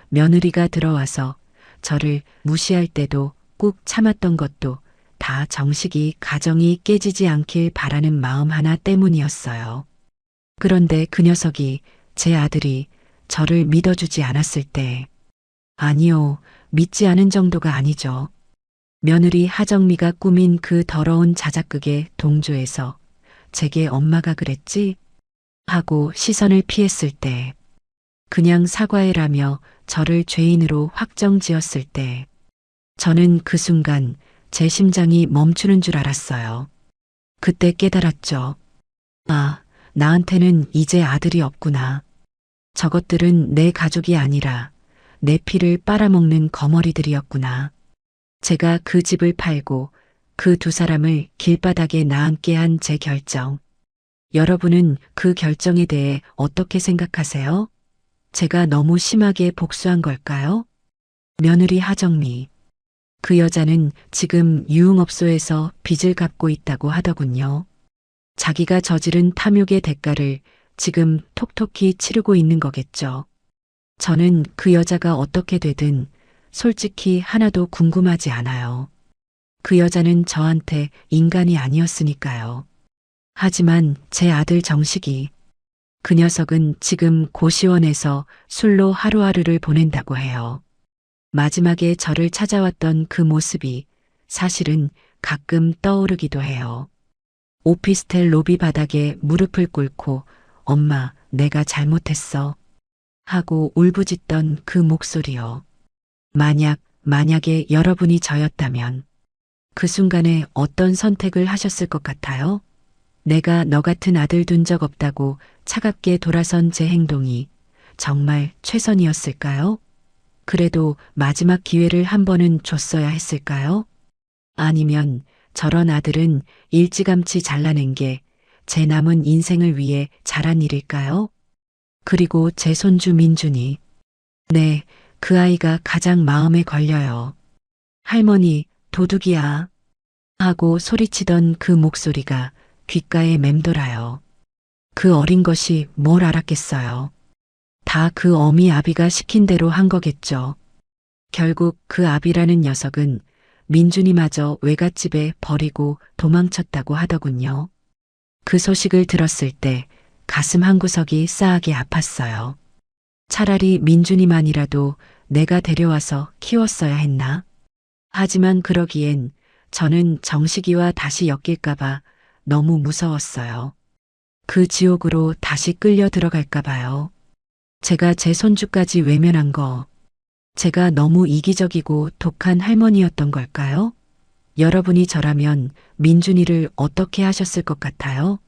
며느리가 들어와서 저를 무시할 때도 꾹 참았던 것도 다 정식이 가정이 깨지지 않길 바라는 마음 하나 때문이었어요. 그런데 그 녀석이 제 아들이 저를 믿어주지 않았을 때 아니요, 믿지 않은 정도가 아니죠. 며느리 하정미가 꾸민 그 더러운 자작극에 동조해서 제게 엄마가 그랬지? 하고 시선을 피했을 때 그냥 사과해라며 저를 죄인으로 확정지었을 때 저는 그 순간 제 심장이 멈추는 줄 알았어요. 그때 깨달았죠. 아, 나한테는 이제 아들이 없구나. 저것들은 내 가족이 아니라 내 피를 빨아먹는 거머리들이었구나. 제가 그 집을 팔고 그 두 사람을 길바닥에 나앉게 한 제 결정. 여러분은 그 결정에 대해 어떻게 생각하세요? 제가 너무 심하게 복수한 걸까요? 며느리 하정미. 그 여자는 지금 유흥업소에서 빚을 갚고 있다고 하더군요. 자기가 저지른 탐욕의 대가를 지금 톡톡히 치르고 있는 거겠죠. 저는 그 여자가 어떻게 되든 솔직히 하나도 궁금하지 않아요. 그 여자는 저한테 인간이 아니었으니까요. 하지만 제 아들 정식이, 그 녀석은 지금 고시원에서 술로 하루하루를 보낸다고 해요. 마지막에 저를 찾아왔던 그 모습이 사실은 가끔 떠오르기도 해요. 오피스텔 로비 바닥에 무릎을 꿇고 엄마, 내가 잘못했어 하고 울부짖던 그 목소리요. 만약에 여러분이 저였다면 그 순간에 어떤 선택을 하셨을 것 같아요? 내가 너 같은 아들 둔 적 없다고 차갑게 돌아선 제 행동이 정말 최선이었을까요? 그래도 마지막 기회를 한 번은 줬어야 했을까요? 아니면 저런 아들은 일찌감치 잘라낸 게 제 남은 인생을 위해 잘한 일일까요? 그리고 제 손주 민준이. 네, 그 아이가 가장 마음에 걸려요. 할머니, 도둑이야. 하고 소리치던 그 목소리가 귓가에 맴돌아요. 그 어린 것이 뭘 알았겠어요. 다 그 어미 아비가 시킨 대로 한 거겠죠. 결국 그 아비라는 녀석은 민준이마저 외갓집에 버리고 도망쳤다고 하더군요. 그 소식을 들었을 때 가슴 한구석이 싸하게 아팠어요. 차라리 민준이만이라도 내가 데려와서 키웠어야 했나? 하지만 그러기엔 저는 정식이와 다시 엮일까봐 너무 무서웠어요. 그 지옥으로 다시 끌려 들어갈까봐요. 제가 제 손주까지 외면한 거, 제가 너무 이기적이고 독한 할머니였던 걸까요? 여러분이 저라면 민준이를 어떻게 하셨을 것 같아요?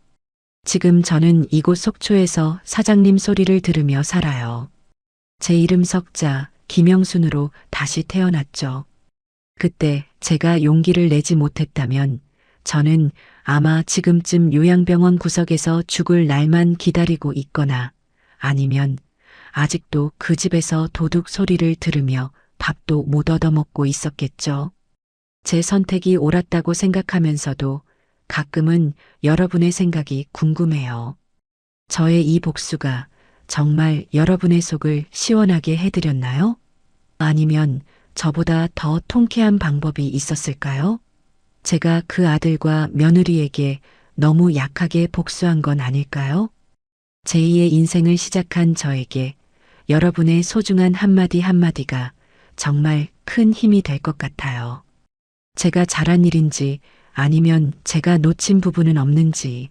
지금 저는 이곳 속초에서 사장님 소리를 들으며 살아요. 제 이름 석자, 김영순으로 다시 태어났죠. 그때 제가 용기를 내지 못했다면 저는 아마 지금쯤 요양병원 구석에서 죽을 날만 기다리고 있거나 아니면 아직도 그 집에서 도둑 소리를 들으며 밥도 못 얻어먹고 있었겠죠. 제 선택이 옳았다고 생각하면서도 가끔은 여러분의 생각이 궁금해요. 저의 이 복수가 정말 여러분의 속을 시원하게 해드렸나요? 아니면 저보다 더 통쾌한 방법이 있었을까요? 제가 그 아들과 며느리에게 너무 약하게 복수한 건 아닐까요? 제2의 인생을 시작한 저에게 여러분의 소중한 한마디 한마디가 정말 큰 힘이 될 것 같아요. 제가 잘한 일인지 아니면 제가 놓친 부분은 없는지,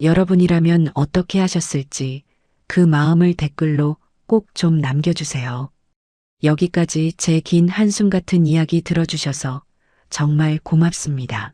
여러분이라면 어떻게 하셨을지 그 마음을 댓글로 꼭 좀 남겨주세요. 여기까지 제 긴 한숨 같은 이야기 들어주셔서 정말 고맙습니다.